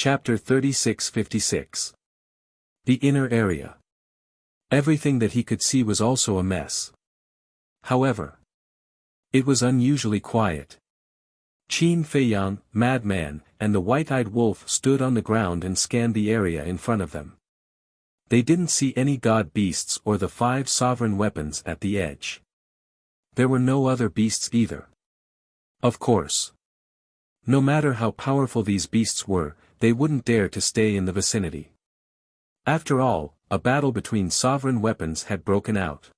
Chapter 36-56. The inner area. Everything that he could see was also a mess. However, it was unusually quiet. Qin Feiyang, Madman, and the white-eyed wolf stood on the ground and scanned the area in front of them. They didn't see any god beasts or the 5 sovereign weapons at the edge. There were no other beasts either. Of course. No matter how powerful these beasts were, they wouldn't dare to stay in the vicinity. After all, a battle between sovereign weapons had broken out.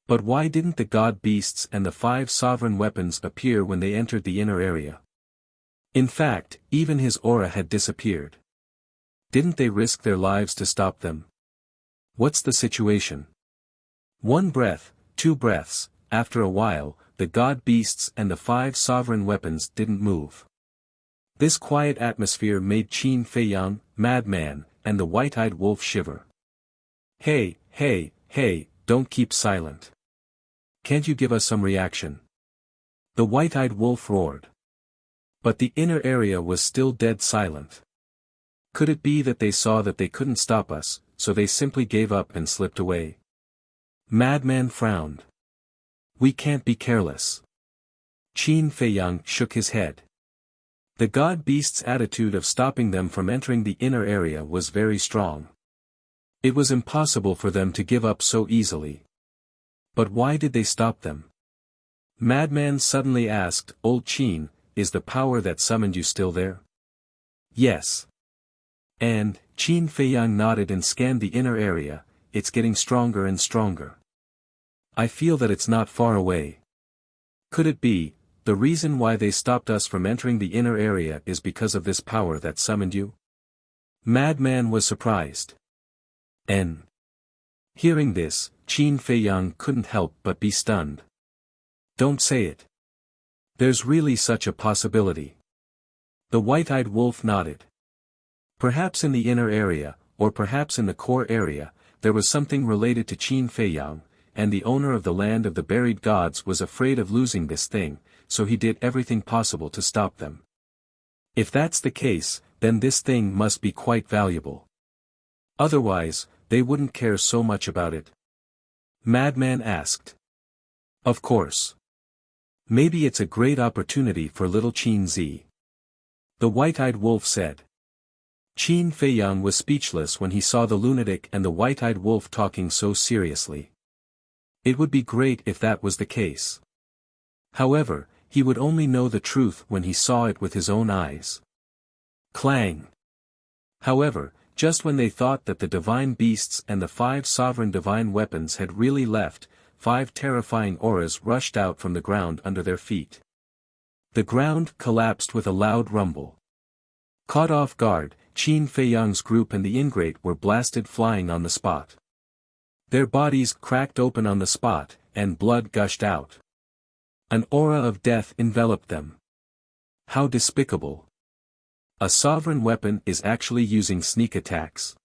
But why didn't the god beasts and the 5 sovereign weapons appear when they entered the inner area? In fact, even his aura had disappeared. Didn't they risk their lives to stop them? What's the situation? 1 breath, 2 breaths, after a while, the god beasts and the 5 sovereign weapons didn't move. This quiet atmosphere made Qin Feiyang, Madman, and the white-eyed wolf shiver. Hey, don't keep silent. Can't you give us some reaction? The white-eyed wolf roared. But the inner area was still dead silent. Could it be that they saw that they couldn't stop us, so they simply gave up and slipped away? Madman frowned. We can't be careless. Qin Feiyang shook his head. The god beast's attitude of stopping them from entering the inner area was very strong. It was impossible for them to give up so easily. But why did they stop them? Madman suddenly asked, Old Qin, is the power that summoned you still there? Yes. And, Qin Feiyang nodded and scanned the inner area, it's getting stronger and stronger. I feel that it's not far away. Could it be, the reason why they stopped us from entering the inner area is because of this power that summoned you? Madman was surprised. Hearing this, Qin Feiyang couldn't help but be stunned. Don't say it. There's really such a possibility. The white-eyed wolf nodded. Perhaps in the inner area, or perhaps in the core area, there was something related to Qin Feiyang, and the owner of the land of the buried gods was afraid of losing this thing, so he did everything possible to stop them. If that's the case, then this thing must be quite valuable. Otherwise, they wouldn't care so much about it. Madman asked. Of course. Maybe it's a great opportunity for little Qin Zi. The white-eyed wolf said. Qin Feiyang was speechless when he saw the lunatic and the white-eyed wolf talking so seriously. It would be great if that was the case. However, he would only know the truth when he saw it with his own eyes. Clang! However, just when they thought that the divine beasts and the 5 sovereign divine weapons had really left, 5 terrifying auras rushed out from the ground under their feet. The ground collapsed with a loud rumble. Caught off guard, Qin Feiyang's group and the ingrate were blasted flying on the spot. Their bodies cracked open on the spot, and blood gushed out. An aura of death enveloped them. How despicable. A sovereign weapon is actually using sneak attacks.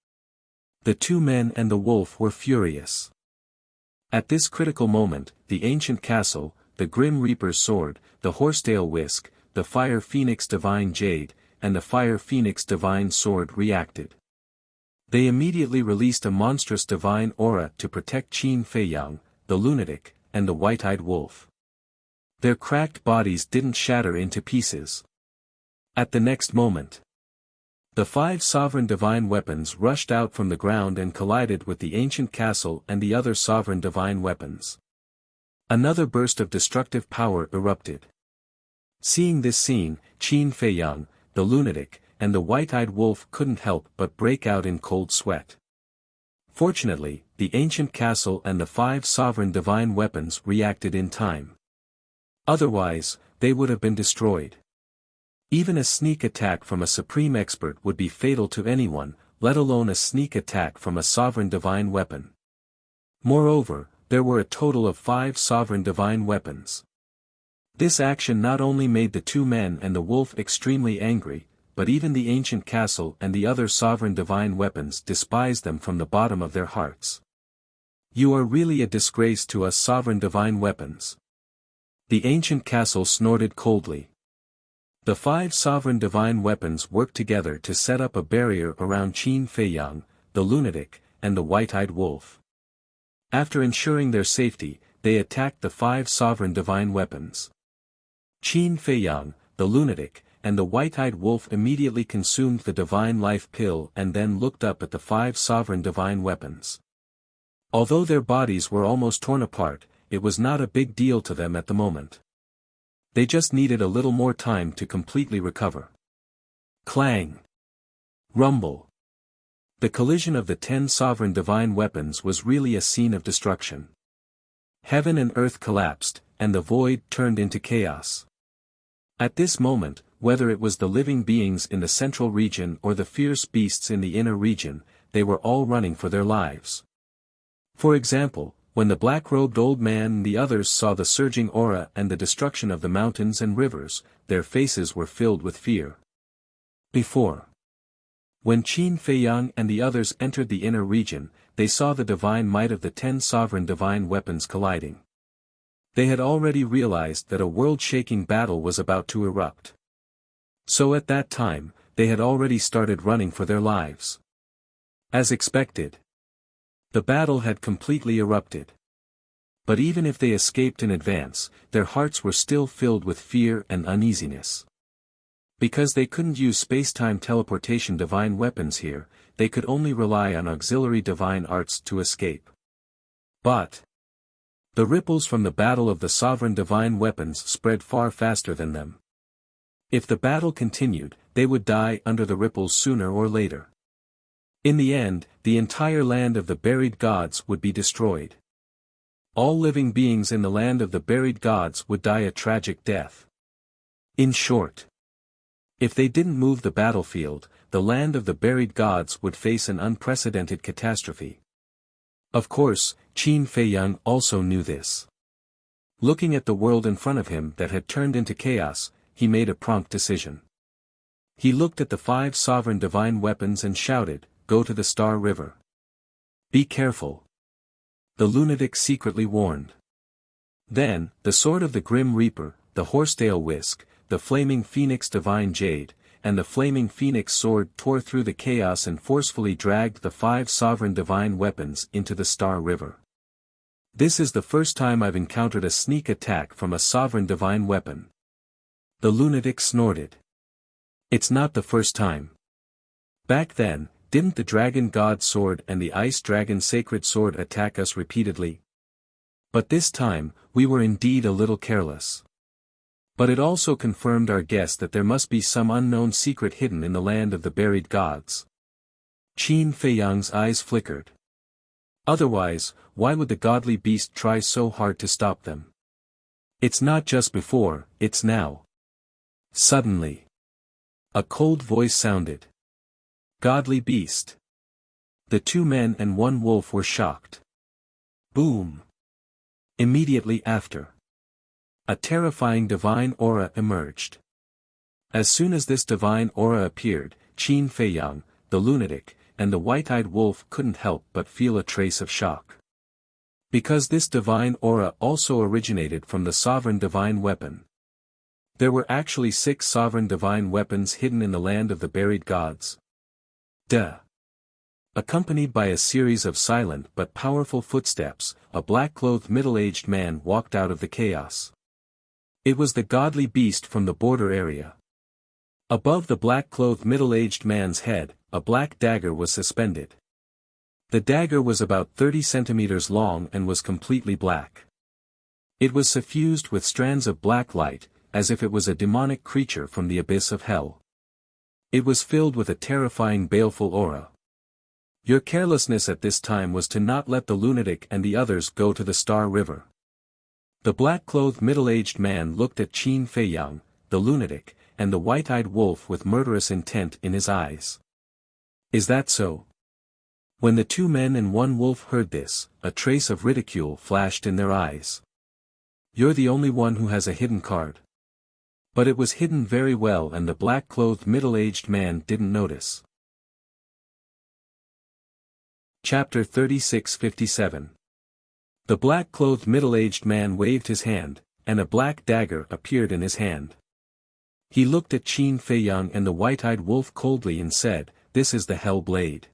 The 2 men and the wolf were furious. At this critical moment, the ancient castle, the Grim Reaper's sword, the horsetail whisk, the Fire Phoenix Divine Jade, and the Fire Phoenix Divine Sword reacted. They immediately released a monstrous divine aura to protect Qin Feiyang, the lunatic, and the white-eyed wolf. Their cracked bodies didn't shatter into pieces. At the next moment, the 5 sovereign divine weapons rushed out from the ground and collided with the ancient castle and the other sovereign divine weapons. Another burst of destructive power erupted. Seeing this scene, Qin Feiyang, the lunatic, and the white-eyed wolf couldn't help but break out in cold sweat. Fortunately, the ancient castle and the 5 sovereign divine weapons reacted in time. Otherwise, they would have been destroyed. Even a sneak attack from a supreme expert would be fatal to anyone, let alone a sneak attack from a sovereign divine weapon. Moreover, there were a total of 5 sovereign divine weapons. This action not only made the 2 men and the wolf extremely angry, but even the ancient castle and the other sovereign divine weapons despised them from the bottom of their hearts. You are really a disgrace to us sovereign divine weapons. The ancient castle snorted coldly. The 5 sovereign divine weapons worked together to set up a barrier around Qin Feiyang, the lunatic, and the white-eyed wolf. After ensuring their safety, they attacked the 5 sovereign divine weapons. Qin Feiyang, the lunatic, and the white-eyed wolf immediately consumed the divine life pill and then looked up at the 5 sovereign divine weapons. Although their bodies were almost torn apart, it was not a big deal to them at the moment. They just needed a little more time to completely recover. Clang! Rumble! The collision of the 10 sovereign divine weapons was really a scene of destruction. Heaven and earth collapsed, and the void turned into chaos. At this moment, whether it was the living beings in the central region or the fierce beasts in the inner region, they were all running for their lives. For example, when the black-robed old man and the others saw the surging aura and the destruction of the mountains and rivers, their faces were filled with fear. When Qin Feiyang and the others entered the inner region, they saw the divine might of the 10 sovereign divine weapons colliding. They had already realized that a world-shaking battle was about to erupt. So at that time, they had already started running for their lives. As expected, the battle had completely erupted. But even if they escaped in advance, their hearts were still filled with fear and uneasiness. Because they couldn't use space-time teleportation divine weapons here, they could only rely on auxiliary divine arts to escape. But the ripples from the battle of the sovereign divine weapons spread far faster than them. If the battle continued, they would die under the ripples sooner or later. In the end, the entire land of the buried gods would be destroyed. All living beings in the land of the buried gods would die a tragic death. In short, if they didn't move the battlefield, the land of the buried gods would face an unprecedented catastrophe. Of course, Qin Feiyang also knew this. Looking at the world in front of him that had turned into chaos, he made a prompt decision. He looked at the 5 sovereign divine weapons and shouted, "Go to the Star River. Be careful." The lunatic secretly warned. Then, the sword of the Grim Reaper, the horsetail whisk, the flaming phoenix divine jade, and the flaming phoenix sword tore through the chaos and forcefully dragged the 5 sovereign divine weapons into the Star River. This is the first time I've encountered a sneak attack from a sovereign divine weapon. The lunatic snorted. It's not the first time. Back then, didn't the Dragon God Sword and the Ice Dragon Sacred Sword attack us repeatedly? But this time, we were indeed a little careless. But it also confirmed our guess that there must be some unknown secret hidden in the land of the buried gods. Qin Feiyang's eyes flickered. Otherwise, why would the godly beast try so hard to stop them? It's not just before, it's now. Suddenly, a cold voice sounded. Godly beast. The 2 men and 1 wolf were shocked. Boom. Immediately after, a terrifying divine aura emerged. As soon as this divine aura appeared, Qin Feiyang, the lunatic, and the white-eyed wolf couldn't help but feel a trace of shock. Because this divine aura also originated from the sovereign divine weapon. There were actually 6 sovereign divine weapons hidden in the land of the buried gods. Accompanied by a series of silent but powerful footsteps, a black-clothed middle-aged man walked out of the chaos. It was the godly beast from the border area. Above the black-clothed middle-aged man's head, a black dagger was suspended. The dagger was about 30 centimeters long and was completely black. It was suffused with strands of black light, as if it was a demonic creature from the abyss of hell. It was filled with a terrifying baleful aura. Your carelessness at this time was to not let the lunatic and the others go to the Star River. The black-clothed middle-aged man looked at Qin Feiyang, the lunatic, and the white-eyed wolf with murderous intent in his eyes. Is that so? When the 2 men and 1 wolf heard this, a trace of ridicule flashed in their eyes. You're the only one who has a hidden card. But it was hidden very well and the black-clothed middle-aged man didn't notice. Chapter 3657. The black-clothed middle-aged man waved his hand, and a black dagger appeared in his hand. He looked at Qin Feiyang and the white-eyed wolf coldly and said, "This is the Hell Blade.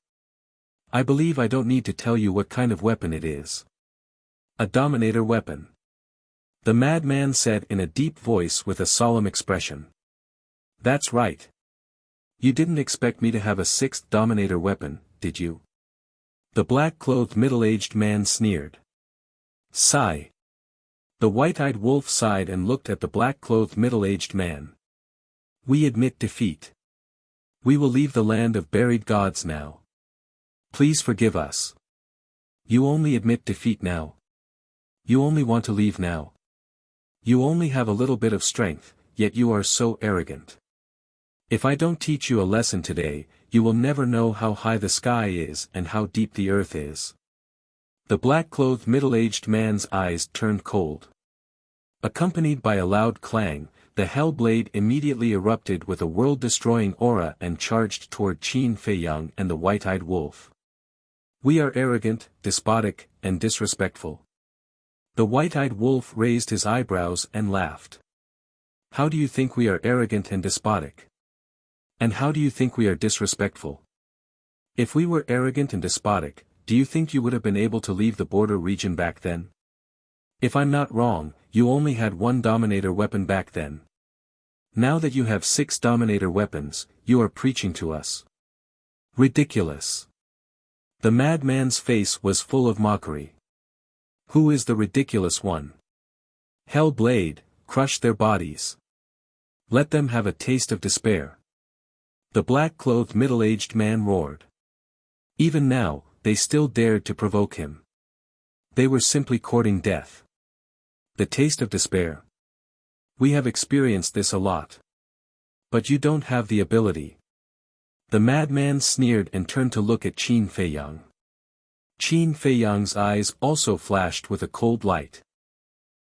I believe I don't need to tell you what kind of weapon it is. A Dominator weapon." The madman said in a deep voice with a solemn expression. "That's right. You didn't expect me to have a sixth Dominator weapon, did you?" The black-clothed middle-aged man sneered. Sigh. The white-eyed wolf sighed and looked at the black-clothed middle-aged man. "We admit defeat. We will leave the land of buried gods now. Please forgive us. You only admit defeat now. You only want to leave now. You only have a little bit of strength, yet you are so arrogant. If I don't teach you a lesson today, you will never know how high the sky is and how deep the earth is." The black-clothed middle-aged man's eyes turned cold. Accompanied by a loud clang, the Hell Blade immediately erupted with a world-destroying aura and charged toward Qin Feiyang and the white-eyed wolf. "We are arrogant, despotic, and disrespectful." The white-eyed wolf raised his eyebrows and laughed. "How do you think we are arrogant and despotic? And how do you think we are disrespectful? If we were arrogant and despotic, do you think you would have been able to leave the border region back then? If I'm not wrong, you only had one Dominator weapon back then. Now that you have 6 Dominator weapons, you are preaching to us. Ridiculous." The madman's face was full of mockery. "Who is the ridiculous one? Hell Blade, crush their bodies. Let them have a taste of despair." The black-clothed middle-aged man roared. Even now, they still dared to provoke him. They were simply courting death. The taste of despair. We have experienced this a lot. But you don't have the ability. The madman sneered and turned to look at Qin Feiyang. Qin Feiyang's eyes also flashed with a cold light.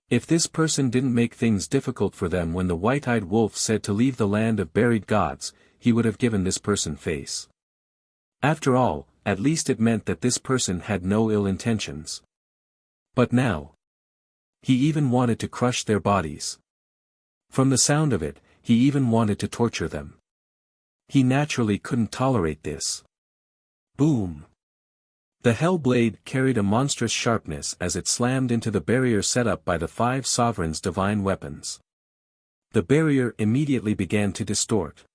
If this person didn't make things difficult for them when the white-eyed wolf said to leave the land of buried gods, he would have given this person face. After all, at least it meant that this person had no ill intentions. But now, he even wanted to crush their bodies. From the sound of it, he even wanted to torture them. He naturally couldn't tolerate this. Boom! The Hell Blade carried a monstrous sharpness as it slammed into the barrier set up by the 5 sovereigns' divine weapons. The barrier immediately began to distort.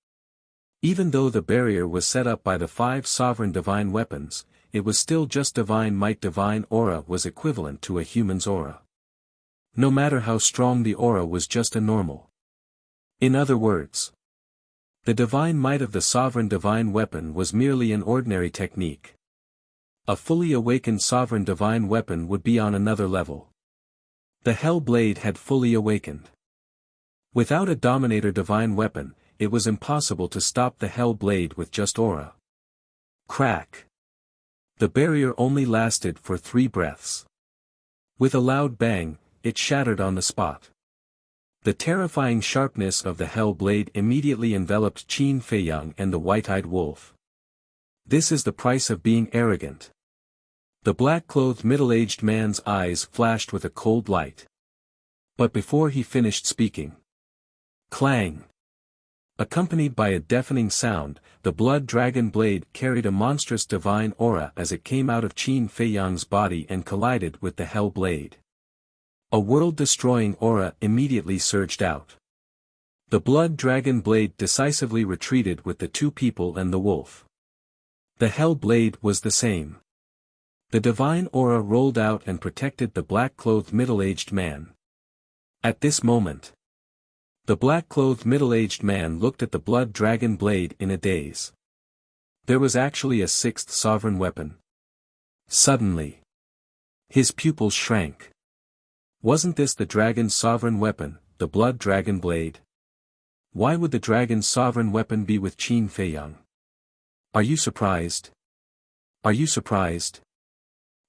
Even though the barrier was set up by the 5 sovereign divine weapons, it was still just divine might. Divine aura was equivalent to a human's aura. No matter how strong the aura was just a normal. In other words, the divine might of the sovereign divine weapon was merely an ordinary technique. A fully awakened sovereign divine weapon would be on another level. The Hell Blade had fully awakened. Without a Dominator divine weapon, it was impossible to stop the Hell Blade with just aura. Crack! The barrier only lasted for 3 breaths. With a loud bang, it shattered on the spot. The terrifying sharpness of the Hell Blade immediately enveloped Qin Feiyang and the white-eyed wolf. This is the price of being arrogant. The black-clothed middle-aged man's eyes flashed with a cold light. But before he finished speaking, clang! Accompanied by a deafening sound, the blood dragon blade carried a monstrous divine aura as it came out of Qin Feiyang's body and collided with the Hell Blade. A world-destroying aura immediately surged out. The blood dragon blade decisively retreated with the 2 people and the wolf. The Hell Blade was the same. The divine aura rolled out and protected the black-clothed middle-aged man. At this moment, the black-clothed middle-aged man looked at the blood dragon blade in a daze. There was actually a 6th sovereign weapon. Suddenly, his pupils shrank. Wasn't this the dragon's sovereign weapon, the blood dragon blade? Why would the dragon's sovereign weapon be with Qin Feiyang? Are you surprised? Are you surprised?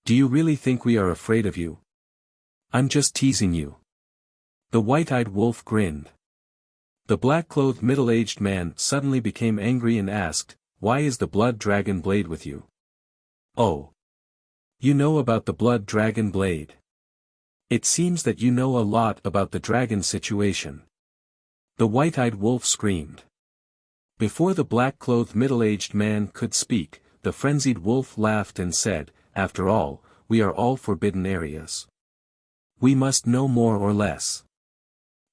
Do you really think we are afraid of you? I'm just teasing you. The white-eyed wolf grinned. The black-clothed middle-aged man suddenly became angry and asked, "Why is the blood dragon blade with you?" "Oh. You know about the blood dragon blade. It seems that you know a lot about the dragon situation. The white-eyed wolf screamed. Before the black-clothed middle-aged man could speak, the frenzied wolf laughed and said, "After all, we are all forbidden areas. We must know more or less."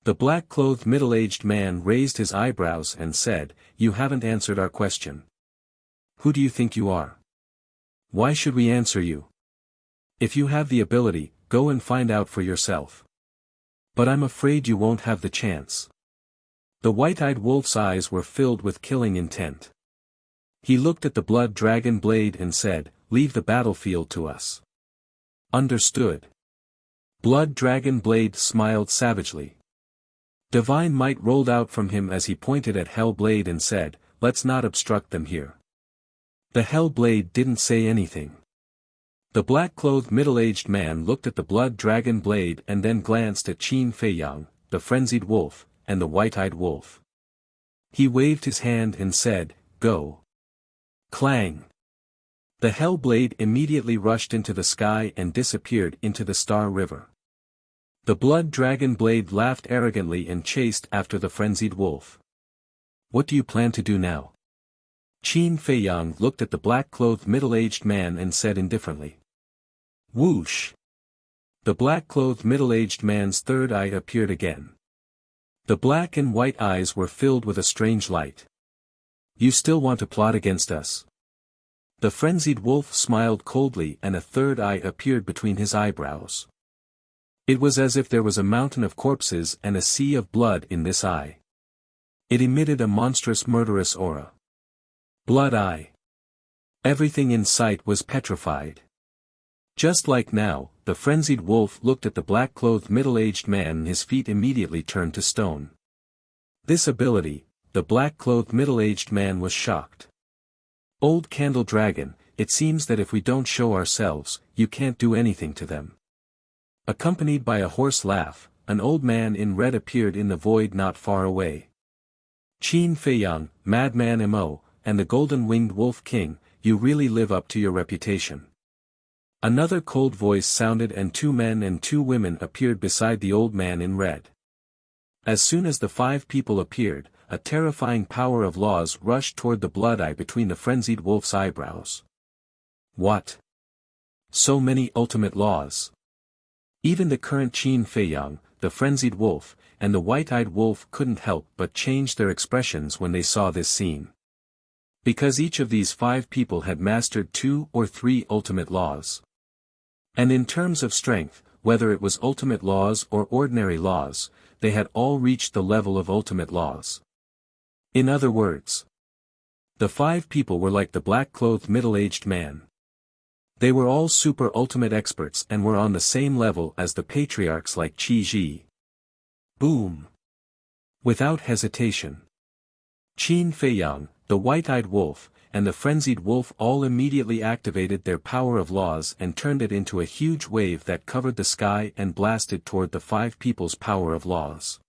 The black-clothed middle-aged man raised his eyebrows and said, "You haven't answered our question. Who do you think you are? Why should we answer you? If you have the ability, go and find out for yourself. But I'm afraid you won't have the chance." The white-eyed wolf's eyes were filled with killing intent. He looked at the blood dragon blade and said, "Leave the battlefield to us." "Understood." Blood dragon blade smiled savagely. Divine might rolled out from him as he pointed at Hellblade and said, "Let's not obstruct them here." The Hellblade didn't say anything. The black-clothed middle-aged man looked at the blood dragon blade and then glanced at Qin Feiyang, the frenzied wolf, and the white-eyed wolf. He waved his hand and said, "Go." Clang! The Hellblade immediately rushed into the sky and disappeared into the Star River. The blood dragon blade laughed arrogantly and chased after the frenzied wolf. "What do you plan to do now?" Qin Feiyang looked at the black-clothed middle-aged man and said indifferently. Whoosh! The black-clothed middle-aged man's third eye appeared again. The black and white eyes were filled with a strange light. "You still want to plot against us?" The frenzied wolf smiled coldly and a third eye appeared between his eyebrows. It was as if there was a mountain of corpses and a sea of blood in this eye. It emitted a monstrous murderous aura. Blood eye. Everything in sight was petrified. Just like now, the frenzied wolf looked at the black-clothed middle-aged man and his feet immediately turned to stone. This ability, the black-clothed middle-aged man was shocked. "Old Candle Dragon, it seems that if we don't show ourselves, you can't do anything to them." Accompanied by a hoarse laugh, an old man in red appeared in the void not far away. "Qin Feiyang, Madman Mo, and the Golden-Winged Wolf King, you really live up to your reputation." Another cold voice sounded and 2 men and 2 women appeared beside the old man in red. As soon as the 5 people appeared, a terrifying power of laws rushed toward the blood eye between the frenzied wolf's eyebrows. What? So many ultimate laws. Even the current Qin Feiyang, the frenzied wolf, and the white-eyed wolf couldn't help but change their expressions when they saw this scene. Because each of these 5 people had mastered 2 or 3 ultimate laws. And in terms of strength, whether it was ultimate laws or ordinary laws, they had all reached the level of ultimate laws. In other words, the 5 people were like the black-clothed middle-aged man. They were all super-ultimate experts and were on the same level as the patriarchs like Qi Ji. Boom! Without hesitation, Qin Feiyang, the white-eyed wolf, and the frenzied wolf all immediately activated their power of laws and turned it into a huge wave that covered the sky and blasted toward the 5 people's power of laws.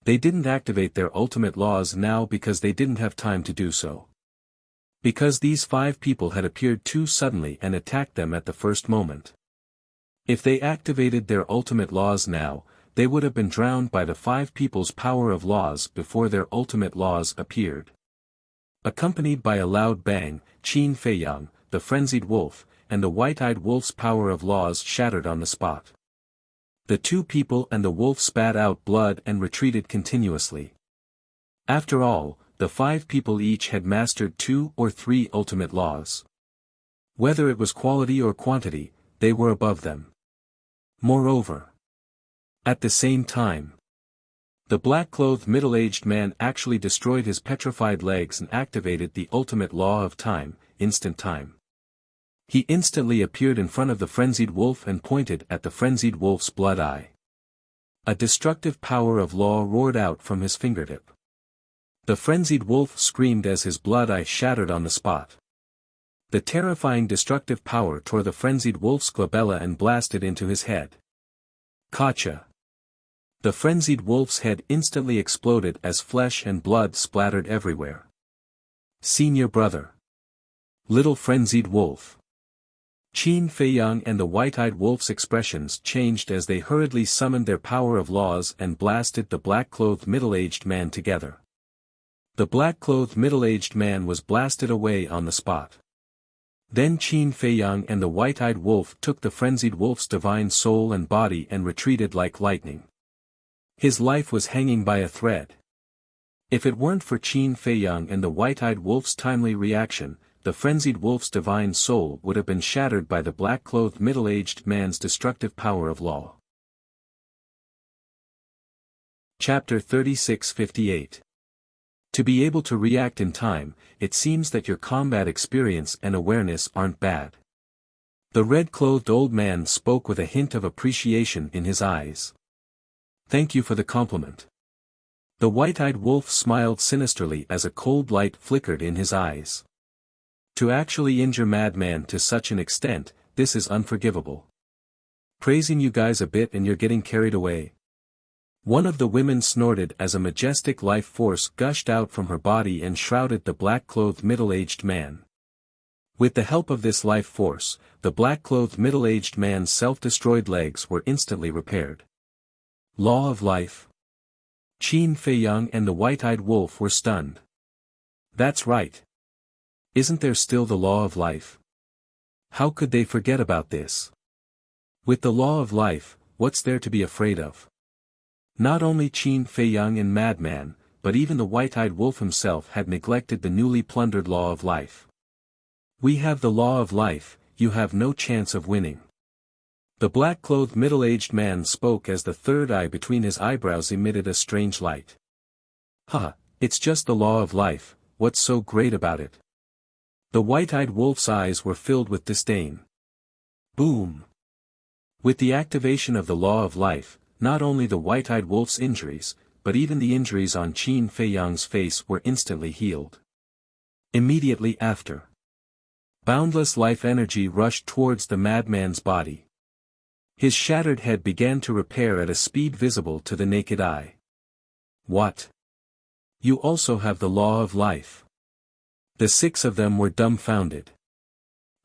They didn't activate their ultimate laws now because they didn't have time to do so. Because these 5 people had appeared too suddenly and attacked them at the first moment. If they activated their ultimate laws now, they would have been drowned by the 5 people's power of laws before their ultimate laws appeared. Accompanied by a loud bang, Qin Feiyang, the frenzied wolf, and the white-eyed wolf's power of laws shattered on the spot. The 2 people and the wolf spat out blood and retreated continuously. After all, the 5 people each had mastered 2 or 3 ultimate laws. Whether it was quality or quantity, they were above them. Moreover, at the same time, the black-clothed middle-aged man actually destroyed his petrified legs and activated the ultimate law of time, instant time. He instantly appeared in front of the frenzied wolf and pointed at the frenzied wolf's blood eye. A destructive power of law roared out from his fingertip. The frenzied wolf screamed as his blood eye shattered on the spot. The terrifying destructive power tore the frenzied wolf's glabella and blasted into his head. Gotcha! The frenzied wolf's head instantly exploded as flesh and blood splattered everywhere. Senior brother. Little frenzied wolf. Qin Feiyang and the white-eyed wolf's expressions changed as they hurriedly summoned their power of laws and blasted the black-clothed middle-aged man together. The black-clothed middle-aged man was blasted away on the spot. Then Qin Feiyang and the white-eyed wolf took the frenzied wolf's divine soul and body and retreated like lightning. His life was hanging by a thread. If it weren't for Qin Feiyang and the white-eyed wolf's timely reaction, the frenzied wolf's divine soul would have been shattered by the black-clothed middle-aged man's destructive power of law. Chapter 36-58. To be able to react in time, it seems that your combat experience and awareness aren't bad. The red-clothed old man spoke with a hint of appreciation in his eyes. Thank you for the compliment. The white-eyed wolf smiled sinisterly as a cold light flickered in his eyes. To actually injure Madman to such an extent, this is unforgivable. Praising you guys a bit and you're getting carried away. One of the women snorted as a majestic life force gushed out from her body and shrouded the black-clothed middle-aged man. With the help of this life force, the black-clothed middle-aged man's self-destroyed legs were instantly repaired. Law of life. Qin Feiyang and the white-eyed wolf were stunned. That's right. Isn't there still the law of life? How could they forget about this? With the law of life, what's there to be afraid of? Not only Qin Feiyang and Madman, but even the white-eyed wolf himself had neglected the newly plundered law of life. We have the law of life, you have no chance of winning. The black-clothed middle-aged man spoke as the third eye between his eyebrows emitted a strange light. Ha, it's just the law of life, what's so great about it? The white-eyed wolf's eyes were filled with disdain. Boom! With the activation of the law of life, not only the white-eyed wolf's injuries, but even the injuries on Qin Feiyang's face were instantly healed. Immediately after, boundless life energy rushed towards the madman's body. His shattered head began to repair at a speed visible to the naked eye. What? You also have the law of life. The six of them were dumbfounded.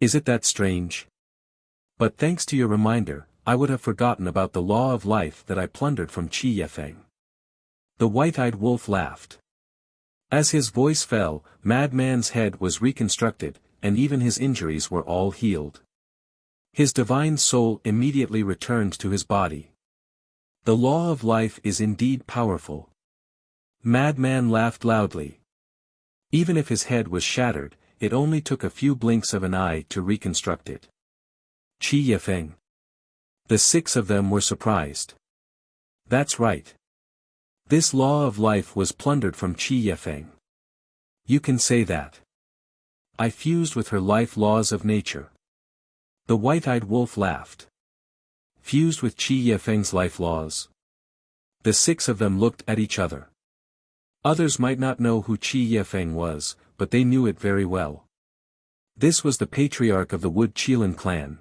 Is it that strange? But thanks to your reminder, I would have forgotten about the law of life that I plundered from Qi Yefeng. The white-eyed wolf laughed. As his voice fell, Madman's head was reconstructed, and even his injuries were all healed. His divine soul immediately returned to his body. The law of life is indeed powerful. Madman laughed loudly. Even if his head was shattered, it only took a few blinks of an eye to reconstruct it. Qi Yefeng. The six of them were surprised. That's right. This law of life was plundered from Qi Yefeng. You can say that. I fused with her life laws of nature. The white-eyed wolf laughed. Fused with Qi Yefeng's life laws. The six of them looked at each other. Others might not know who Qi Yefeng was, but they knew it very well. This was the patriarch of the Wood Qilin clan.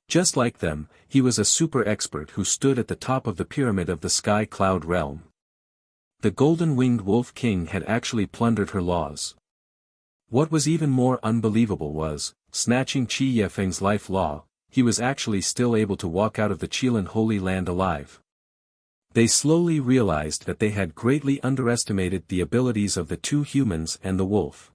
Just like them, he was a super expert who stood at the top of the pyramid of the Sky Cloud realm. The golden-winged Wolf King had actually plundered her laws. What was even more unbelievable was, snatching Qi Yefeng's life law, he was actually still able to walk out of the Qilin Holy Land alive. They slowly realized that they had greatly underestimated the abilities of the two humans and the wolf.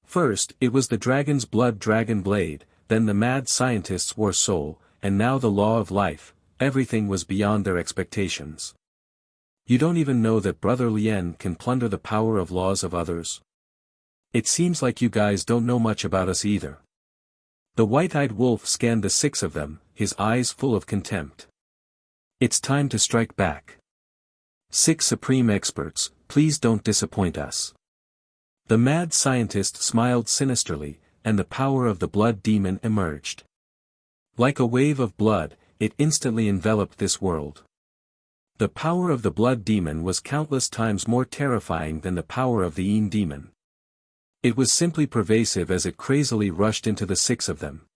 First, it was the dragon's blood dragon blade, then the mad scientist's war soul, and now the law of life. Everything was beyond their expectations. You don't even know that Brother Lien can plunder the power of laws of others? It seems like you guys don't know much about us either. The white-eyed wolf scanned the six of them, his eyes full of contempt. It's time to strike back. Six supreme experts, please don't disappoint us. The mad scientist smiled sinisterly, and the power of the blood demon emerged. Like a wave of blood, it instantly enveloped this world. The power of the blood demon was countless times more terrifying than the power of the Yin demon. It was simply pervasive as it crazily rushed into the six of them.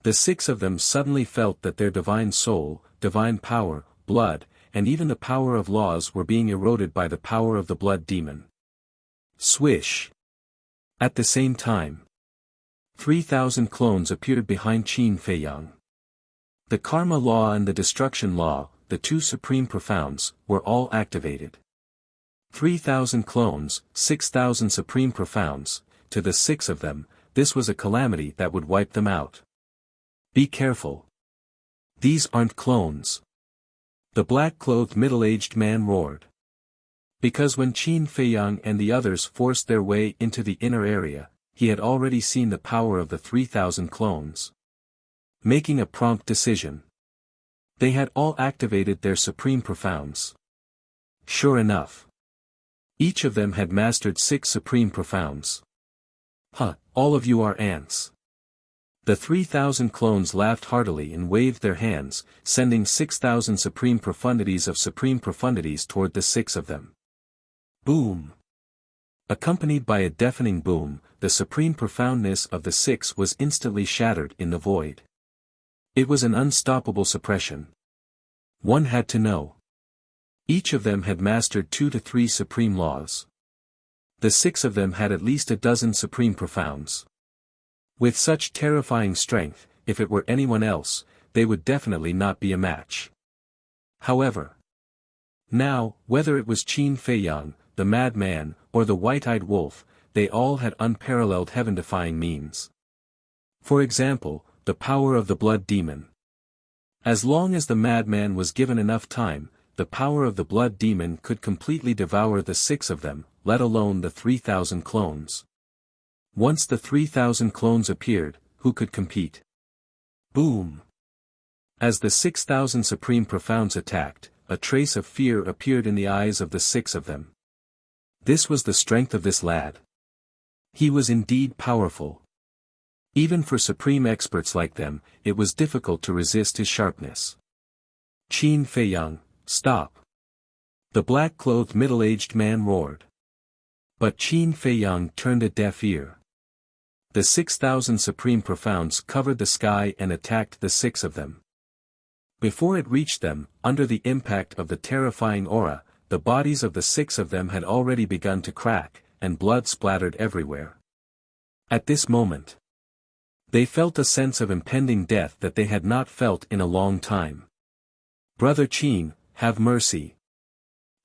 The six of them suddenly felt that their divine soul, divine power, blood, and even the power of laws were being eroded by the power of the blood demon. Swish! At the same time, 3,000 clones appeared behind Qin Feiyang. The Karma Law and the Destruction Law, the two supreme profounds, were all activated. 3,000 clones, 6,000 supreme profounds, to the 6 of them, this was a calamity that would wipe them out. Be careful. These aren't clones. The black-clothed middle-aged man roared. Because when Qin Feiyang and the others forced their way into the inner area, he had already seen the power of the 3,000 clones. Making a prompt decision. They had all activated their supreme profounds. Sure enough. Each of them had mastered 6 supreme profounds. Huh, all of you are ants. The 3,000 clones laughed heartily and waved their hands, sending 6,000 supreme profundities of supreme profundities toward the 6 of them. Boom! Accompanied by a deafening boom, the supreme profoundness of the 6 was instantly shattered in the void. It was an unstoppable suppression. One had to know. Each of them had mastered 2 to 3 supreme laws. The 6 of them had at least a dozen supreme profounds. With such terrifying strength, if it were anyone else, they would definitely not be a match. However, now, whether it was Qin Feiyang, the madman, or the white-eyed wolf, they all had unparalleled heaven-defying means. For example, the power of the blood demon. As long as the madman was given enough time, the power of the blood demon could completely devour the 6 of them, let alone the 3,000 clones. Once the 3,000 clones appeared, who could compete? Boom! As the 6,000 supreme profounds attacked, a trace of fear appeared in the eyes of the 6 of them. This was the strength of this lad. He was indeed powerful. Even for supreme experts like them, it was difficult to resist his sharpness. Qin Feiyang, stop! The black-clothed middle-aged man roared. But Qin Feiyang turned a deaf ear. The 6,000 supreme profounds covered the sky and attacked the 6 of them. Before it reached them, under the impact of the terrifying aura, the bodies of the 6 of them had already begun to crack, and blood splattered everywhere. At this moment, they felt a sense of impending death that they had not felt in a long time. Brother Qin, have mercy.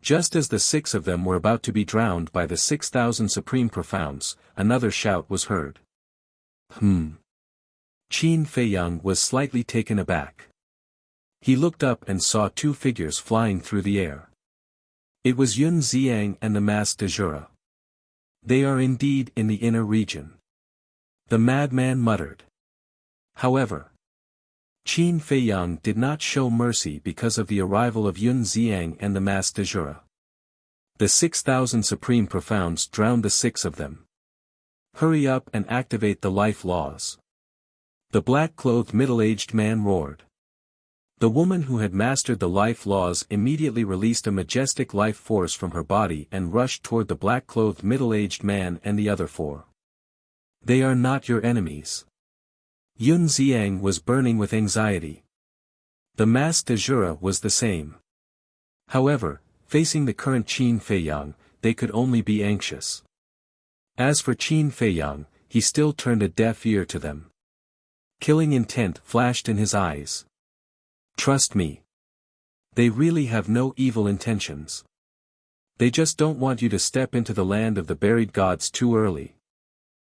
Just as the 6 of them were about to be drowned by the 6,000 supreme profounds, another shout was heard. Qin Feiyang was slightly taken aback. He looked up and saw 2 figures flying through the air. It was Yun Xiang and the masked Azura. They are indeed in the inner region. The madman muttered. However, Qin Feiyang did not show mercy because of the arrival of Yun Xiang and the masked Azura. The 6,000 supreme profounds drowned the 6 of them. Hurry up and activate the life laws. The black-clothed middle-aged man roared. The woman who had mastered the life laws immediately released a majestic life force from her body and rushed toward the black-clothed middle-aged man and the other 4. They are not your enemies. Yun Xiang was burning with anxiety. The masked Azura was the same. However, facing the current Qin Feiyang, they could only be anxious. As for Qin Feiyang, he still turned a deaf ear to them. Killing intent flashed in his eyes. Trust me. They really have no evil intentions. They just don't want you to step into the land of the buried gods too early.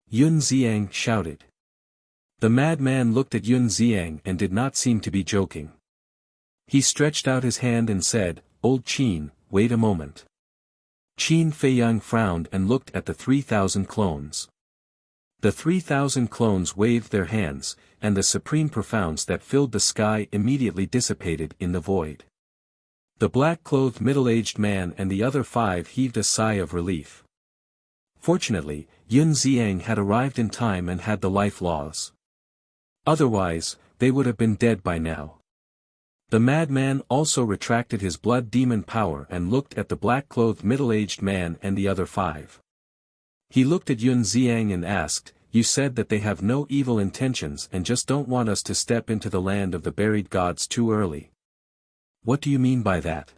Yun Xiang shouted. The madman looked at Yun Xiang and did not seem to be joking. He stretched out his hand and said, Old Qin, wait a moment. Qin Feiyang frowned and looked at the 3,000 clones. The 3,000 clones waved their hands, and the supreme profounds that filled the sky immediately dissipated in the void. The black-clothed middle-aged man and the other 5 heaved a sigh of relief. Fortunately, Yun Xiang had arrived in time and had the life laws. Otherwise, they would have been dead by now. The madman also retracted his blood demon power and looked at the black-clothed middle-aged man and the other 5. He looked at Yun Xiang and asked, You said that they have no evil intentions and just don't want us to step into the land of the buried gods too early. What do you mean by that?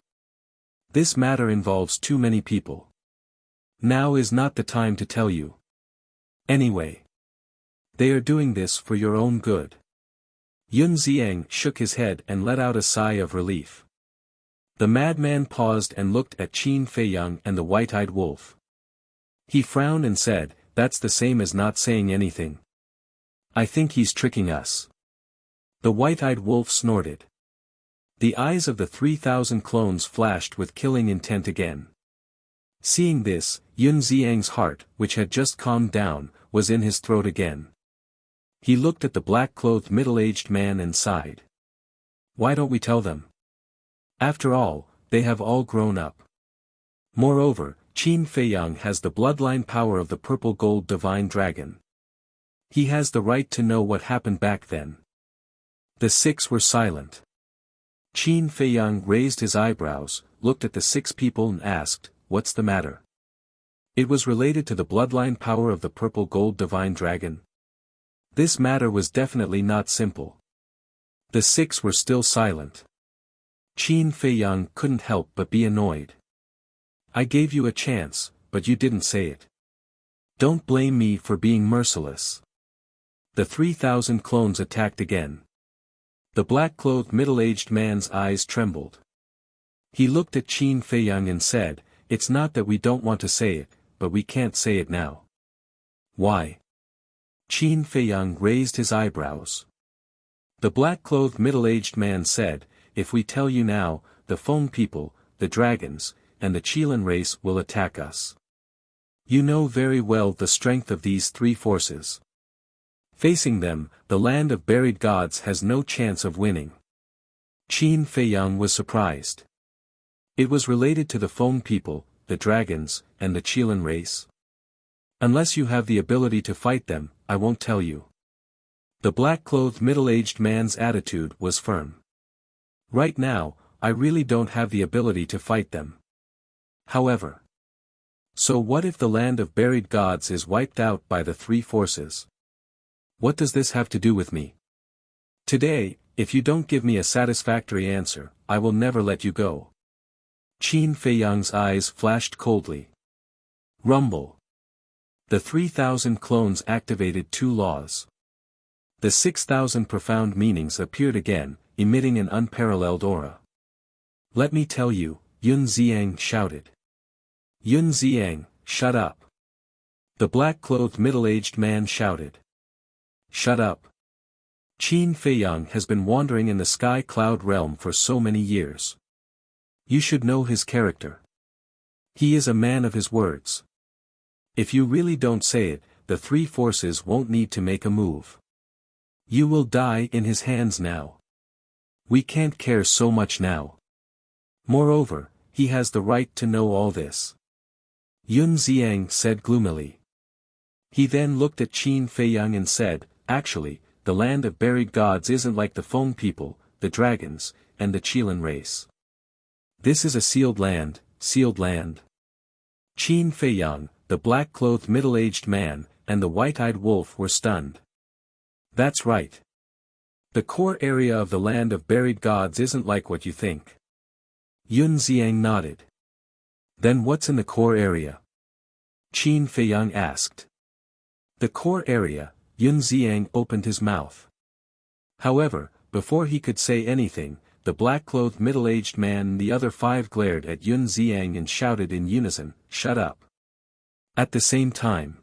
This matter involves too many people. Now is not the time to tell you. Anyway. They are doing this for your own good. Yun Ziang shook his head and let out a sigh of relief. The madman paused and looked at Qin Feiyang and the white-eyed wolf. He frowned and said, "That's the same as not saying anything. I think he's tricking us." The white-eyed wolf snorted. The eyes of the 3,000 clones flashed with killing intent again. Seeing this, Yun Ziang's heart, which had just calmed down, was in his throat again. He looked at the black-clothed middle-aged man and sighed. Why don't we tell them? After all, they have all grown up. Moreover, Qin Feiyang has the bloodline power of the purple gold divine dragon. He has the right to know what happened back then. The six were silent. Qin Feiyang raised his eyebrows, looked at the six people and asked, "What's the matter?" It was related to the bloodline power of the purple gold divine dragon. This matter was definitely not simple. The six were still silent. Qin Feiyang couldn't help but be annoyed. I gave you a chance, but you didn't say it. Don't blame me for being merciless. The 3,000 clones attacked again. The black-clothed middle-aged man's eyes trembled. He looked at Qin Feiyang and said, "It's not that we don't want to say it, but we can't say it now." Why? Qin Feiyang raised his eyebrows. The black-clothed middle-aged man said, "If we tell you now, the Feng people, the dragons, and the Qilin race will attack us. You know very well the strength of these three forces. Facing them, the land of buried gods has no chance of winning." Qin Feiyang was surprised. It was related to the Feng people, the dragons, and the Qilin race. Unless you have the ability to fight them, I won't tell you. The black-clothed middle-aged man's attitude was firm. Right now, I really don't have the ability to fight them. However. So what if the land of buried gods is wiped out by the three forces? What does this have to do with me? Today, if you don't give me a satisfactory answer, I will never let you go. Qin Feiyang's eyes flashed coldly. Rumble. The 3,000 clones activated two laws. The 6,000 profound meanings appeared again, emitting an unparalleled aura. "Let me tell you," Yun Ziang shouted. "Yun Ziang, shut up." The black-clothed middle-aged man shouted. "Shut up. Qin Feiyang has been wandering in the sky cloud realm for so many years. You should know his character. He is a man of his words. If you really don't say it, the three forces won't need to make a move. You will die in his hands now. We can't care so much now. Moreover, he has the right to know all this." Yun Ziang said gloomily. He then looked at Qin Feiyang and said, "Actually, the land of buried gods isn't like the Feng people, the dragons, and the Qilin race. This is a sealed land, sealed land." Qin Feiyang, the black-clothed middle-aged man, and the white-eyed wolf were stunned. That's right. The core area of the land of buried gods isn't like what you think. Yun Ziang nodded. Then what's in the core area? Qin Feiyang asked. The core area, Yun Ziang opened his mouth. However, before he could say anything, the black-clothed middle-aged man and the other five glared at Yun Ziang and shouted in unison, "Shut up." At the same time.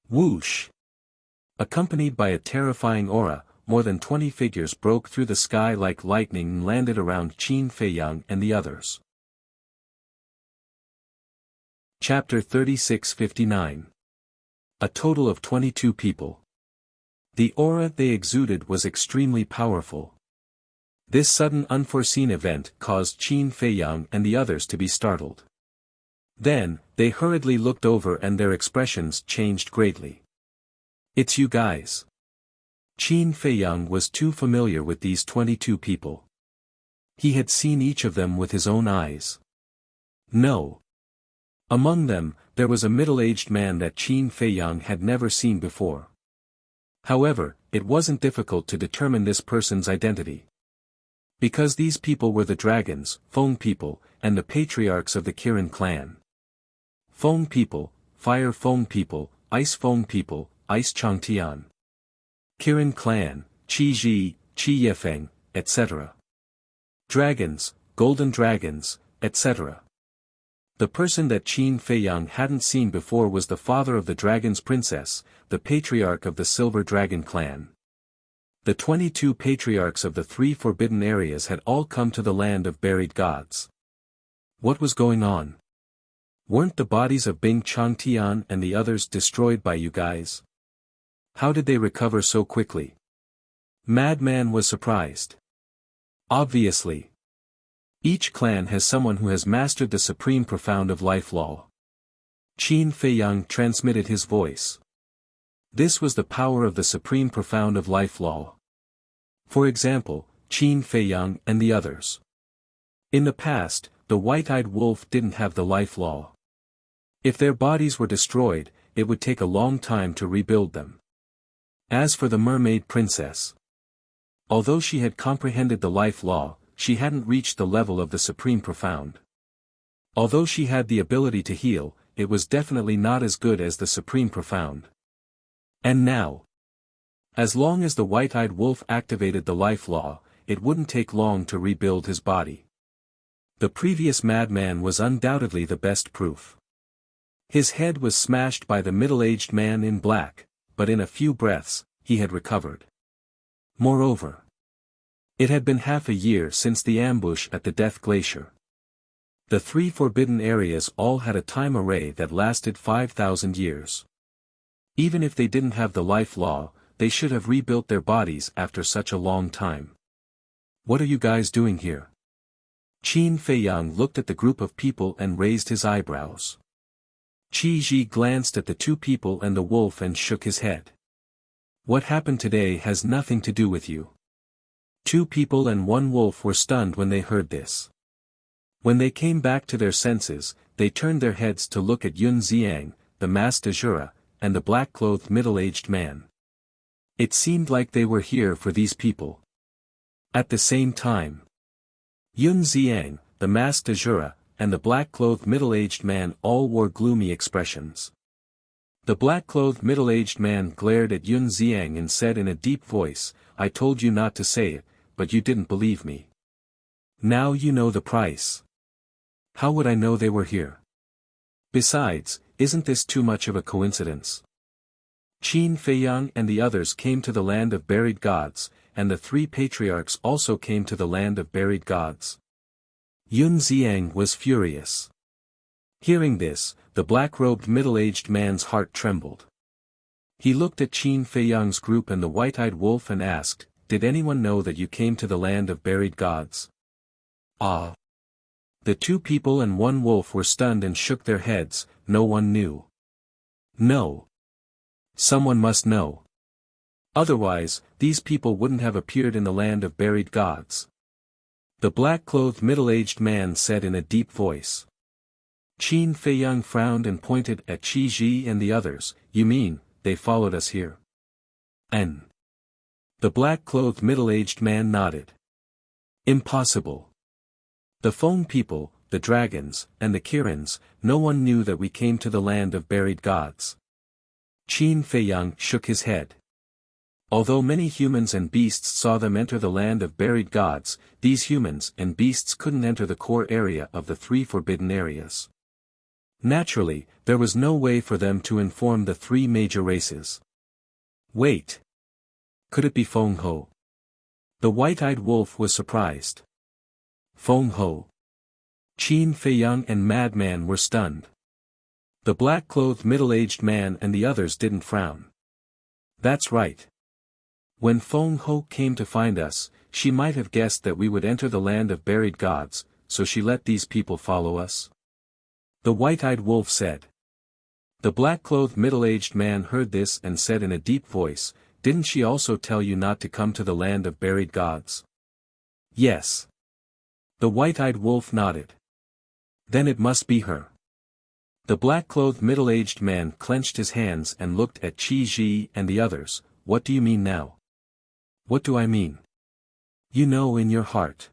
Whoosh! Accompanied by a terrifying aura, more than 20 figures broke through the sky like lightning and landed around Qin Feiyang and the others. Chapter 36-59. A total of 22 people. The aura they exuded was extremely powerful. This sudden unforeseen event caused Qin Feiyang and the others to be startled. Then, they hurriedly looked over and their expressions changed greatly. "It's you guys." Qin Feiyang was too familiar with these 22 people. He had seen each of them with his own eyes. No. Among them, there was a middle-aged man that Qin Feiyang had never seen before. However, it wasn't difficult to determine this person's identity. Because these people were the dragons, Feng people, and the patriarchs of the Kirin clan. Feng people, Fire Feng people, Ice Feng people, Ice Changtian. Kirin clan, Qi Ji, Qi Yefeng, etc. Dragons, golden dragons, etc. The person that Qin Feiyang hadn't seen before was the father of the dragon's princess, the patriarch of the Silver Dragon clan. The 22 patriarchs of the 3 forbidden areas had all come to the land of buried gods. What was going on? Weren't the bodies of Bing Changtian and the others destroyed by you guys? How did they recover so quickly? Madman was surprised. Obviously. Each clan has someone who has mastered the supreme profound of life law. Qin Feiyang transmitted his voice. This was the power of the supreme profound of life law. For example, Qin Feiyang and the others. In the past, the white-eyed wolf didn't have the life law. If their bodies were destroyed, it would take a long time to rebuild them. As for the mermaid princess, although she had comprehended the life law, she hadn't reached the level of the supreme profound. Although she had the ability to heal, it was definitely not as good as the supreme profound. And now, as long as the white-eyed wolf activated the life law, it wouldn't take long to rebuild his body. The previous madman was undoubtedly the best proof. His head was smashed by the middle-aged man in black, but in a few breaths, he had recovered. Moreover, it had been half a year since the ambush at the Death Glacier. The 3 forbidden areas all had a time array that lasted 5,000 years. Even if they didn't have the life law, they should have rebuilt their bodies after such a long time. What are you guys doing here? Qin Feiyang looked at the group of people and raised his eyebrows. Qi Ji glanced at the 2 people and the wolf and shook his head. What happened today has nothing to do with you. 2 people and 1 wolf were stunned when they heard this. When they came back to their senses, they turned their heads to look at Yun Xiang, the masked Azura, and the black-clothed middle-aged man. It seemed like they were here for these people. At the same time, Yun Xiang, the masked Azura, and the black-clothed middle-aged man all wore gloomy expressions. The black-clothed middle-aged man glared at Yun Xiang and said in a deep voice, "I told you not to say it, but you didn't believe me. Now you know the price. How would I know they were here? Besides, isn't this too much of a coincidence?" Qin Feiyang and the others came to the land of buried gods, and the 3 patriarchs also came to the land of buried gods. Yun Xiang was furious. Hearing this, the black-robed middle-aged man's heart trembled. He looked at Qin Feiyang's group and the white-eyed wolf and asked, "Did anyone know that you came to the land of buried gods?" Ah! The 2 people and 1 wolf were stunned and shook their heads. No one knew. No. Someone must know. Otherwise, these people wouldn't have appeared in the land of buried gods. The black-clothed middle-aged man said in a deep voice. Qin Feiyang frowned and pointed at Qi Ji and the others. "You mean, they followed us here?" And the black-clothed middle-aged man nodded. Impossible. The Feng people, the dragons, and the Kirins, no one knew that we came to the land of buried gods. Qin Feiyang shook his head. Although many humans and beasts saw them enter the land of buried gods, these humans and beasts couldn't enter the core area of the 3 forbidden areas. Naturally, there was no way for them to inform the 3 major races. Wait. Could it be Feng Ho? The white-eyed wolf was surprised. Feng Ho. Qin Feiyang and Madman were stunned. The black-clothed middle-aged man and the others didn't frown. That's right. When Feng Ho came to find us, she might have guessed that we would enter the land of buried gods, so she let these people follow us. The white-eyed wolf said. The black-clothed middle-aged man heard this and said in a deep voice, "Didn't she also tell you not to come to the land of buried gods?" Yes. The white-eyed wolf nodded. Then it must be her. The black-clothed middle-aged man clenched his hands and looked at Qi Ji and the others. "What do you mean now?" "What do I mean?" "You know in your heart."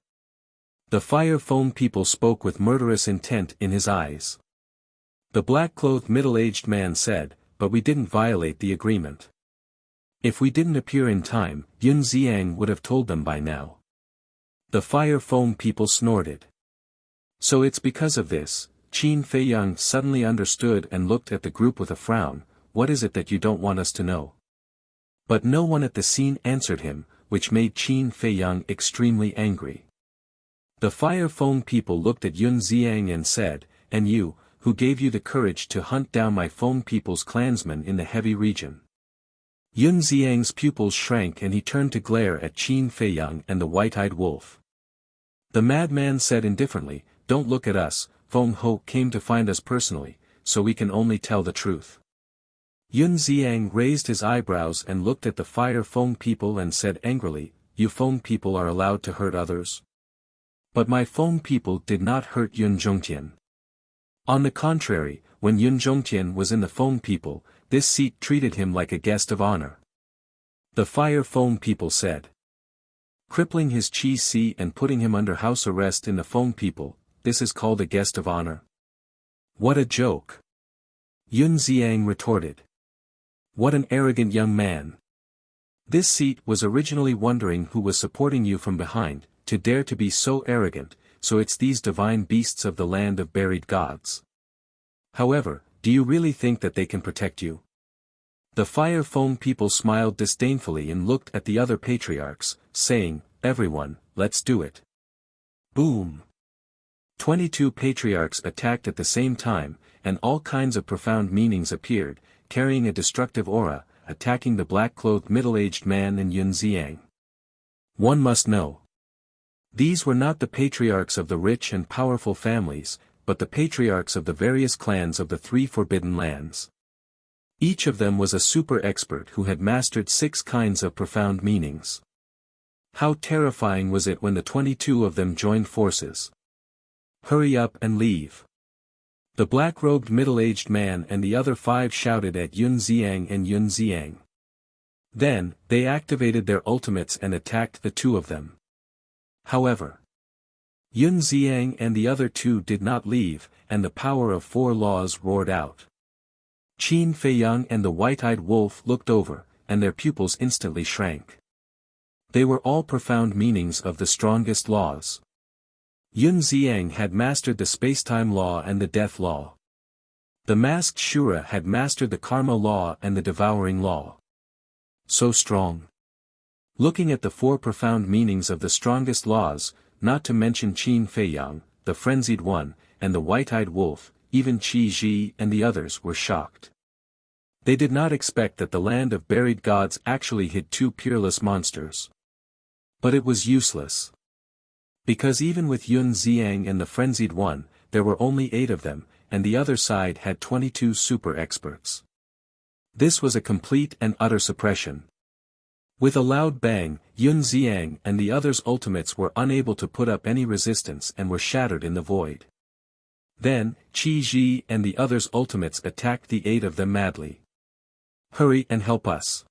The fire foam people spoke with murderous intent in his eyes. The black-clothed middle-aged man said, "But we didn't violate the agreement." If we didn't appear in time, Yun Xiang would have told them by now. The fire foam people snorted. So it's because of this. Qin Feiyang suddenly understood and looked at the group with a frown. What is it that you don't want us to know? But no one at the scene answered him, which made Qin Feiyang extremely angry. The fire foam people looked at Yun Xiang and said, "And you, who gave you the courage to hunt down my foam people's clansmen in the heavy region?" Yun Xiang's pupils shrank and he turned to glare at Qin Feiyang and the white-eyed wolf. The madman said indifferently, "Don't look at us, Feng Ho came to find us personally, so we can only tell the truth." Yun Xiang raised his eyebrows and looked at the fire foam people and said angrily, "You foam people are allowed to hurt others? But my foam people did not hurt Yun Zhongtian. On the contrary, when Yun Zhongtian was in the foam people, this seat treated him like a guest of honor." The fire foam people said. Crippling his Qi Si and putting him under house arrest in the foam people, this is called a guest of honor? What a joke! Yun Xiang retorted. What an arrogant young man! This seat was originally wondering who was supporting you from behind, to dare to be so arrogant, so it's these divine beasts of the land of buried gods. However, do you really think that they can protect you? The fire foam people smiled disdainfully and looked at the other patriarchs, saying, "Everyone, let's do it." Boom! 22 patriarchs attacked at the same time, and all kinds of profound meanings appeared, carrying a destructive aura, attacking the black-clothed middle-aged man and Yun Xiang. One must know. These were not the patriarchs of the rich and powerful families, but the patriarchs of the various clans of the three forbidden lands. Each of them was a super expert who had mastered 6 kinds of profound meanings. How terrifying was it when the 22 of them joined forces. "Hurry up and leave." The black-robed middle-aged man and the other 5 shouted at Yun Xiang and Yun Xiang. Then, they activated their ultimates and attacked the 2 of them. However, Yun Xiang and the other 2 did not leave, and the power of 4 laws roared out. Qin Feiyang and the white-eyed wolf looked over, and their pupils instantly shrank. They were all profound meanings of the strongest laws. Yun Xiang had mastered the spacetime law and the death law. The masked Shura had mastered the karma law and the devouring law. So strong. Looking at the 4 profound meanings of the strongest laws, not to mention Qin Feiyang, the frenzied one, and the white-eyed wolf, even Qi Ji and the others were shocked. They did not expect that the land of buried gods actually hid 2 peerless monsters. But it was useless. Because even with Yun Xiang and the frenzied one, there were only 8 of them, and the other side had 22 super experts. This was a complete and utter suppression. With a loud bang, Yun Xiang and the others' ultimates were unable to put up any resistance and were shattered in the void. Then, Qi Ji and the others' ultimates attacked the 8 of them madly. "Hurry and help us."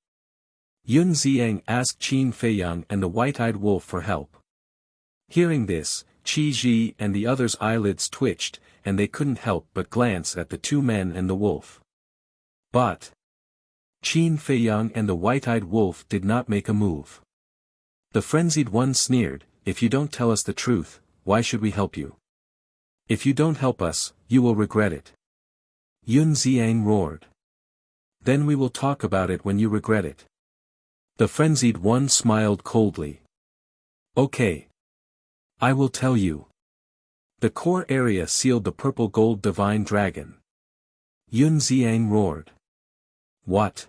Yun Xiang asked Qin Feiyang and the white-eyed wolf for help. Hearing this, Qi Ji and the others' eyelids twitched, and they couldn't help but glance at the 2 men and the wolf. But Qin Feiyang and the white-eyed wolf did not make a move. The frenzied one sneered, "If you don't tell us the truth, why should we help you? If you don't help us, you will regret it." Yun Xiang roared. "Then we will talk about it when you regret it." The frenzied one smiled coldly. "Okay. I will tell you." The core area sealed the purple gold divine dragon. Yun Xiang roared. "What?"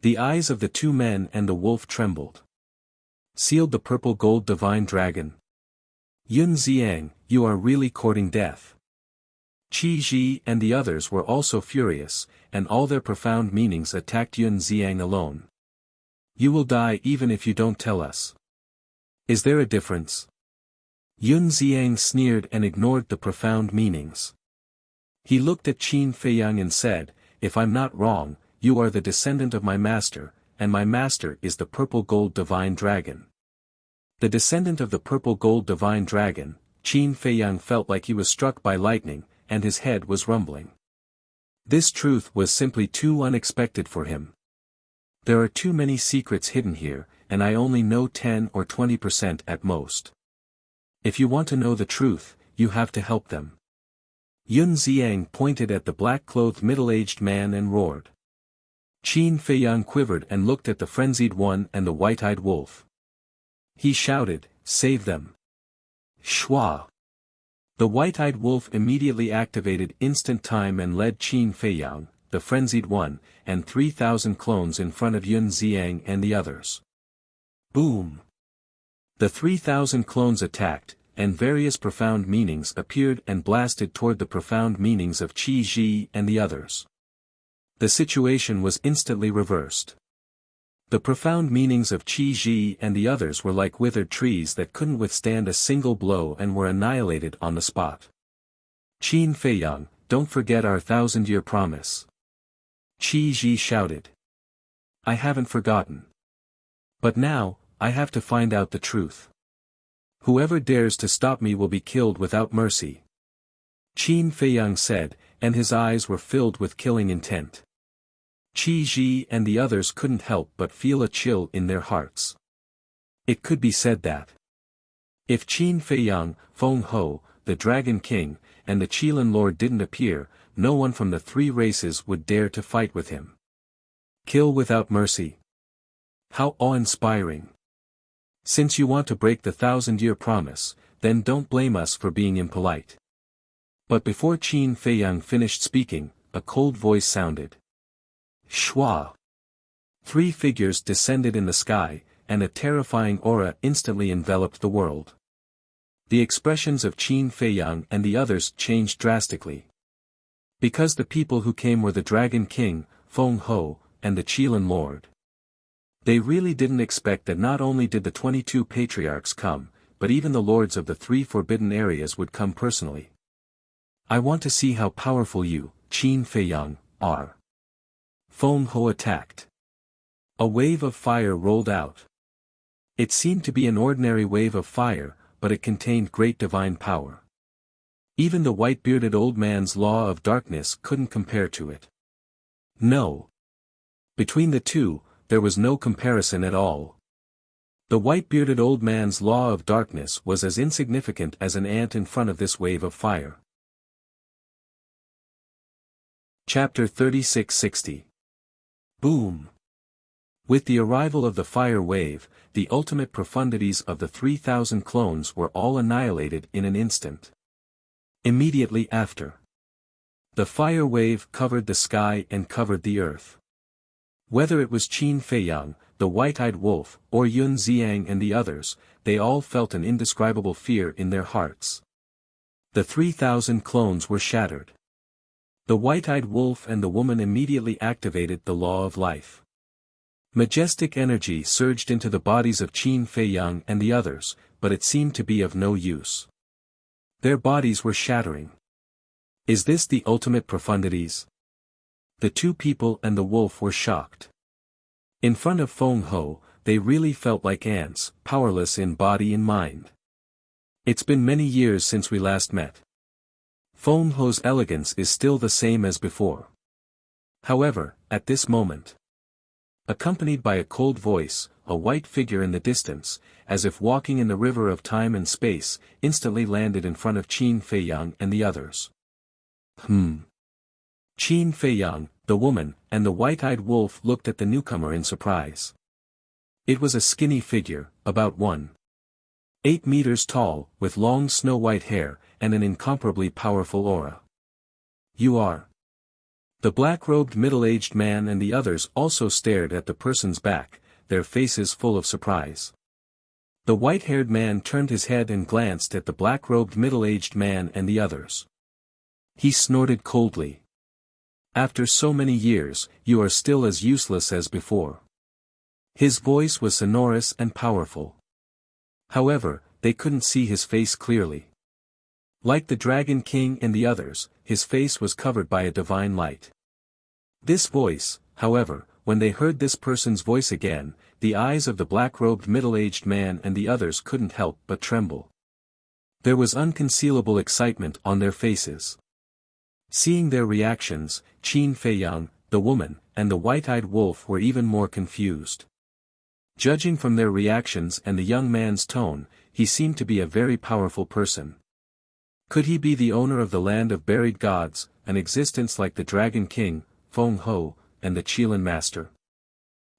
The eyes of the 2 men and the wolf trembled. "Sealed the purple gold divine dragon? Yun Xiang, you are really courting death." Qi Ji and the others were also furious, and all their profound meanings attacked Yun Xiang alone. "You will die even if you don't tell us. Is there a difference?" Yun Xiang sneered and ignored the profound meanings. He looked at Qin Feiyang and said, "If I'm not wrong, you are the descendant of my master, and my master is the purple gold divine dragon." The descendant of the purple gold divine dragon, Qin Feiyang felt like he was struck by lightning, and his head was rumbling. This truth was simply too unexpected for him. There are too many secrets hidden here, and I only know 10 or 20% at most. If you want to know the truth, you have to help them. Yun Xiang pointed at the black-clothed middle-aged man and roared. Qin Feiyang quivered and looked at the frenzied one and the white-eyed wolf. He shouted, "Save them!" Shua! The white-eyed wolf immediately activated instant time and led Qin Feiyang, the frenzied one, and 3,000 clones in front of Yun Xiang and the others. Boom! The 3,000 clones attacked, and various profound meanings appeared and blasted toward the profound meanings of Qi Ji and the others. The situation was instantly reversed. The profound meanings of Qi Ji and the others were like withered trees that couldn't withstand a single blow and were annihilated on the spot. Qin Feiyang, don't forget our 1,000-year promise. Qi Ji shouted. I haven't forgotten. But now, I have to find out the truth. Whoever dares to stop me will be killed without mercy. Qin Feiyang said, and his eyes were filled with killing intent. Qi Ji and the others couldn't help but feel a chill in their hearts. It could be said that if Qin Feiyang, Feng Ho, the Dragon King, and the Qilin Lord didn't appear, no one from the three races would dare to fight with him. Kill without mercy. How awe-inspiring. Since you want to break the 1,000-year promise, then don't blame us for being impolite. But before Qin Feiyang finished speaking, a cold voice sounded. Shua! 3 figures descended in the sky, and a terrifying aura instantly enveloped the world. The expressions of Qin Feiyang and the others changed drastically. Because the people who came were the Dragon King, Feng Ho, and the Qilin Lord. They really didn't expect that not only did the 22 patriarchs come, but even the lords of the 3 forbidden areas would come personally. I want to see how powerful you, Qin Feiyang, are. Feng Ho attacked. A wave of fire rolled out. It seemed to be an ordinary wave of fire, but it contained great divine power. Even the white-bearded old man's law of darkness couldn't compare to it. No. Between the two, there was no comparison at all. The white-bearded old man's law of darkness was as insignificant as an ant in front of this wave of fire. Chapter 3660. Boom! With the arrival of the fire wave, the ultimate profundities of the 3,000 clones were all annihilated in an instant. Immediately after, the fire wave covered the sky and covered the earth. Whether it was Qin Feiyang, the white-eyed wolf, or Yun Xiang and the others, they all felt an indescribable fear in their hearts. The 3,000 clones were shattered. The white-eyed wolf and the woman immediately activated the law of life. Majestic energy surged into the bodies of Qin Feiyang and the others, but it seemed to be of no use. Their bodies were shattering. Is this the ultimate profundities? The 2 people and the wolf were shocked. In front of Feng Ho, they really felt like ants, powerless in body and mind. It's been many years since we last met. Feng Ho's elegance is still the same as before. However, at this moment, accompanied by a cold voice, a white figure in the distance, as if walking in the river of time and space, instantly landed in front of Qin Feiyang and the others. Qin Feiyang, the woman, and the white-eyed wolf looked at the newcomer in surprise. It was a skinny figure, about 1.8 meters tall, with long snow-white hair, and an incomparably powerful aura. You are. The black-robed middle-aged man and the others also stared at the person's back, their faces full of surprise. The white-haired man turned his head and glanced at the black-robed middle-aged man and the others. He snorted coldly. After so many years, you are still as useless as before. His voice was sonorous and powerful. However, they couldn't see his face clearly. Like the Dragon King and the others, his face was covered by a divine light. This voice, however, when they heard this person's voice again, the eyes of the black-robed middle-aged man and the others couldn't help but tremble. There was unconcealable excitement on their faces. Seeing their reactions, Qin Feiyang, the woman, and the white-eyed wolf were even more confused. Judging from their reactions and the young man's tone, he seemed to be a very powerful person. Could he be the owner of the land of buried gods, an existence like the Dragon King, Feng Ho, and the Qilin Master?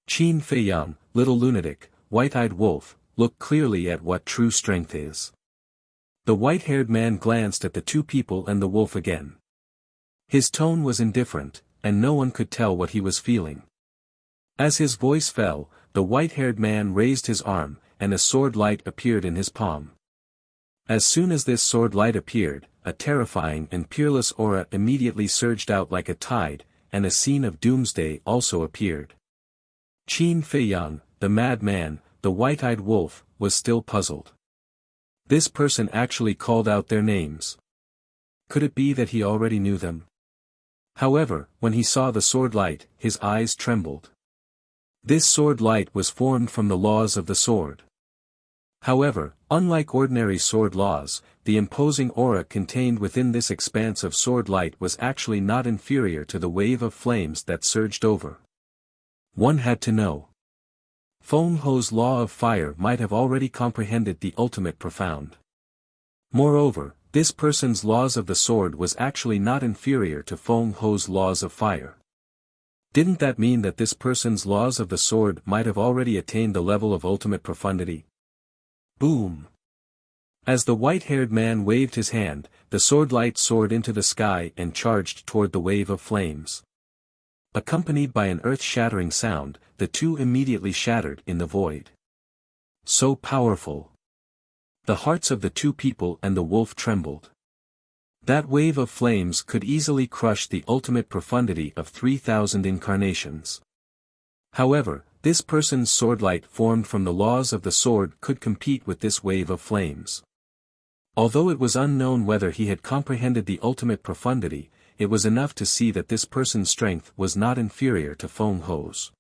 Qin Feiyang, little lunatic, white-eyed wolf, looked clearly at what true strength is. The white-haired man glanced at the two people and the wolf again. His tone was indifferent, and no one could tell what he was feeling. As his voice fell, the white-haired man raised his arm, and a sword light appeared in his palm. As soon as this sword light appeared, a terrifying and peerless aura immediately surged out like a tide, and a scene of doomsday also appeared. Qin Feiyang, the madman, the white-eyed wolf, was still puzzled. This person actually called out their names. Could it be that he already knew them? However, when he saw the sword light, his eyes trembled. This sword light was formed from the laws of the sword. However, unlike ordinary sword laws, the imposing aura contained within this expanse of sword light was actually not inferior to the wave of flames that surged over. One had to know. Feng Ho's law of fire might have already comprehended the ultimate profound. Moreover, this person's laws of the sword was actually not inferior to Feng Ho's laws of fire. Didn't that mean that this person's laws of the sword might have already attained the level of ultimate profundity? Boom! As the white-haired man waved his hand, the sword light soared into the sky and charged toward the wave of flames. Accompanied by an earth-shattering sound, the two immediately shattered in the void. So powerful! The hearts of the two people and the wolf trembled. That wave of flames could easily crush the ultimate profundity of 3,000 incarnations. However, this person's sword light formed from the laws of the sword could compete with this wave of flames. Although it was unknown whether he had comprehended the ultimate profundity, it was enough to see that this person's strength was not inferior to Feng Ho's.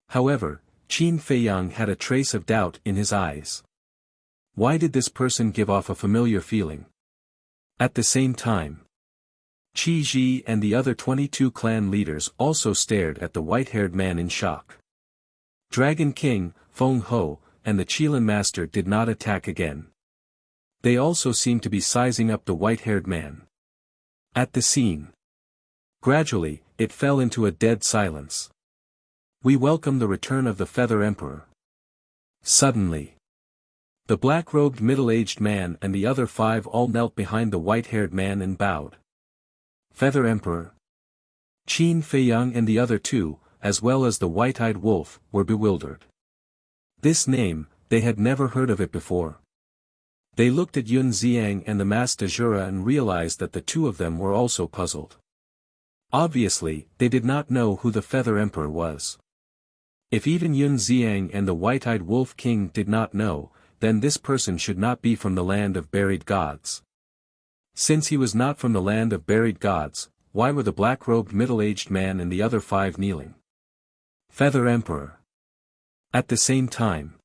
However, Qin Feiyang had a trace of doubt in his eyes. Why did this person give off a familiar feeling? At the same time, Qi Ji and the other 22 clan leaders also stared at the white-haired man in shock. Dragon King, Feng Ho, and the Qilin Master did not attack again. They also seemed to be sizing up the white-haired man. At the scene. Gradually, it fell into a dead silence. We welcome the return of the Feather Emperor. Suddenly, the black-robed middle-aged man and the other 5 all knelt behind the white-haired man and bowed. Feather Emperor. Qin Feiyang and the other 2, as well as the white-eyed wolf, were bewildered. This name, they had never heard of it before. They looked at Yun Xiang and the Mas de Jura and realized that the two of them were also puzzled. Obviously, they did not know who the Feather Emperor was. If even Yun Xiang and the white-eyed wolf king did not know, then this person should not be from the land of buried gods. Since he was not from the land of buried gods, why were the black-robed middle-aged man and the other 5 kneeling? Feather Emperor. At the same time,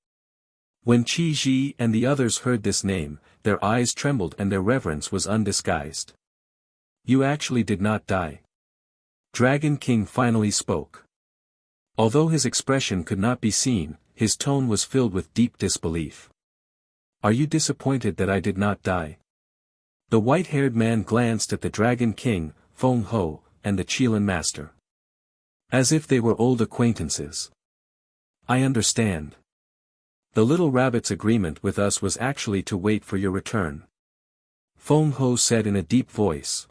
when Qi Ji and the others heard this name, their eyes trembled and their reverence was undisguised. You actually did not die. Dragon King finally spoke. Although his expression could not be seen, his tone was filled with deep disbelief. Are you disappointed that I did not die? The white-haired man glanced at the Dragon King, Feng Ho, and the Qilin Master. As if they were old acquaintances. I understand. The little rabbit's agreement with us was actually to wait for your return. Feng Ho said in a deep voice.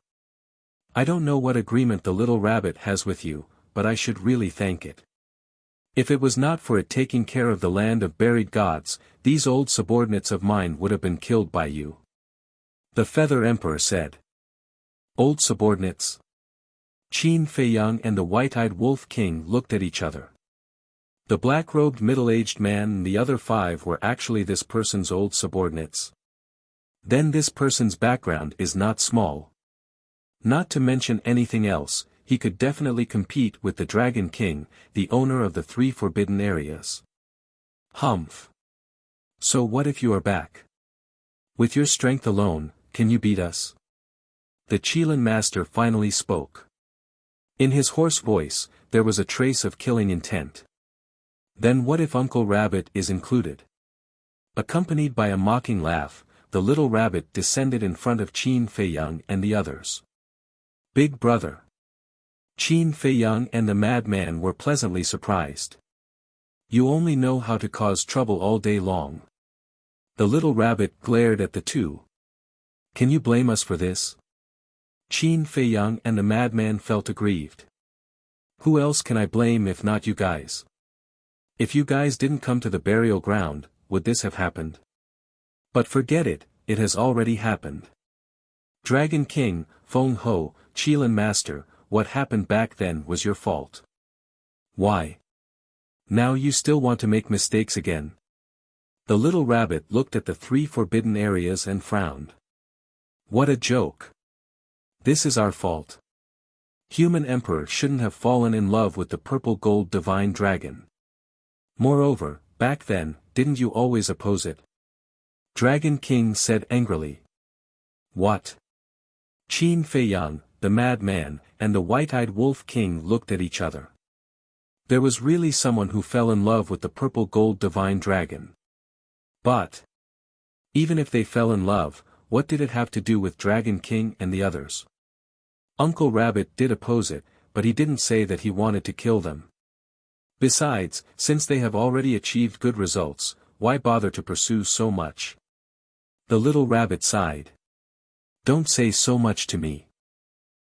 I don't know what agreement the little rabbit has with you, but I should really thank it. If it was not for it taking care of the land of buried gods, these old subordinates of mine would have been killed by you. The Feather Emperor said. Old subordinates? Qin Feiyang and the white-eyed wolf king looked at each other. The black-robed middle-aged man and the other 5 were actually this person's old subordinates. Then this person's background is not small. Not to mention anything else, he could definitely compete with the Dragon King, the owner of the 3 forbidden areas. Humph. So what if you are back? With your strength alone, can you beat us? The Qilin Master finally spoke. In his hoarse voice, there was a trace of killing intent. Then what if Uncle Rabbit is included? Accompanied by a mocking laugh, the little rabbit descended in front of Qin Fei Yang and the others. Big brother. Qin Fei Yang and the madman were pleasantly surprised. You only know how to cause trouble all day long. The little rabbit glared at the two. Can you blame us for this? Qin Fei Yang and the madman felt aggrieved. Who else can I blame if not you guys? If you guys didn't come to the burial ground, would this have happened? But forget it, it has already happened. Dragon King, Feng Ho, Qilin Master, what happened back then was your fault. Why? Now you still want to make mistakes again? The little rabbit looked at the 3 forbidden areas and frowned. What a joke. This is our fault. Human Emperor shouldn't have fallen in love with the purple gold divine dragon. Moreover, back then, didn't you always oppose it? Dragon King said angrily. What? Qin Fei Yang, the madman, and the white-eyed wolf king looked at each other. There was really someone who fell in love with the purple gold divine dragon. But even if they fell in love, what did it have to do with Dragon King and the others? Uncle Rabbit did oppose it, but he didn't say that he wanted to kill them. Besides, since they have already achieved good results, why bother to pursue so much? The little rabbit sighed. Don't say so much to me.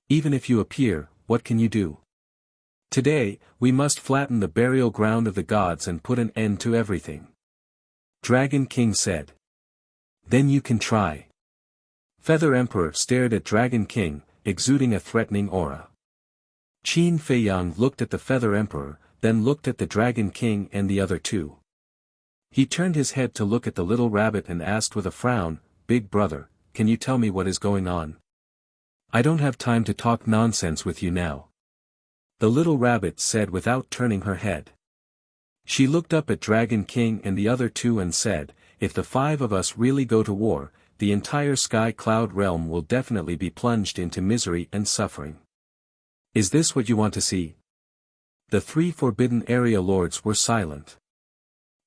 Even if you appear, what can you do? Today, we must flatten the burial ground of the gods and put an end to everything. Dragon King said. Then you can try. Feather Emperor stared at Dragon King, exuding a threatening aura. Qin Fei Yang looked at the Feather Emperor, then looked at the Dragon King and the other two. He turned his head to look at the little rabbit and asked with a frown, Big brother, can you tell me what is going on? I don't have time to talk nonsense with you now. The little rabbit said without turning her head. She looked up at Dragon King and the other two and said, if the 5 of us really go to war, the entire sky cloud realm will definitely be plunged into misery and suffering. Is this what you want to see? The 3 forbidden area lords were silent.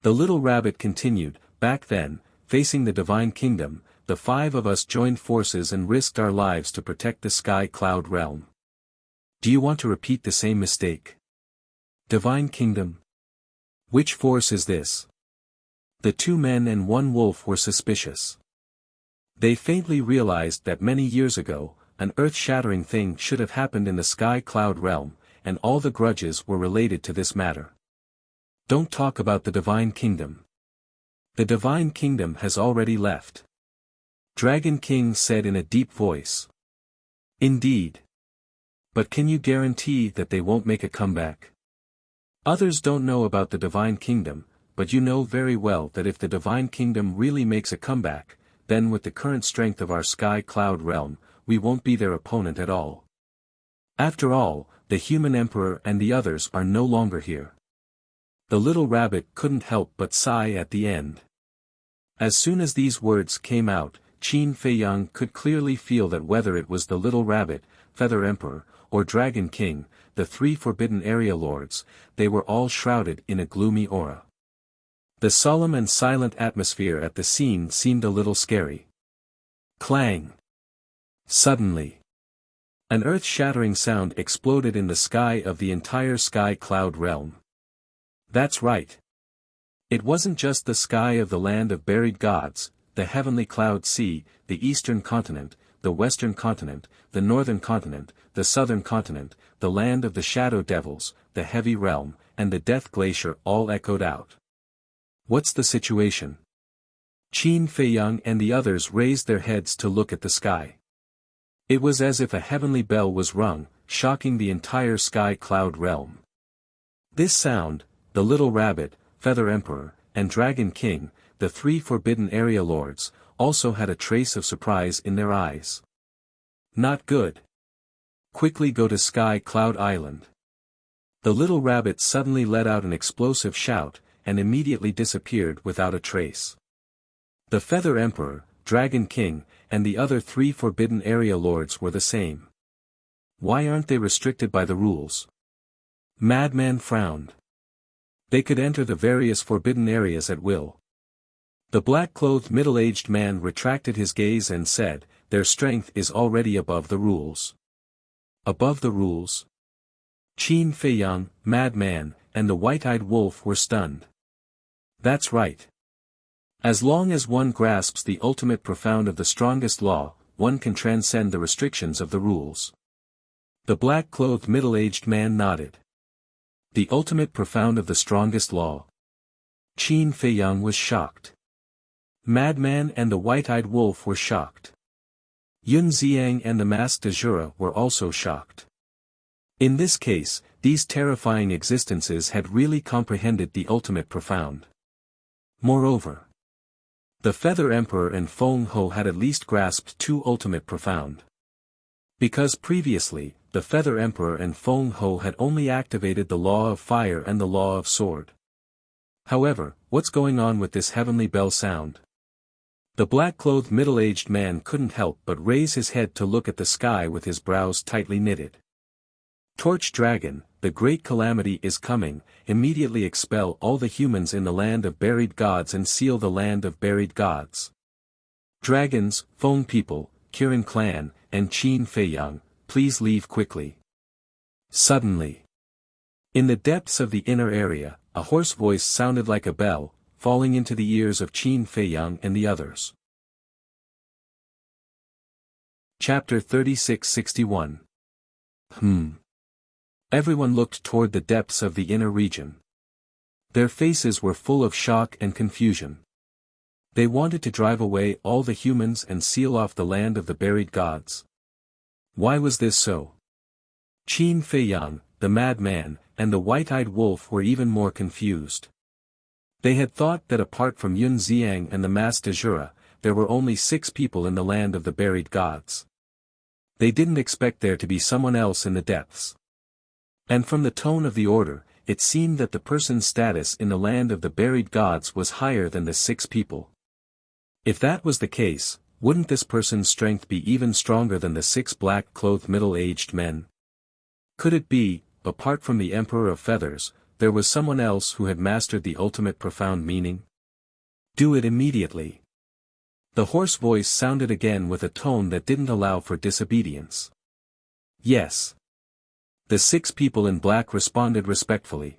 The little rabbit continued, back then, facing the divine kingdom, the 5 of us joined forces and risked our lives to protect the sky cloud realm. Do you want to repeat the same mistake? Divine kingdom? Which force is this? The 2 men and 1 wolf were suspicious. They faintly realized that many years ago, an earth-shattering thing should have happened in the sky cloud realm, and all the grudges were related to this matter. Don't talk about the divine kingdom. The divine kingdom has already left. Dragon King said in a deep voice. Indeed. But can you guarantee that they won't make a comeback? Others don't know about the divine kingdom, but you know very well that if the divine kingdom really makes a comeback, then with the current strength of our sky cloud realm, we won't be their opponent at all. After all, the human emperor and the others are no longer here. The little rabbit couldn't help but sigh at the end. As soon as these words came out, Qin Fei Yang could clearly feel that whether it was the little rabbit, Feather Emperor, or Dragon King, the 3 forbidden area lords, they were all shrouded in a gloomy aura. The solemn and silent atmosphere at the scene seemed a little scary. Clang! Suddenly, an earth-shattering sound exploded in the sky of the entire sky cloud realm. That's right. It wasn't just the sky of the land of buried gods, the heavenly cloud sea, the eastern continent, the western continent, the northern continent, the southern continent, the land of the shadow devils, the heavy realm, and the death glacier all echoed out. What's the situation? Qin Fei Yang and the others raised their heads to look at the sky. It was as if a heavenly bell was rung, shocking the entire sky cloud realm. This sound, the little rabbit, Feather Emperor, and Dragon King, the 3 forbidden area lords, also had a trace of surprise in their eyes. Not good. Quickly go to Sky Cloud Island. The little rabbit suddenly let out an explosive shout, and immediately disappeared without a trace. The Feather Emperor, Dragon King, and the other 3 forbidden area lords were the same. Why aren't they restricted by the rules? Madman frowned. They could enter the various forbidden areas at will. The black-clothed middle-aged man retracted his gaze and said, their strength is already above the rules. Above the rules? Qin Feiyang, Madman, and the white-eyed wolf were stunned. That's right. As long as one grasps the ultimate profound of the strongest law, one can transcend the restrictions of the rules. The black-clothed middle-aged man nodded. The ultimate profound of the strongest law. Qin Feiyang was shocked. Madman and the white-eyed wolf were shocked. Yun Xiang and the masked Azura were also shocked. In this case, these terrifying existences had really comprehended the ultimate profound. Moreover, the Feather Emperor and Feng Ho had at least grasped two ultimate profound. Because previously, the Feather Emperor and Feng Ho had only activated the law of fire and the law of sword. However, what's going on with this heavenly bell sound? The black-clothed middle-aged man couldn't help but raise his head to look at the sky with his brows tightly knitted. Torch Dragon, the great calamity is coming, immediately expel all the humans in the land of buried gods and seal the land of buried gods. Dragons, Feng people, Kirin clan, and Qin Feiyang, please leave quickly. Suddenly, in the depths of the inner area, a hoarse voice sounded like a bell, falling into the ears of Qin Feiyang and the others. Chapter 3661. Everyone looked toward the depths of the inner region. Their faces were full of shock and confusion. They wanted to drive away all the humans and seal off the land of the buried gods. Why was this so? Qin Feiyang, the madman, and the white-eyed wolf were even more confused. They had thought that apart from Yun Xiang and the masked Azura, there were only 6 people in the land of the buried gods. They didn't expect there to be someone else in the depths. And from the tone of the order, it seemed that the person's status in the land of the buried gods was higher than the 6 people. If that was the case, wouldn't this person's strength be even stronger than the 6 black-clothed middle-aged men? Could it be, apart from the Emperor of Feathers, there was someone else who had mastered the ultimate profound meaning? Do it immediately. The hoarse voice sounded again with a tone that didn't allow for disobedience. Yes. The 6 people in black responded respectfully.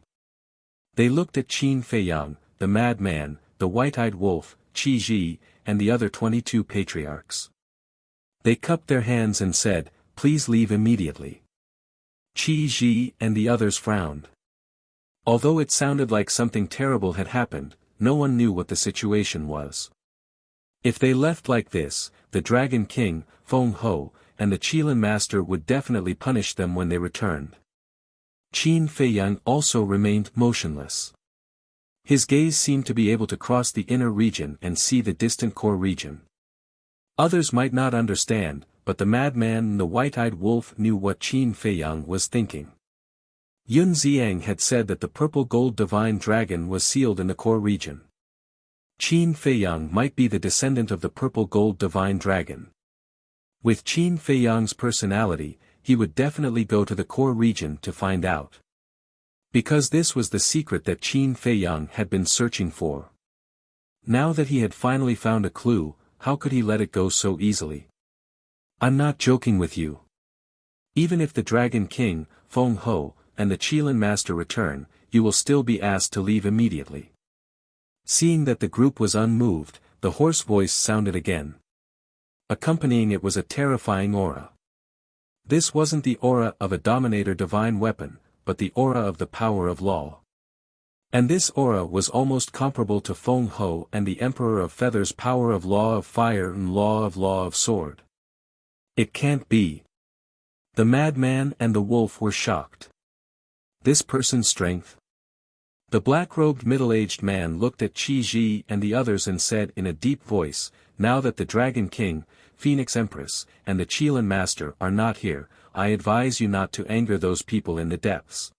They looked at Qin Feiyang, the madman, the white-eyed wolf, Qi Ji, and the other 22 patriarchs. They cupped their hands and said, please leave immediately. Qi Ji and the others frowned. Although it sounded like something terrible had happened, no one knew what the situation was. If they left like this, the Dragon King, Feng Ho, and the Qilin Master would definitely punish them when they returned. Qin Feiyang also remained motionless. His gaze seemed to be able to cross the inner region and see the distant core region. Others might not understand, but the madman and the white-eyed wolf knew what Qin Feiyang was thinking. Yun Xiang had said that the purple gold divine dragon was sealed in the core region. Qin Feiyang might be the descendant of the purple gold divine dragon. With Qin Feiyang's personality, he would definitely go to the core region to find out. Because this was the secret that Qin Feiyang had been searching for. Now that he had finally found a clue, how could he let it go so easily? I'm not joking with you. Even if the Dragon King, Feng Ho, and the Qilin Master return, you will still be asked to leave immediately. Seeing that the group was unmoved, the hoarse voice sounded again. Accompanying it was a terrifying aura. This wasn't the aura of a dominator divine weapon, but the aura of the power of law. And this aura was almost comparable to Feng Ho and the Emperor of Feathers' power of law of fire and law of sword. It can't be. The madman and the wolf were shocked. This person's strength? The black-robed middle-aged man looked at Qi Ji and the others and said in a deep voice, now that the Dragon King, Phoenix Empress, and the Qilin Master are not here, I advise you not to anger those people in the depths.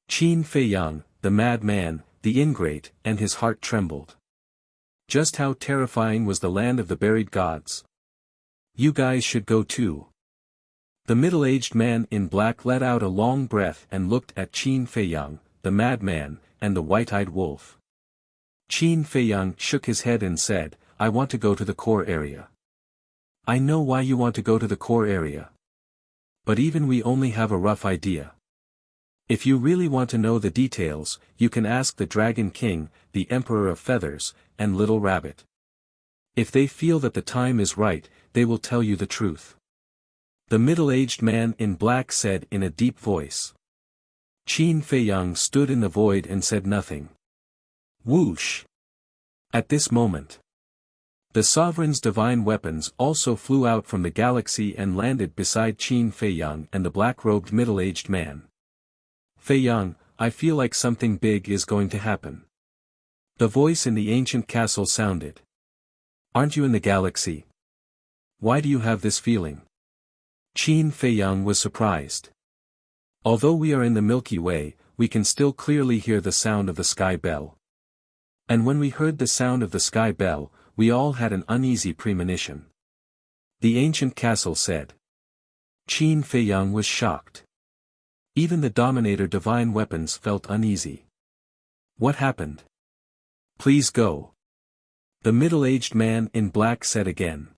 Qin Feiyang, the madman, the ingrate, and his heart trembled. Just how terrifying was the land of the buried gods? You guys should go too. The middle-aged man in black let out a long breath and looked at Qin Feiyang, the madman, and the white-eyed wolf. Qin Feiyang shook his head and said, I want to go to the core area. I know why you want to go to the core area. But even we only have a rough idea. If you really want to know the details, you can ask the Dragon King, the Emperor of Feathers, and Little Rabbit. If they feel that the time is right, they will tell you the truth. The middle-aged man in black said in a deep voice. Qin Feiyang stood in the void and said nothing. Whoosh! At this moment, the sovereign's divine weapons also flew out from the galaxy and landed beside Qin Feiyang and the black-robed middle-aged man. Feiyang, I feel like something big is going to happen. The voice in the ancient castle sounded. Aren't you in the galaxy? Why do you have this feeling? Qin Feiyang was surprised. Although we are in the Milky Way, we can still clearly hear the sound of the sky bell. And when we heard the sound of the sky bell, we all had an uneasy premonition. The ancient castle said. Qin Feiyang was shocked. Even the Dominator divine weapons felt uneasy. What happened? Please go. The middle-aged man in black said again.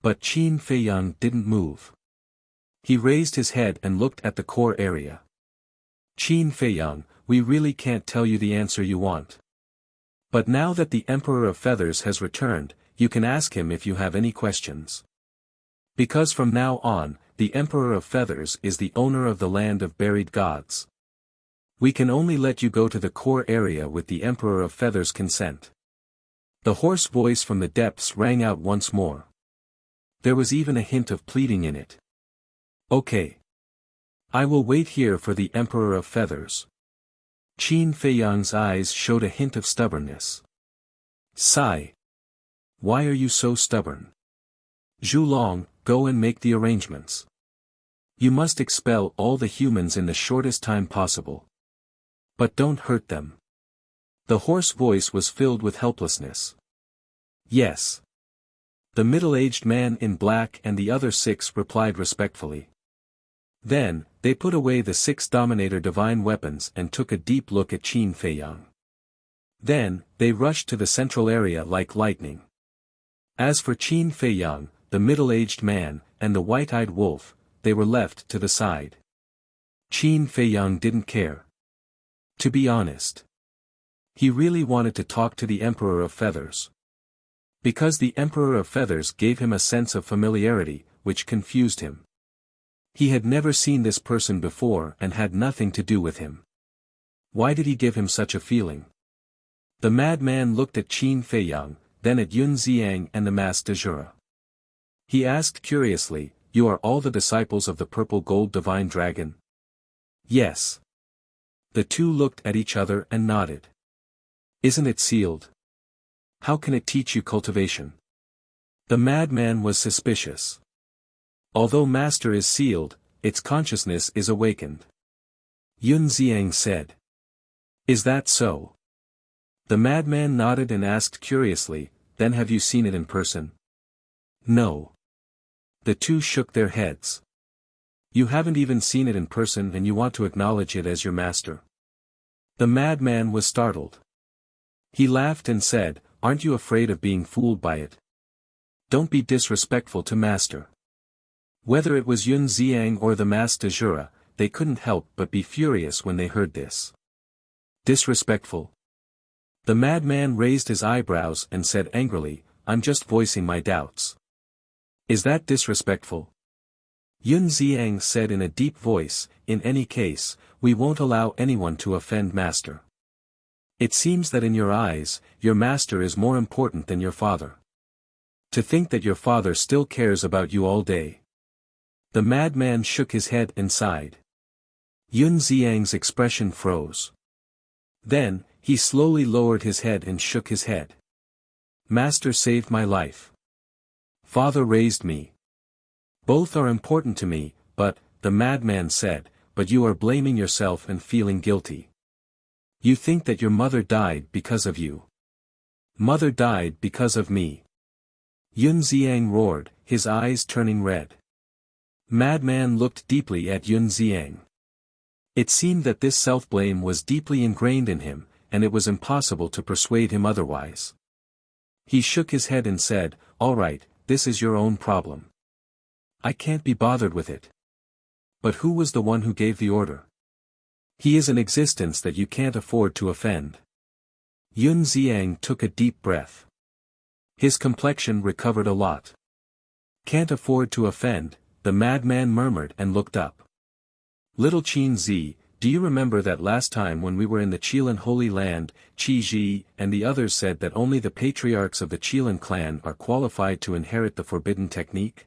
But Qin Feiyang didn't move. He raised his head and looked at the core area. Qin Feiyang, we really can't tell you the answer you want. But now that the Emperor of Feathers has returned, you can ask him if you have any questions. Because from now on, the Emperor of Feathers is the owner of the land of buried gods. We can only let you go to the core area with the Emperor of Feathers' consent. The hoarse voice from the depths rang out once more. There was even a hint of pleading in it. Okay. I will wait here for the Emperor of Feathers. Qin Feiyang's eyes showed a hint of stubbornness. Sigh. Why are you so stubborn? Zhulong, go and make the arrangements. You must expel all the humans in the shortest time possible. But don't hurt them. The hoarse voice was filled with helplessness. Yes. The middle-aged man in black and the other 6 replied respectfully. Then, they put away the 6 Dominator divine weapons and took a deep look at Qin Feiyang. Then, they rushed to the central area like lightning. As for Qin Feiyang, the middle-aged man, and the white-eyed wolf, they were left to the side. Qin Feiyang didn't care. To be honest. He really wanted to talk to the Emperor of Feathers. Because the Emperor of Feathers gave him a sense of familiarity, which confused him. He had never seen this person before and had nothing to do with him. Why did he give him such a feeling? The madman looked at Qin Feiyang, then at Yun Xiang and the Master Jura. He asked curiously, You are all the disciples of the purple gold divine dragon? Yes. The two looked at each other and nodded. Isn't it sealed? How can it teach you cultivation? The madman was suspicious. Although Master is sealed, its consciousness is awakened. Yun Xiang said. Is that so? The madman nodded and asked curiously, Then have you seen it in person? No. The two shook their heads. You haven't even seen it in person and you want to acknowledge it as your master. The madman was startled. He laughed and said, Aren't you afraid of being fooled by it? Don't be disrespectful to Master. Whether it was Yun Xiang or the Master Jura, they couldn't help but be furious when they heard this. Disrespectful? The madman raised his eyebrows and said angrily, I'm just voicing my doubts. Is that disrespectful? Yun Xiang said in a deep voice, In any case, we won't allow anyone to offend Master. It seems that in your eyes, your master is more important than your father. To think that your father still cares about you all day. The madman shook his head and sighed. Yun Xiang's expression froze. Then, he slowly lowered his head and shook his head. Master saved my life. Father raised me. Both are important to me, but, the madman said, but you are blaming yourself and feeling guilty. You think that your mother died because of you. Mother died because of me. Yun Xiang roared, his eyes turning red. Madman looked deeply at Yun Ziang. It seemed that this self-blame was deeply ingrained in him, and it was impossible to persuade him otherwise. He shook his head and said, "All right, this is your own problem. I can't be bothered with it." But who was the one who gave the order? He is an existence that you can't afford to offend. Yun Ziang took a deep breath. His complexion recovered a lot. "Can't afford to offend," the madman murmured and looked up. "Little Qin Zi, do you remember that last time when we were in the Qilin Holy Land, Qi Ji and the others said that only the patriarchs of the Qilin clan are qualified to inherit the forbidden technique?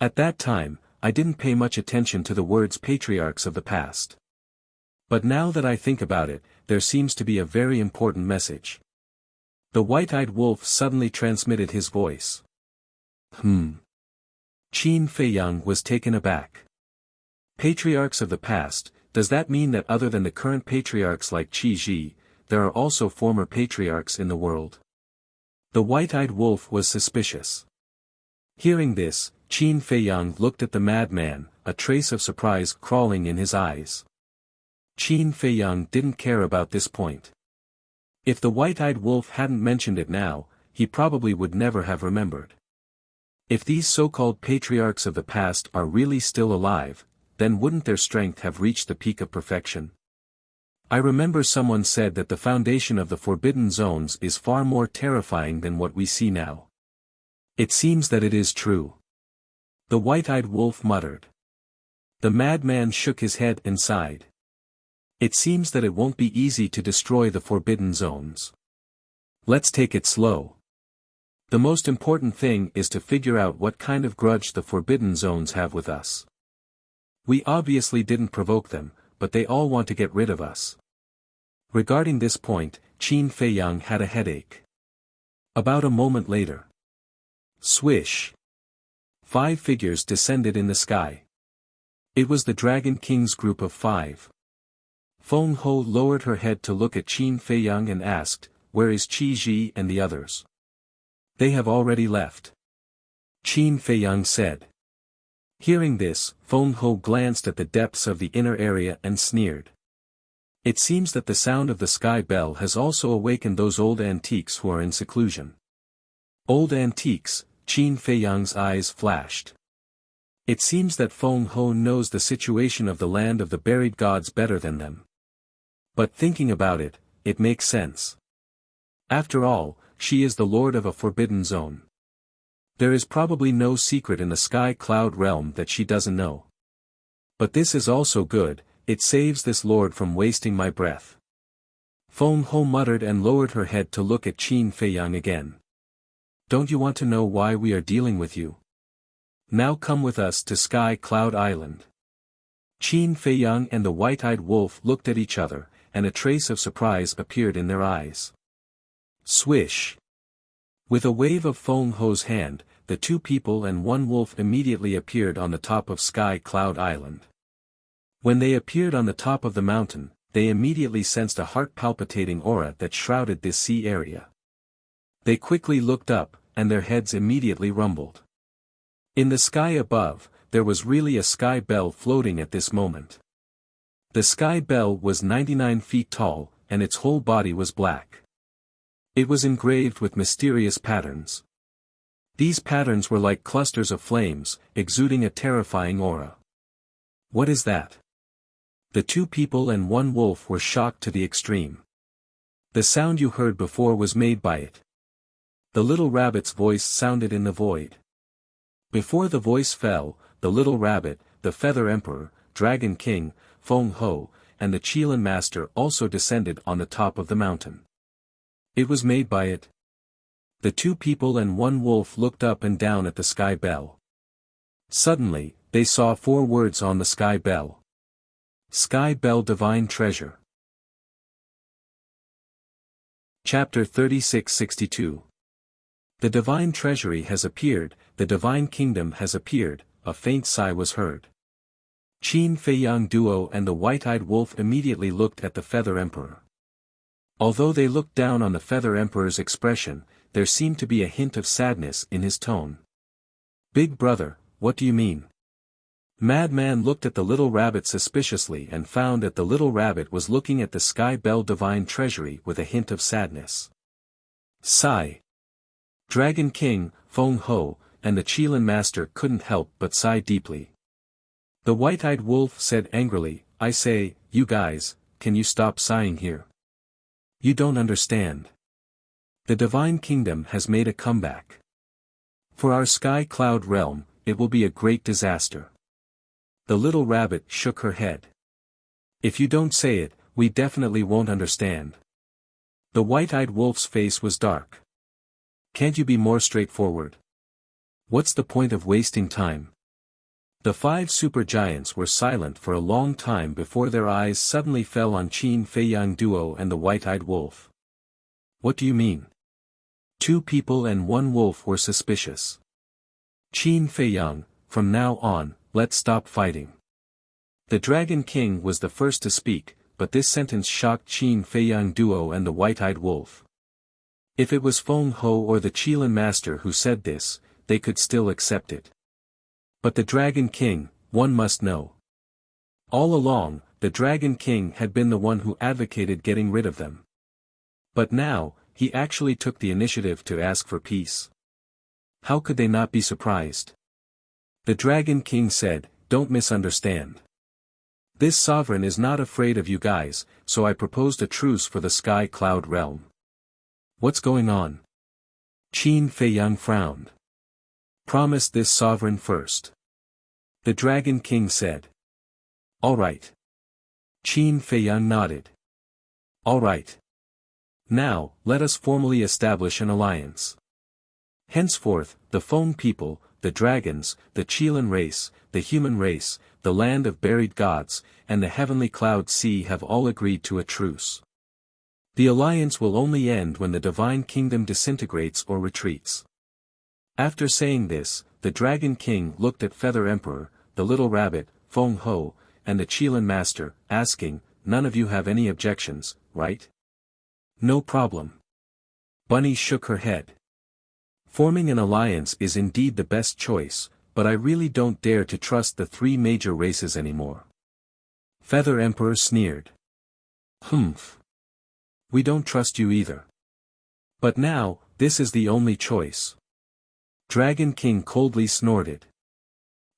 At that time, I didn't pay much attention to the words patriarchs of the past. But now that I think about it, there seems to be a very important message." The white-eyed wolf suddenly transmitted his voice. Qin Feiyang was taken aback. Patriarchs of the past, does that mean that other than the current patriarchs like Qi Ji, there are also former patriarchs in the world? The white-eyed wolf was suspicious. Hearing this, Qin Feiyang looked at the madman, a trace of surprise crawling in his eyes. Qin Feiyang didn't care about this point. If the white-eyed wolf hadn't mentioned it now, he probably would never have remembered. If these so-called patriarchs of the past are really still alive, then wouldn't their strength have reached the peak of perfection? I remember someone said that the foundation of the forbidden zones is far more terrifying than what we see now. It seems that it is true. The white-eyed wolf muttered. The madman shook his head and sighed. It seems that it won't be easy to destroy the forbidden zones. Let's take it slow. The most important thing is to figure out what kind of grudge the forbidden zones have with us. We obviously didn't provoke them, but they all want to get rid of us. Regarding this point, Qin Feiyang had a headache. About a moment later. Swish! 5 figures descended in the sky. It was the Dragon King's group of 5. Feng Ho lowered her head to look at Qin Feiyang and asked, "Where is Qi Ji and the others?" "They have already left," Qin Feiyang said. Hearing this, Feng Ho glanced at the depths of the inner area and sneered. It seems that the sound of the sky bell has also awakened those old antiques who are in seclusion. Old antiques, Qin Feiyang's eyes flashed. It seems that Feng Ho knows the situation of the land of the buried gods better than them. But thinking about it, it makes sense. After all, she is the lord of a forbidden zone. There is probably no secret in the sky cloud realm that she doesn't know. But this is also good, it saves this lord from wasting my breath. Feng Ho muttered and lowered her head to look at Qin Feiyang again. "Don't you want to know why we are dealing with you? Now come with us to Sky Cloud Island." Qin Feiyang and the white-eyed wolf looked at each other, and a trace of surprise appeared in their eyes. Swish! With a wave of Feng Ho's hand, the 2 people and 1 wolf immediately appeared on the top of Sky Cloud Island. When they appeared on the top of the mountain, they immediately sensed a heart-palpitating aura that shrouded this sea area. They quickly looked up, and their heads immediately rumbled. In the sky above, there was really a sky bell floating at this moment. The sky bell was 99 feet tall, and its whole body was black. It was engraved with mysterious patterns. These patterns were like clusters of flames, exuding a terrifying aura. What is that? The 2 people and 1 wolf were shocked to the extreme. The sound you heard before was made by it. The little rabbit's voice sounded in the void. Before the voice fell, the little rabbit, the Feather Emperor, Dragon King, Feng Ho, and the Qilin Master also descended on the top of the mountain. It was made by it. The 2 people and 1 wolf looked up and down at the sky bell. Suddenly, they saw 4 words on the sky bell. Sky Bell Divine Treasure. Chapter 3662. The divine treasury has appeared, the divine kingdom has appeared, a faint sigh was heard. Qin Feiyang duo and the white-eyed wolf immediately looked at the Feather Emperor. Although they looked down on the Feather Emperor's expression, there seemed to be a hint of sadness in his tone. "Big brother, what do you mean?" Madman looked at the little rabbit suspiciously and found that the little rabbit was looking at the Sky Bell Divine Treasury with a hint of sadness. Sigh. Dragon King, Feng Ho, and the Qilin Master couldn't help but sigh deeply. The white-eyed wolf said angrily, I say, you guys, can you stop sighing here? You don't understand. The Divine Kingdom has made a comeback. For our Sky Cloud realm, it will be a great disaster. The little rabbit shook her head. If you don't say it, we definitely won't understand. The white-eyed wolf's face was dark. Can't you be more straightforward? What's the point of wasting time? The 5 super giants were silent for a long time before their eyes suddenly fell on Qin Fei Yang duo and the white-eyed wolf. What do you mean? 2 people and 1 wolf were suspicious. Qin Fei Yang, from now on, let's stop fighting. The Dragon King was the first to speak, but this sentence shocked Qin Fei Yang duo and the white-eyed wolf. If it was Feng Ho or the Qilin Master who said this, they could still accept it. But the Dragon King, one must know. All along, the Dragon King had been the one who advocated getting rid of them. But now, he actually took the initiative to ask for peace. How could they not be surprised? The Dragon King said, don't misunderstand. This sovereign is not afraid of you guys, so I proposed a truce for the Sky Cloud realm. What's going on? Qin Fei Yang frowned. Promise this sovereign first. The Dragon King said. All right. Qin Fei Yang nodded. All right. Now, let us formally establish an alliance. Henceforth, the Feng people, the dragons, the Qilin race, the human race, the land of buried gods, and the heavenly cloud sea have all agreed to a truce. The alliance will only end when the divine kingdom disintegrates or retreats. After saying this, the Dragon King looked at Feather Emperor, the little rabbit, Feng Ho, and the Qilin Master, asking, none of you have any objections, right? No problem. Bunny shook her head. Forming an alliance is indeed the best choice, but I really don't dare to trust the 3 major races anymore. Feather Emperor sneered. Humph. We don't trust you either. But now, this is the only choice. Dragon King coldly snorted.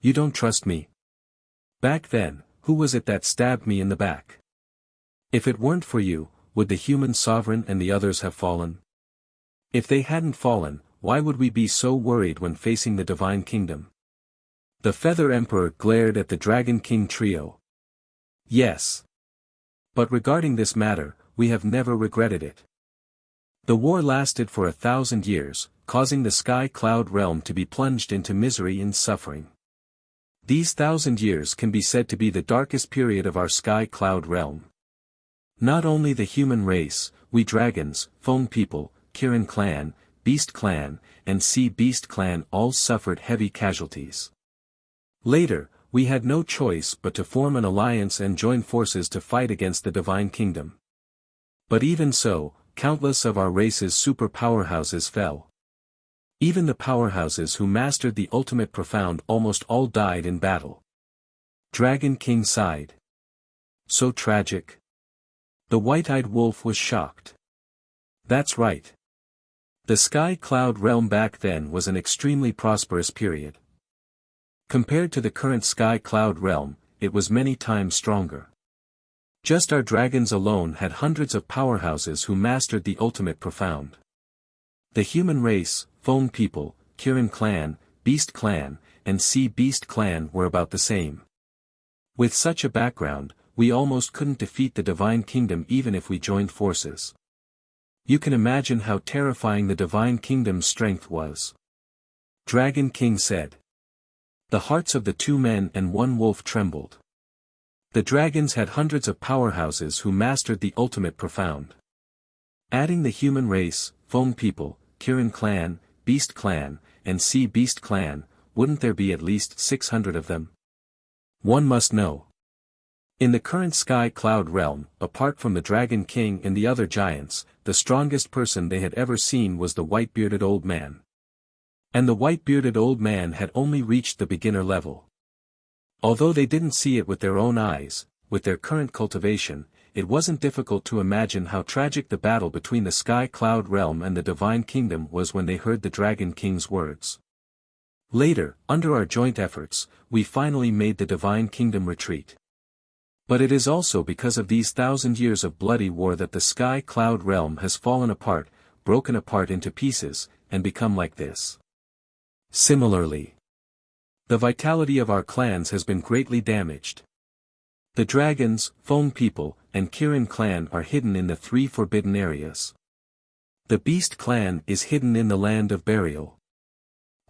You don't trust me. Back then, who was it that stabbed me in the back? If it weren't for you, would the human sovereign and the others have fallen? If they hadn't fallen, why would we be so worried when facing the divine kingdom? The Feather Emperor glared at the Dragon King trio. Yes. But regarding this matter, we have never regretted it. The war lasted for 1,000 years, causing the Sky Cloud realm to be plunged into misery and suffering. These 1,000 years can be said to be the darkest period of our Sky Cloud realm. Not only the human race, we dragons, Feng people, Kirin clan, Beast clan, and Sea Beast clan all suffered heavy casualties. Later, we had no choice but to form an alliance and join forces to fight against the Divine Kingdom. But even so, countless of our race's super powerhouses fell. Even the powerhouses who mastered the ultimate profound almost all died in battle. Dragon King sighed. So tragic. The white-eyed wolf was shocked. That's right. The Sky Cloud realm back then was an extremely prosperous period. Compared to the current Sky Cloud realm, it was many times stronger. Just our dragons alone had hundreds of powerhouses who mastered the ultimate profound. The human race, Feng people, Kirin clan, Beast clan, and Sea Beast clan were about the same. With such a background, we almost couldn't defeat the Divine Kingdom even if we joined forces. You can imagine how terrifying the Divine Kingdom's strength was. Dragon King said. The hearts of the 2 men and 1 wolf trembled. The dragons had hundreds of powerhouses who mastered the ultimate profound. Adding the human race, Feng people, Kirin clan, Beast clan, and Sea Beast clan, wouldn't there be at least 600 of them? One must know. In the current Sky Cloud realm, apart from the Dragon King and the other giants, the strongest person they had ever seen was the white-bearded old man. And the white-bearded old man had only reached the beginner level. Although they didn't see it with their own eyes, with their current cultivation, it wasn't difficult to imagine how tragic the battle between the Sky Cloud Realm and the Divine Kingdom was when they heard the Dragon King's words. Later, under our joint efforts, we finally made the Divine Kingdom retreat. But it is also because of these 1,000 years of bloody war that the Sky Cloud Realm has fallen apart, broken apart into pieces, and become like this. Similarly, the vitality of our clans has been greatly damaged. The dragons, Feng people, and Kirin clan are hidden in the 3 forbidden areas. The Beast clan is hidden in the land of burial.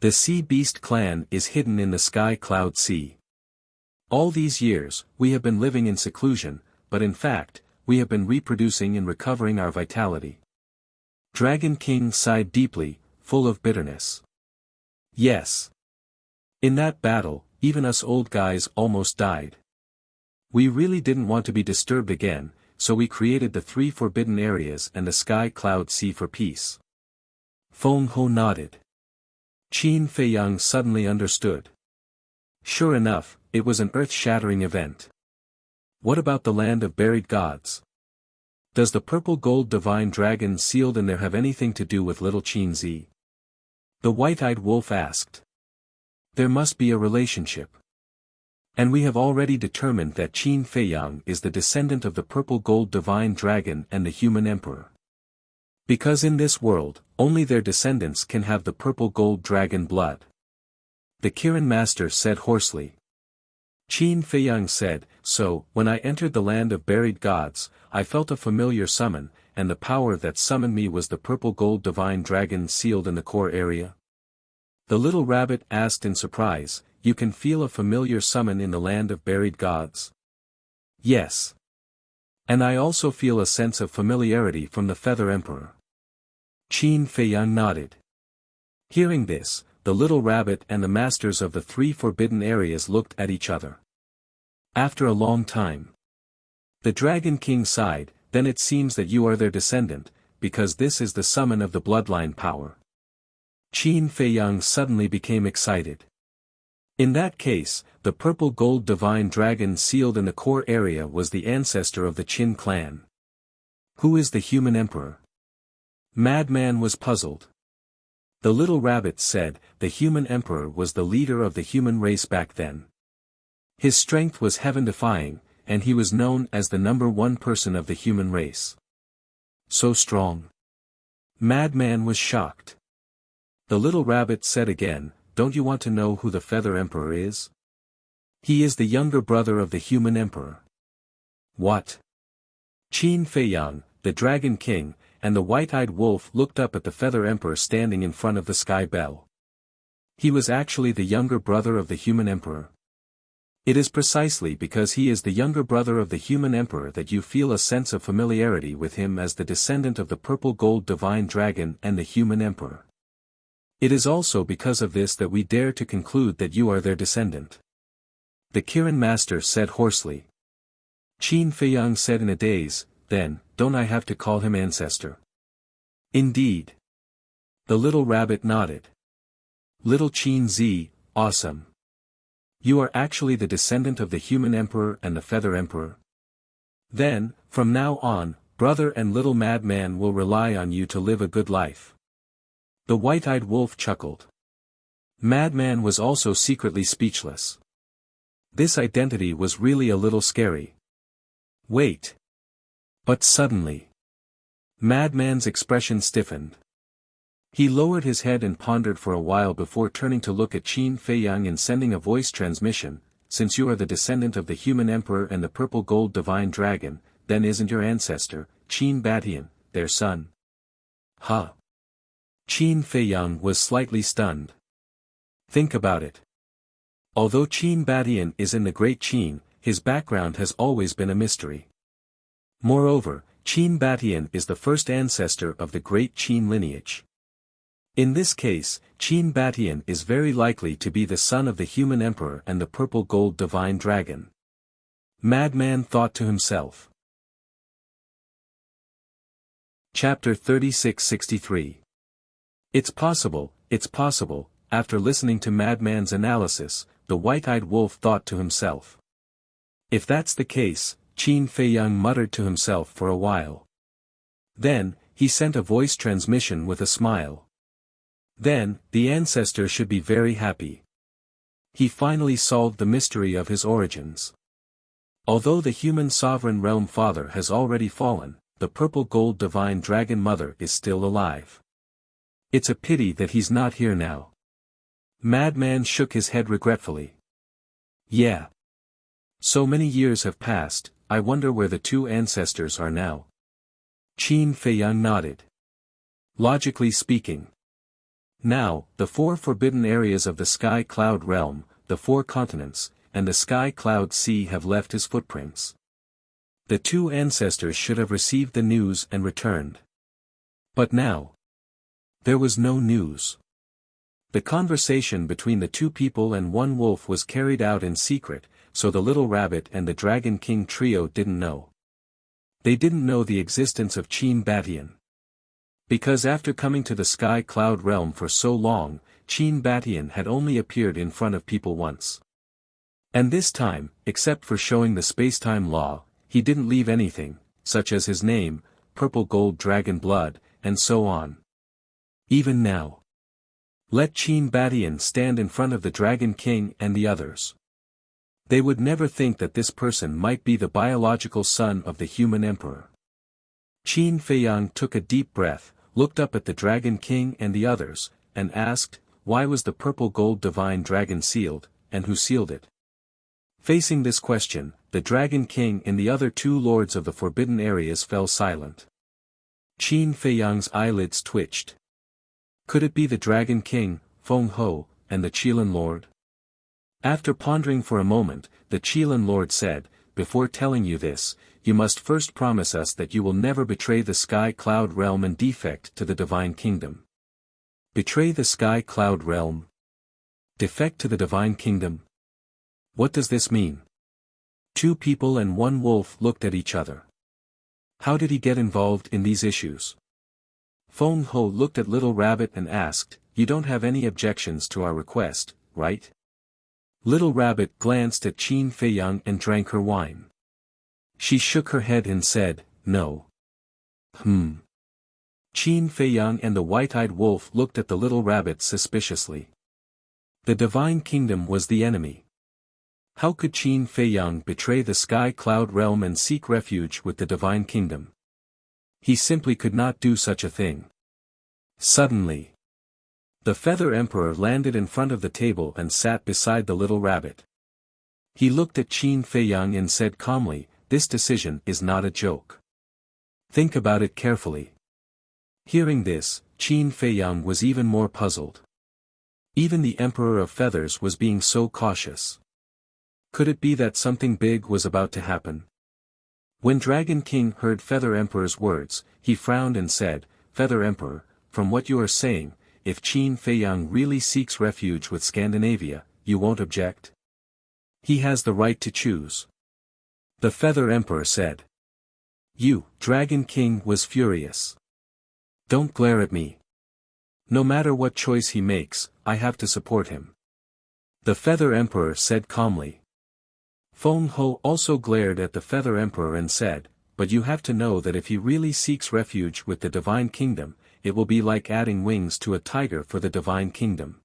The Sea Beast clan is hidden in the Sky Cloud Sea. All these years, we have been living in seclusion, but in fact, we have been reproducing and recovering our vitality. Dragon King sighed deeply, full of bitterness. Yes. In that battle, even us old guys almost died. We really didn't want to be disturbed again, so we created the 3 forbidden areas and the Sky Cloud Sea for peace. Feng Ho nodded. Qin Feiyang suddenly understood. Sure enough, it was an earth-shattering event. What about the land of buried gods? Does the purple gold divine dragon sealed in there have anything to do with little Qin Zi? The white-eyed wolf asked. There must be a relationship. And we have already determined that Qin Feiyang is the descendant of the purple gold divine dragon and the human emperor. Because in this world, only their descendants can have the purple gold dragon blood. The Kirin master said hoarsely. Qin Feiyang said, so, when I entered the land of buried gods, I felt a familiar summon, and the power that summoned me was the purple gold divine dragon sealed in the core area. The little rabbit asked in surprise, you can feel a familiar summon in the land of buried gods? Yes. And I also feel a sense of familiarity from the Feather Emperor. Qin Feiyang nodded. Hearing this, the little rabbit and the masters of the 3 forbidden areas looked at each other. After a long time, the Dragon King sighed, then it seems that you are their descendant, because this is the summon of the bloodline power. Qin Feiyang suddenly became excited. In that case, the purple gold divine dragon sealed in the core area was the ancestor of the Qin clan. Who is the human emperor? Madman was puzzled. The little rabbit said, the human emperor was the leader of the human race back then. His strength was heaven-defying, and he was known as the #1 person of the human race. So strong. Madman was shocked. The little rabbit said again, don't you want to know who the Feather Emperor is? He is the younger brother of the human emperor. What? Qin Feiyang, the Dragon King, and the white-eyed wolf looked up at the Feather Emperor standing in front of the Sky Bell. He was actually the younger brother of the human emperor. It is precisely because he is the younger brother of the human emperor that you feel a sense of familiarity with him as the descendant of the purple gold divine dragon and the human emperor. It is also because of this that we dare to conclude that you are their descendant. The Kirin master said hoarsely. Qin Feiyang said in a daze, then, don't I have to call him ancestor? Indeed. The little rabbit nodded. Little Qin Zi, awesome. You are actually the descendant of the human emperor and the Feather Emperor. Then, from now on, brother and little madman will rely on you to live a good life. The white-eyed wolf chuckled. Madman was also secretly speechless. This identity was really a little scary. Wait. But suddenly, Madman's expression stiffened. He lowered his head and pondered for a while before turning to look at Qin Feiyang and sending a voice transmission, since you are the descendant of the human emperor and the purple gold divine dragon, then isn't your ancestor, Qin Batian, their son? Huh. Qin Feiyang was slightly stunned. Think about it. Although Qin Batian is in the Great Qin, his background has always been a mystery. Moreover, Qin Batian is the first ancestor of the Great Qin lineage. In this case, Qin Batian is very likely to be the son of the human emperor and the purple gold divine dragon. Madman thought to himself. Chapter 36-63. It's possible, after listening to Madman's analysis, the white-eyed wolf thought to himself. If that's the case, Qin Feiyang muttered to himself for a while. Then, he sent a voice transmission with a smile. Then, the ancestor should be very happy. He finally solved the mystery of his origins. Although the human sovereign realm father has already fallen, the purple gold divine dragon mother is still alive. It's a pity that he's not here now. Madman shook his head regretfully. Yeah. So many years have passed, I wonder where the two ancestors are now. Qin Feiyang nodded. Logically speaking. Now, the four forbidden areas of the Sky Cloud realm, the four continents, and the Sky Cloud Sea have left his footprints. The two ancestors should have received the news and returned. But now, there was no news. The conversation between the two people and one wolf was carried out in secret, so the little rabbit and the Dragon King trio didn't know. They didn't know the existence of Qin Batian. Because after coming to the Sky Cloud realm for so long, Qin Batian had only appeared in front of people once. And this time, except for showing the space-time law, he didn't leave anything, such as his name, purple gold dragon blood, and so on. Even now. Let Qin Batian stand in front of the Dragon King and the others. They would never think that this person might be the biological son of the human emperor. Qin Feiyang took a deep breath, looked up at the Dragon King and the others, and asked, why was the purple gold divine dragon sealed, and who sealed it? Facing this question, the Dragon King and the other two lords of the forbidden areas fell silent. Qin Feiyang's eyelids twitched. Could it be the Dragon King, Feng Ho, and the Qilin Lord? After pondering for a moment, the Qilin Lord said, before telling you this, you must first promise us that you will never betray the Sky Cloud realm and defect to the Divine Kingdom. Betray the Sky Cloud realm? Defect to the Divine Kingdom? What does this mean? Two people and one wolf looked at each other. How did he get involved in these issues? Feng Ho looked at Little Rabbit and asked, you don't have any objections to our request, right? Little Rabbit glanced at Qin Feiyang and drank her wine. She shook her head and said, no. Qin Feiyang and the white-eyed wolf looked at the Little Rabbit suspiciously. The Divine Kingdom was the enemy. How could Qin Feiyang betray the Sky Cloud realm and seek refuge with the Divine Kingdom? He simply could not do such a thing. Suddenly, the Feather Emperor landed in front of the table and sat beside the Little Rabbit. He looked at Qin Feiyang and said calmly, this decision is not a joke. Think about it carefully. Hearing this, Qin Feiyang was even more puzzled. Even the Emperor of Feathers was being so cautious. Could it be that something big was about to happen? When Dragon King heard Feather Emperor's words, he frowned and said, Feather Emperor, from what you are saying, if Qin Feiyang really seeks refuge with Scandinavia, you won't object? He has the right to choose. The Feather Emperor said. Dragon King was furious. Don't glare at me. No matter what choice he makes, I have to support him. The Feather Emperor said calmly. Feng Ho also glared at the Feather Emperor and said, but you have to know that if he really seeks refuge with the Divine Kingdom, it will be like adding wings to a tiger for the Divine Kingdom.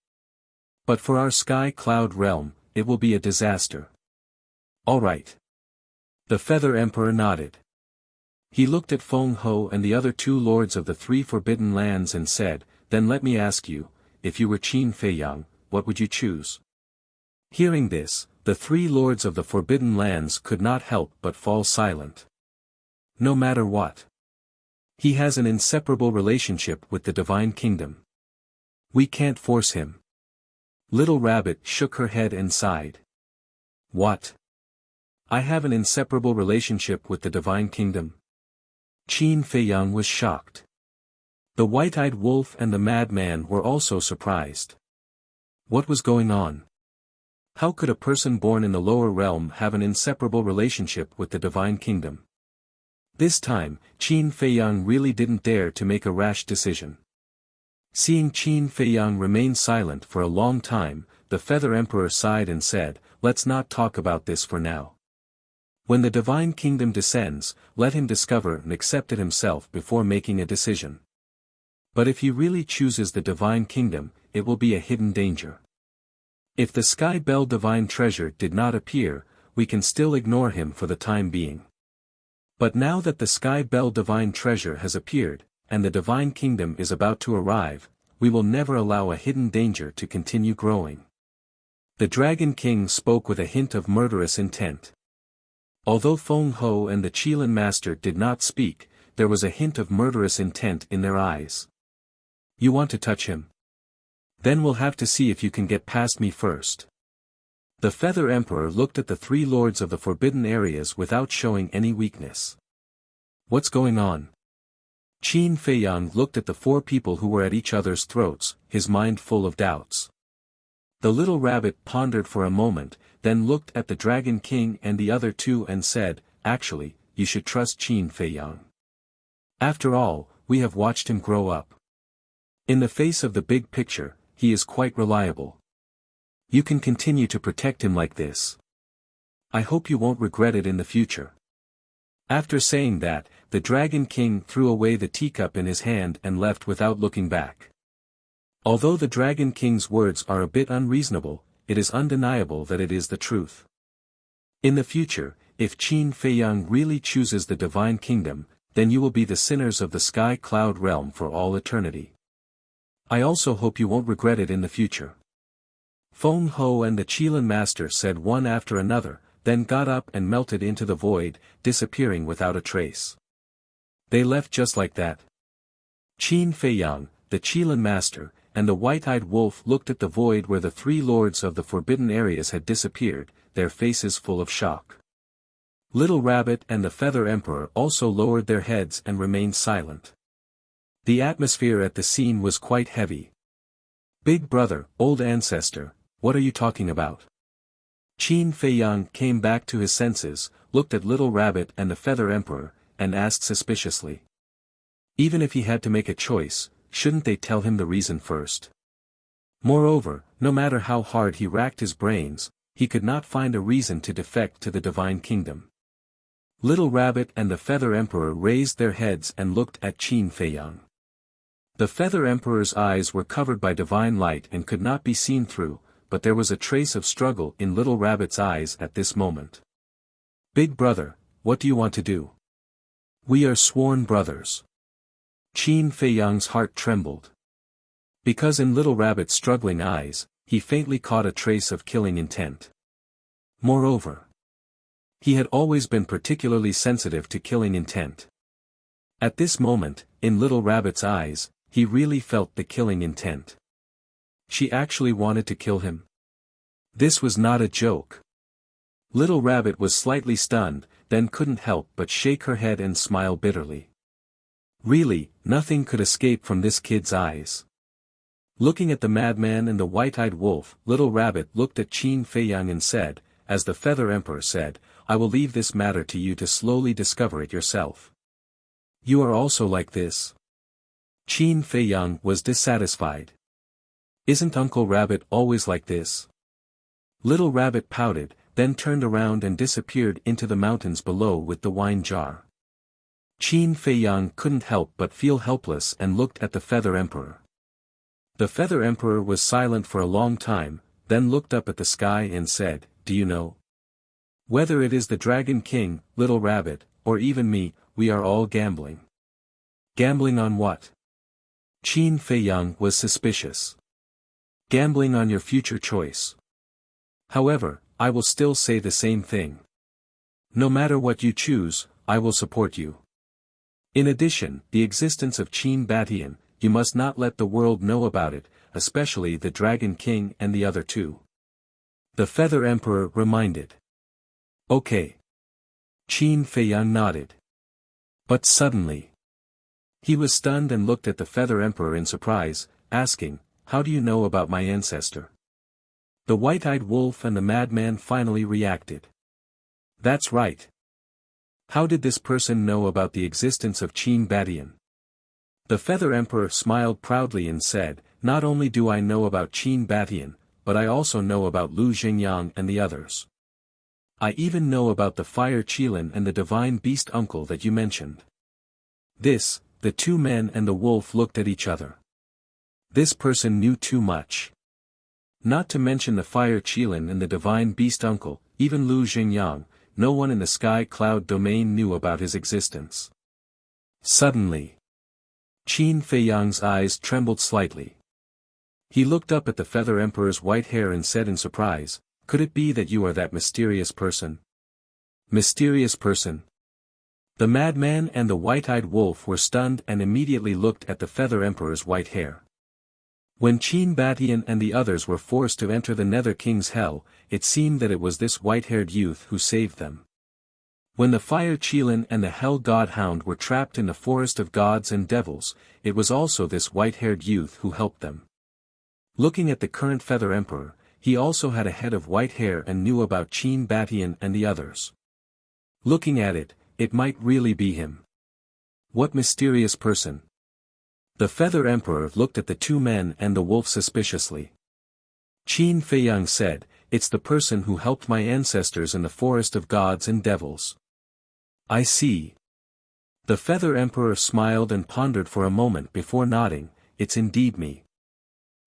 But for our Sky Cloud realm, it will be a disaster. All right. The Feather Emperor nodded. He looked at Feng Ho and the other two lords of the three forbidden lands and said, then let me ask you, if you were Qin Feiyang, what would you choose? Hearing this, the three lords of the forbidden lands could not help but fall silent. No matter what. He has an inseparable relationship with the Divine Kingdom. We can't force him. Little Rabbit shook her head and sighed. What? I have an inseparable relationship with the Divine Kingdom? Qin Feiyang was shocked. The white-eyed wolf and the madman were also surprised. What was going on? How could a person born in the lower realm have an inseparable relationship with the Divine Kingdom? This time, Qin Feiyang really didn't dare to make a rash decision. Seeing Qin Feiyang remain silent for a long time, the Feather Emperor sighed and said, let's not talk about this for now. When the divine kingdom descends, let him discover and accept it himself before making a decision. But if he really chooses the divine kingdom, it will be a hidden danger. If the Sky Bell divine treasure did not appear, we can still ignore him for the time being. But now that the Sky Bell divine treasure has appeared, and the divine kingdom is about to arrive, we will never allow a hidden danger to continue growing. The Dragon King spoke with a hint of murderous intent. Although Feng Ho and the Qilin Master did not speak, there was a hint of murderous intent in their eyes. You want to touch him? Then we'll have to see if you can get past me first. The Feather Emperor looked at the three lords of the forbidden areas without showing any weakness. What's going on? Qin Feiyang looked at the four people who were at each other's throats, his mind full of doubts. The little rabbit pondered for a moment, then looked at the Dragon King and the other two and said, actually, you should trust Qin Feiyang. After all, we have watched him grow up. In the face of the big picture, he is quite reliable. You can continue to protect him like this. I hope you won't regret it in the future. After saying that, the Dragon King threw away the teacup in his hand and left without looking back. Although the Dragon King's words are a bit unreasonable, it is undeniable that it is the truth. In the future, if Qin Feiyang really chooses the divine kingdom, then you will be the sinners of the Sky Cloud realm for all eternity. I also hope you won't regret it in the future. Feng Ho and the Qilin Master said one after another, then got up and melted into the void, disappearing without a trace. They left just like that. Qin Feiyang, the Qilin Master, and the white-eyed wolf looked at the void where the three lords of the forbidden areas had disappeared, their faces full of shock. Little Rabbit and the Feather Emperor also lowered their heads and remained silent. The atmosphere at the scene was quite heavy. Big brother, old ancestor, what are you talking about? Qin Feiyang came back to his senses, looked at Little Rabbit and the Feather Emperor, and asked suspiciously. Even if he had to make a choice, shouldn't they tell him the reason first? Moreover, no matter how hard he racked his brains, he could not find a reason to defect to the divine kingdom. Little Rabbit and the Feather Emperor raised their heads and looked at Qin Feiyang. The Feather Emperor's eyes were covered by divine light and could not be seen through, but there was a trace of struggle in Little Rabbit's eyes at this moment. Big brother, what do you want to do? We are sworn brothers. Qin Feiyang's heart trembled. Because in Little Rabbit's struggling eyes, he faintly caught a trace of killing intent. Moreover, he had always been particularly sensitive to killing intent. At this moment, in Little Rabbit's eyes, he really felt the killing intent. She actually wanted to kill him. This was not a joke. Little Rabbit was slightly stunned, then couldn't help but shake her head and smile bitterly. Really, nothing could escape from this kid's eyes. Looking at the madman and the white-eyed wolf, Little Rabbit looked at Qin Feiyang and said, as the Feather Emperor said, I will leave this matter to you to slowly discover it yourself. You are also like this? Qin Feiyang was dissatisfied. Isn't Uncle Rabbit always like this? Little Rabbit pouted, then turned around and disappeared into the mountains below with the wine jar. Qin Feiyang couldn't help but feel helpless and looked at the Feather Emperor. The Feather Emperor was silent for a long time, then looked up at the sky and said, do you know? Whether it is the Dragon King, Little Rabbit, or even me, we are all gambling. Gambling on what? Qin Feiyang was suspicious. Gambling on your future choice. However, I will still say the same thing. No matter what you choose, I will support you. In addition, the existence of Qin Batian, you must not let the world know about it, especially the Dragon King and the other two. The Feather Emperor reminded. Okay. Qin Feiyang nodded. But suddenly, he was stunned and looked at the Feather Emperor in surprise, asking, how do you know about my ancestor? The white-eyed wolf and the madman finally reacted. That's right. How did this person know about the existence of Qin Batian? The Feather Emperor smiled proudly and said, not only do I know about Qin Batian, but I also know about Lu Xingyang and the others. I even know about the fire Qilin and the divine beast uncle that you mentioned. The two men and the wolf looked at each other. This person knew too much. Not to mention the fire Qilin and the divine beast uncle, even Lu Xingyang, no one in the sky cloud domain knew about his existence. Suddenly, Qin Feiyang's eyes trembled slightly. He looked up at the Feather Emperor's white hair and said in surprise, "Could it be that you are that mysterious person?" Mysterious person? The madman and the white-eyed wolf were stunned and immediately looked at the Feather Emperor's white hair. When Qin Batian and the others were forced to enter the Nether King's hell, it seemed that it was this white-haired youth who saved them. When the Fire Qilin and the Hell God Hound were trapped in the forest of gods and devils, it was also this white-haired youth who helped them. Looking at the current Feather Emperor, he also had a head of white hair and knew about Qin Batian and the others. Looking at it, it might really be him. What mysterious person? The Feather Emperor looked at the two men and the wolf suspiciously. Qin Feiyang said, "It's the person who helped my ancestors in the forest of gods and devils." I see. The Feather Emperor smiled and pondered for a moment before nodding, "It's indeed me."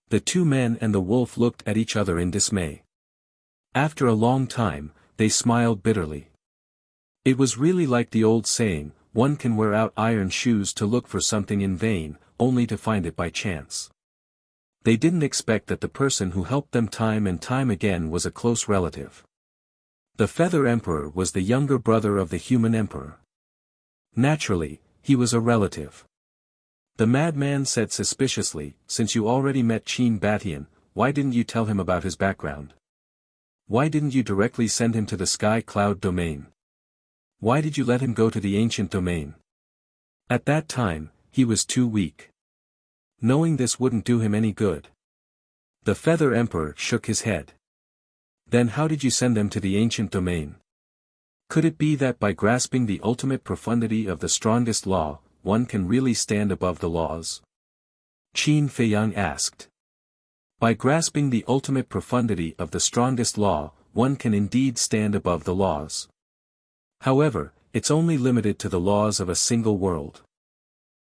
The two men and the wolf looked at each other in dismay. After a long time, they smiled bitterly. It was really like the old saying, one can wear out iron shoes to look for something in vain, only to find it by chance. They didn't expect that the person who helped them time and time again was a close relative. The Feather Emperor was the younger brother of the human emperor. Naturally, he was a relative. The madman said suspiciously, "Since you already met Qin Batian, why didn't you tell him about his background? Why didn't you directly send him to the Sky Cloud domain? Why did you let him go to the ancient domain?" At that time, he was too weak. Knowing this wouldn't do him any good. The Feather Emperor shook his head. Then how did you send them to the ancient domain? Could it be that by grasping the ultimate profundity of the strongest law, one can really stand above the laws? Qin Feiyang asked. By grasping the ultimate profundity of the strongest law, one can indeed stand above the laws. However, it's only limited to the laws of a single world.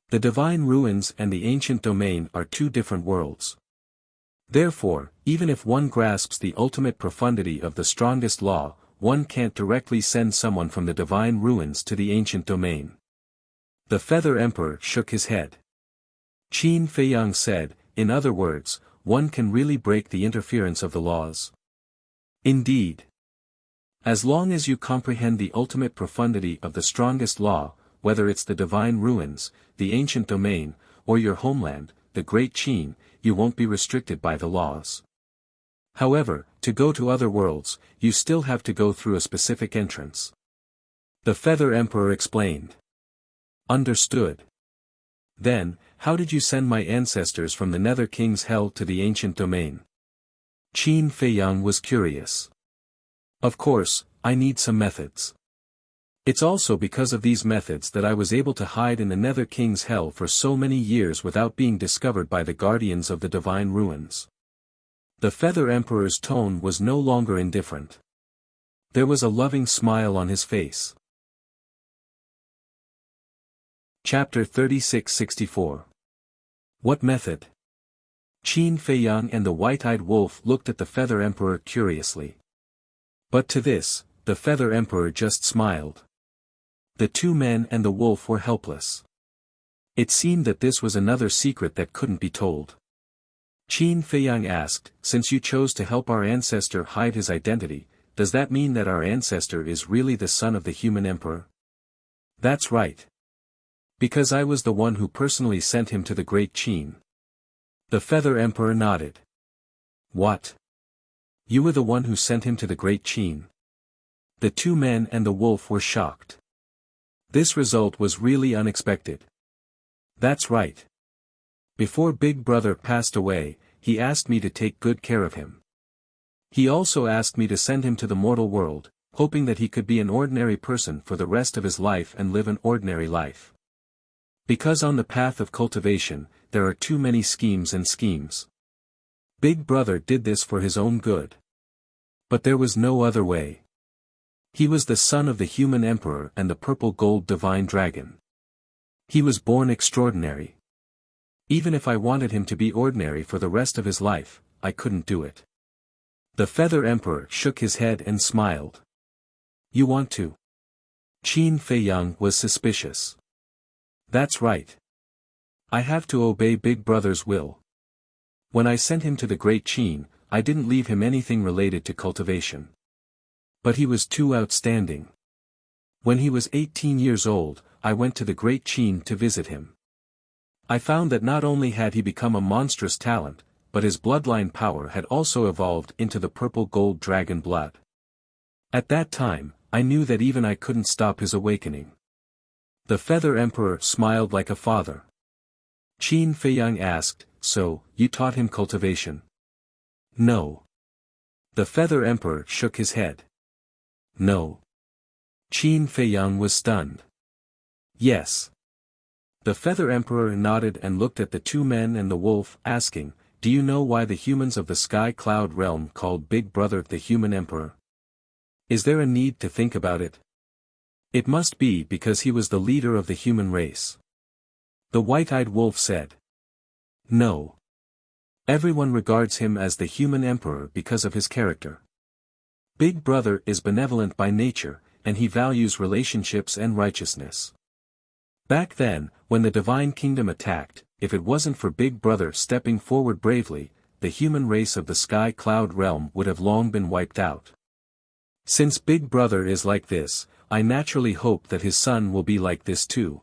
The divine ruins and the ancient domain are two different worlds. Therefore, even if one grasps the ultimate profundity of the strongest law, one can't directly send someone from the divine ruins to the ancient domain. The Feather Emperor shook his head. Qin Feiyang said, "In other words, one can really break the interference of the laws." Indeed. As long as you comprehend the ultimate profundity of the strongest law, whether it's the divine ruins, the ancient domain, or your homeland, the Great Qin, you won't be restricted by the laws. However, to go to other worlds, you still have to go through a specific entrance. The Feather Emperor explained. Understood. Then, how did you send my ancestors from the Nether King's hell to the ancient domain? Qin Feiyang was curious. Of course, I need some methods. It's also because of these methods that I was able to hide in the Nether King's hell for so many years without being discovered by the guardians of the divine ruins. The Feather Emperor's tone was no longer indifferent. There was a loving smile on his face. Chapter 36-64. What method? Qin Feiyang and the white-eyed wolf looked at the Feather Emperor curiously. But to this, the Feather Emperor just smiled. The two men and the wolf were helpless. It seemed that this was another secret that couldn't be told. Qin Feiyang asked, "Since you chose to help our ancestor hide his identity, does that mean that our ancestor is really the son of the human emperor?" That's right. Because I was the one who personally sent him to the Great Qin. The Feather Emperor nodded. What? You were the one who sent him to the Great Qin? The two men and the wolf were shocked. This result was really unexpected. That's right. Before Big Brother passed away, he asked me to take good care of him. He also asked me to send him to the mortal world, hoping that he could be an ordinary person for the rest of his life and live an ordinary life. Because on the path of cultivation, there are too many schemes and schemes. Big Brother did this for his own good. But there was no other way. He was the son of the human emperor and the purple gold divine dragon. He was born extraordinary. Even if I wanted him to be ordinary for the rest of his life, I couldn't do it. The Feather Emperor shook his head and smiled. You want to? Qin Feiyang was suspicious. That's right. I have to obey Big Brother's will. When I sent him to the Great Qin, I didn't leave him anything related to cultivation. But he was too outstanding. When he was 18 years old, I went to the Great Qin to visit him. I found that not only had he become a monstrous talent, but his bloodline power had also evolved into the purple gold dragon blood. At that time, I knew that even I couldn't stop his awakening. The Feather Emperor smiled like a father. Qin Feiyang asked, so, you taught him cultivation? No. The Feather Emperor shook his head. No. Qin Feiyang was stunned. Yes. The Feather Emperor nodded and looked at the two men and the wolf, asking, do you know why the humans of the Sky Cloud realm called Big Brother the Human Emperor? Is there a need to think about it? It must be because he was the leader of the human race. The white-eyed wolf said. No. Everyone regards him as the human emperor because of his character. Big Brother is benevolent by nature, and he values relationships and righteousness. Back then, when the Divine Kingdom attacked, if it wasn't for Big Brother stepping forward bravely, the human race of the Sky Cloud realm would have long been wiped out. Since Big Brother is like this, I naturally hope that his son will be like this too.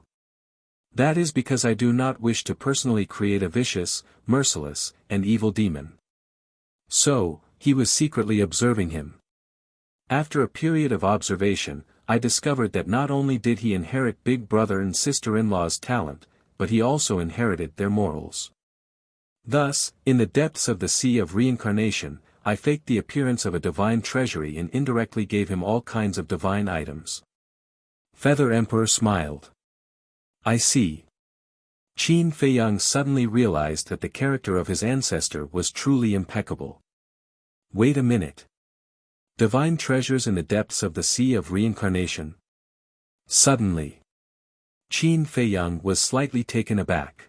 That is because I do not wish to personally create a vicious, merciless, and evil demon. So, he was secretly observing him. After a period of observation, I discovered that not only did he inherit Big Brother and sister-in-law's talent, but he also inherited their morals. Thus, in the depths of the sea of reincarnation, I faked the appearance of a divine treasury and indirectly gave him all kinds of divine items. Feather Emperor smiled. I see. Qin Feiyang suddenly realized that the character of his ancestor was truly impeccable. Wait a minute. Divine treasures in the depths of the sea of reincarnation? Suddenly. Qin Feiyang was slightly taken aback.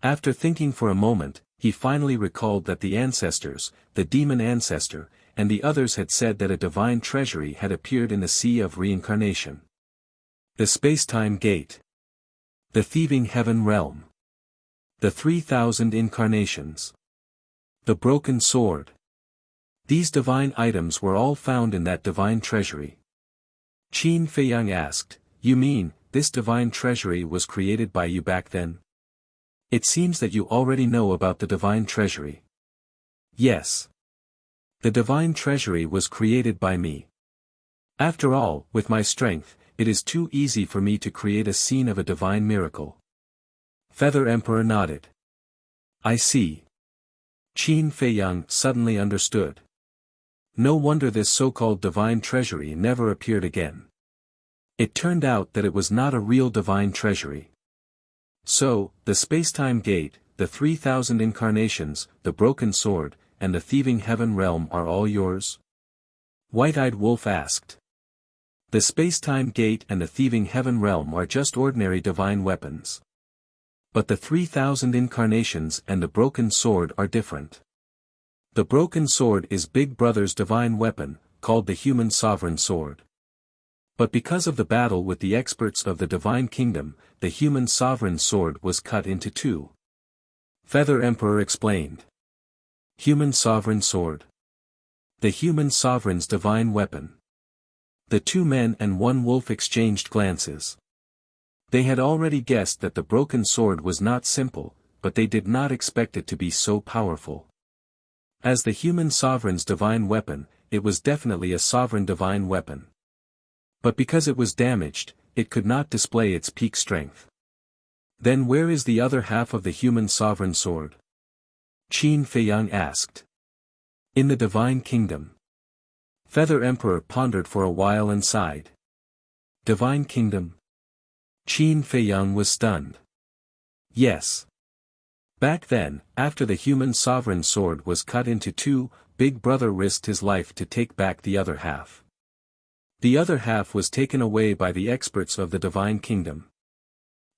After thinking for a moment, he finally recalled that the ancestors, the demon ancestor, and the others had said that a divine treasury had appeared in the sea of reincarnation. The space-time gate. The thieving heaven realm. The 3,000 incarnations. The broken sword. These divine items were all found in that divine treasury. Qin Feiyang asked, you mean, this divine treasury was created by you back then? It seems that you already know about the divine treasury. Yes. The divine treasury was created by me. After all, with my strength, it is too easy for me to create a scene of a divine miracle. Feather Emperor nodded. I see. Qin Feiyang suddenly understood. No wonder this so-called divine treasury never appeared again. It turned out that it was not a real divine treasury. So, the space-time gate, the 3,000 incarnations, the broken sword, and the thieving heaven realm are all yours? White-eyed Wolf asked. The space-time gate and the thieving heaven realm are just ordinary divine weapons. But the 3,000 incarnations and the broken sword are different. The broken sword is Big Brother's divine weapon, called the human sovereign sword. But because of the battle with the experts of the Divine Kingdom, the human sovereign sword was cut into two. Feather Emperor explained. Human sovereign sword. The human sovereign's divine weapon. The two men and one wolf exchanged glances. They had already guessed that the broken sword was not simple, but they did not expect it to be so powerful. As the human sovereign's divine weapon, it was definitely a sovereign divine weapon. But because it was damaged, it could not display its peak strength. Then where is the other half of the human sovereign sword? Qin Feiyang asked. In the Divine Kingdom. Feather Emperor pondered for a while and sighed. Divine Kingdom? Qin Feiyang was stunned. Yes. Back then, after the human sovereign sword was cut into two, Big Brother risked his life to take back the other half. The other half was taken away by the experts of the Divine Kingdom.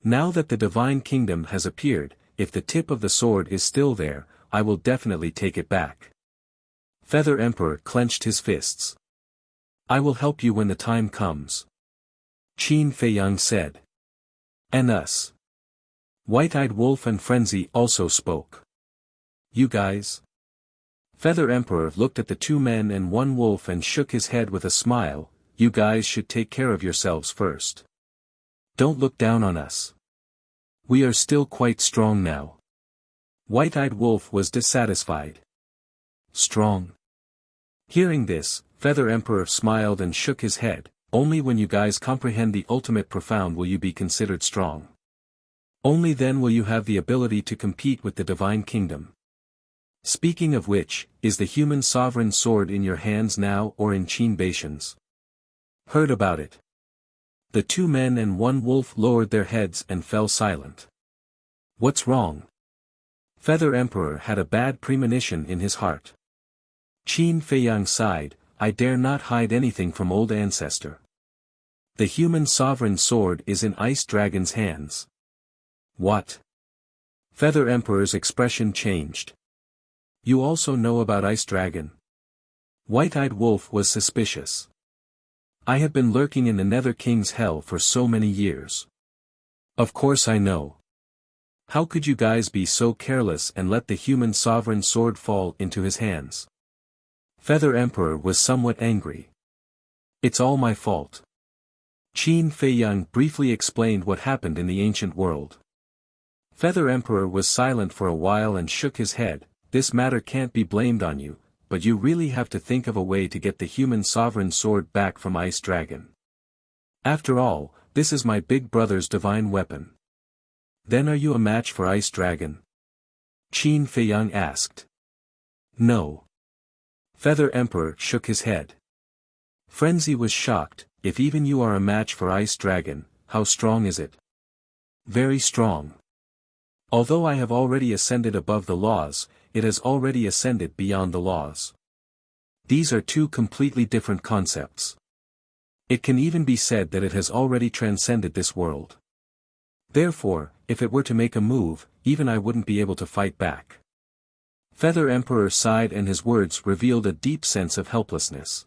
Now that the Divine Kingdom has appeared, if the tip of the sword is still there, I will definitely take it back. Feather Emperor clenched his fists. I will help you when the time comes. Qin Feiyang said. And us. White-Eyed Wolf and Frenzy also spoke. You guys? Feather Emperor looked at the two men and one wolf and shook his head with a smile. You guys should take care of yourselves first. Don't look down on us. We are still quite strong now. White-Eyed Wolf was dissatisfied. Strong? Hearing this, Feather Emperor smiled and shook his head. Only when you guys comprehend the ultimate profound will you be considered strong. Only then will you have the ability to compete with the Divine Kingdom. Speaking of which, is the human sovereign sword in your hands now or in Qin Baishan's? Heard about it. The two men and one wolf lowered their heads and fell silent. What's wrong? Feather Emperor had a bad premonition in his heart. Qin Feiyang sighed, I dare not hide anything from old ancestor. The human sovereign sword is in Ice Dragon's hands. What? Feather Emperor's expression changed. You also know about Ice Dragon? White-Eyed Wolf was suspicious. I have been lurking in the Nether King's hell for so many years. Of course I know. How could you guys be so careless and let the human sovereign sword fall into his hands? Feather Emperor was somewhat angry. It's all my fault. Qin Feiyang briefly explained what happened in the ancient world. Feather Emperor was silent for a while and shook his head. This matter can't be blamed on you, but you really have to think of a way to get the human sovereign sword back from Ice Dragon. After all, this is my big brother's divine weapon. Then are you a match for Ice Dragon? Qin Feiyang asked. No. Feather Emperor shook his head. Frenzy was shocked. If even you are a match for Ice Dragon, how strong is it? Very strong. Although I have already ascended above the laws, it has already ascended beyond the laws. These are two completely different concepts. It can even be said that it has already transcended this world. Therefore, if it were to make a move, even I wouldn't be able to fight back. Feather Emperor sighed and his words revealed a deep sense of helplessness.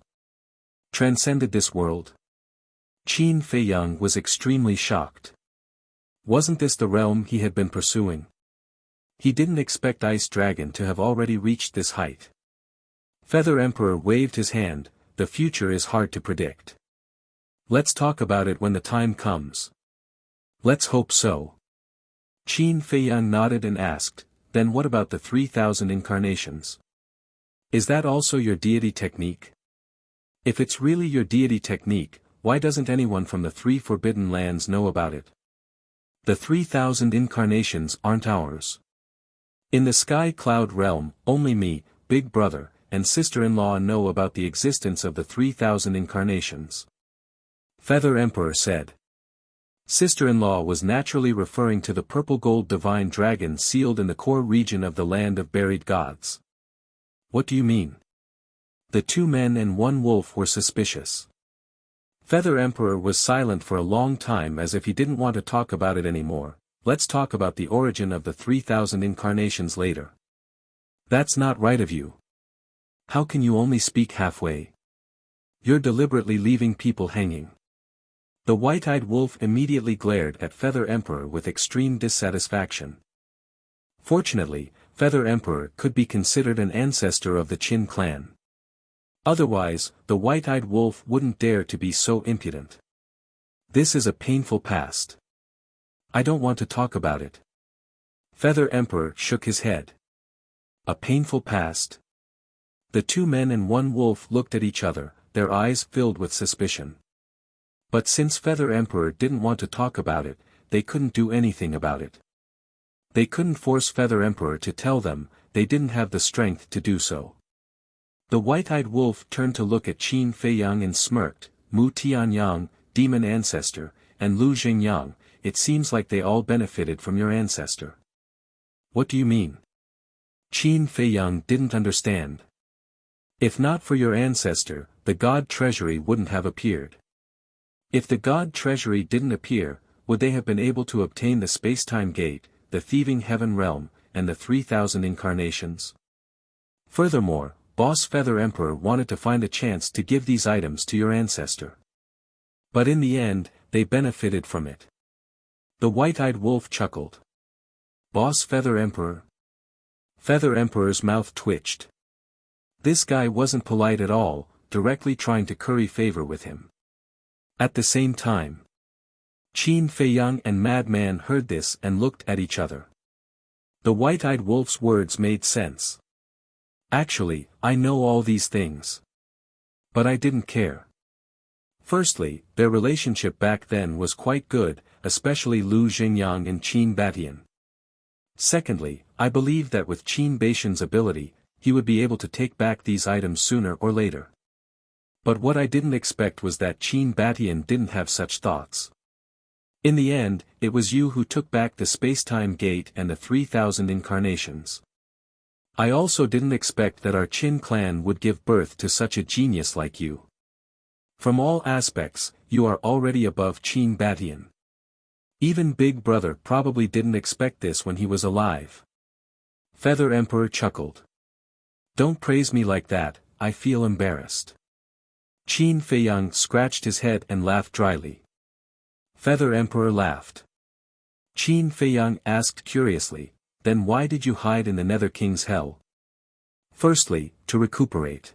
Transcended this world? Qin Feiyang was extremely shocked. Wasn't this the realm he had been pursuing? He didn't expect Ice Dragon to have already reached this height. Feather Emperor waved his hand. The future is hard to predict. Let's talk about it when the time comes. Let's hope so. Qin Feiyang nodded and asked, then what about the 3,000 incarnations? Is that also your deity technique? If it's really your deity technique, why doesn't anyone from the 3 forbidden lands know about it? The 3,000 incarnations aren't ours. In the Sky Cloud realm, only me, Big Brother, and sister-in-law know about the existence of the 3,000 incarnations. Feather Emperor said. Sister-in-law was naturally referring to the purple-gold divine dragon sealed in the core region of the land of buried gods. What do you mean? The two men and one wolf were suspicious. Feather Emperor was silent for a long time as if he didn't want to talk about it anymore. Let's talk about the origin of the 3,000 incarnations later. That's not right of you. How can you only speak halfway? You're deliberately leaving people hanging. The white-eyed wolf immediately glared at Feather Emperor with extreme dissatisfaction. Fortunately, Feather Emperor could be considered an ancestor of the Qin clan. Otherwise, the white-eyed wolf wouldn't dare to be so impudent. This is a painful past. I don't want to talk about it. Feather Emperor shook his head. A painful past? The two men and one wolf looked at each other, their eyes filled with suspicion. But since Feather Emperor didn't want to talk about it, they couldn't do anything about it. They couldn't force Feather Emperor to tell them, they didn't have the strength to do so. The white-eyed wolf turned to look at Qin Feiyang and smirked. Mu Tianyang, demon ancestor, and Lu Xingyang, it seems like they all benefited from your ancestor. What do you mean? Qin Feiyang didn't understand. If not for your ancestor, the God Treasury wouldn't have appeared. If the God Treasury didn't appear, would they have been able to obtain the space-time gate, the thieving heaven realm, and the 3,000 incarnations? Furthermore, Boss Feather Emperor wanted to find a chance to give these items to your ancestor. But in the end, they benefited from it. The white-eyed wolf chuckled. Boss Feather Emperor? Feather Emperor's mouth twitched. This guy wasn't polite at all, directly trying to curry favor with him. At the same time, Qin Feiyang and Madman heard this and looked at each other. The white-eyed wolf's words made sense. Actually, I know all these things. But I didn't care. Firstly, their relationship back then was quite good, especially Lu Xingyang and Qin Batian. Secondly, I believed that with Qin Baishan's ability, he would be able to take back these items sooner or later. But what I didn't expect was that Qin Batian didn't have such thoughts. In the end, it was you who took back the space-time gate and the 3,000 incarnations. I also didn't expect that our Qin clan would give birth to such a genius like you. From all aspects, you are already above Qin Batian. Even Big Brother probably didn't expect this when he was alive. Feather Emperor chuckled. Don't praise me like that, I feel embarrassed. Qin Feiyang scratched his head and laughed dryly. Feather Emperor laughed. Qin Feiyang asked curiously, then why did you hide in the Nether King's hell? Firstly, to recuperate.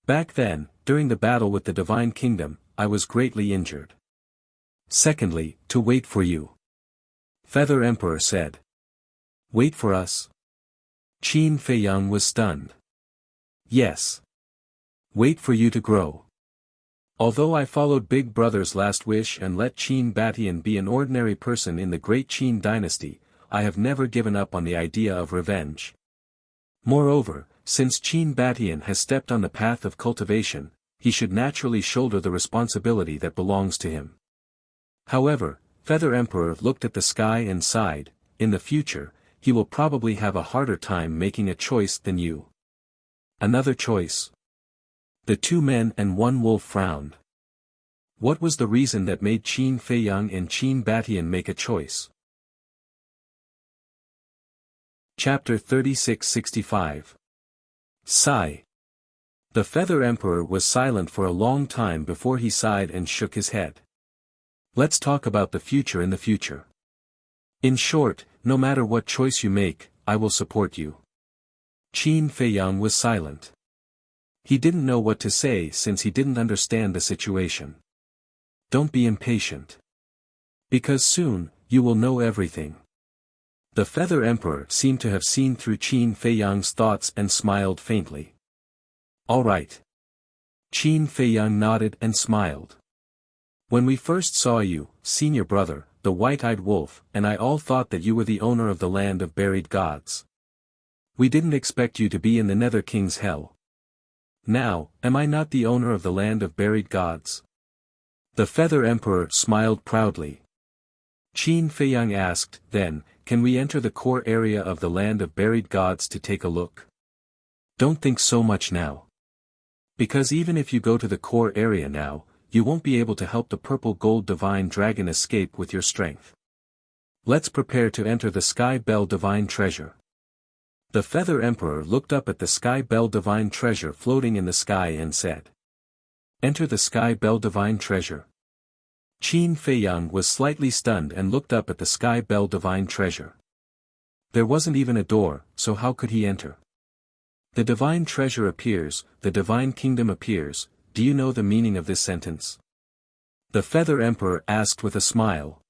Back then, during the battle with the Divine Kingdom, I was greatly injured. Secondly, to wait for you. Feather Emperor said. Wait for us? Qin Feiyang was stunned. Yes. Wait for you to grow. Although I followed Big Brother's last wish and let Qin Batian be an ordinary person in the great Qin dynasty, I have never given up on the idea of revenge. Moreover, since Qin Batian has stepped on the path of cultivation, he should naturally shoulder the responsibility that belongs to him. However, Feather Emperor looked at the sky and sighed, in the future, he will probably have a harder time making a choice than you. Another choice? The two men and one wolf frowned. What was the reason that made Qin Feiyang and Qin Batian make a choice? Chapter 3665. Sigh. The Feather Emperor was silent for a long time before he sighed and shook his head. Let's talk about the future in the future. In short, no matter what choice you make, I will support you. Qin Feiyang was silent. He didn't know what to say since he didn't understand the situation. Don't be impatient. Because soon, you will know everything. The Feather Emperor seemed to have seen through Qin Feiyang's thoughts and smiled faintly. All right. Qin Feiyang nodded and smiled. When we first saw you, senior brother, the white-eyed wolf, and I all thought that you were the owner of the land of buried gods. We didn't expect you to be in the Nether King's hell. Now, am I not the owner of the land of buried gods? The Feather Emperor smiled proudly. Qin Feiyang asked, then, can we enter the core area of the land of buried gods to take a look? Don't think so much now. Because even if you go to the core area now, you won't be able to help the purple gold divine dragon escape with your strength. Let's prepare to enter the Sky Bell Divine Treasure. The Feather Emperor looked up at the Sky Bell Divine Treasure floating in the sky and said. Enter the Sky Bell Divine Treasure. Qin Feiyang was slightly stunned and looked up at the Sky Bell Divine Treasure. There wasn't even a door, so how could he enter? The Divine Treasure appears, the Divine Kingdom appears. Do you know the meaning of this sentence? The Feather Emperor asked with a smile.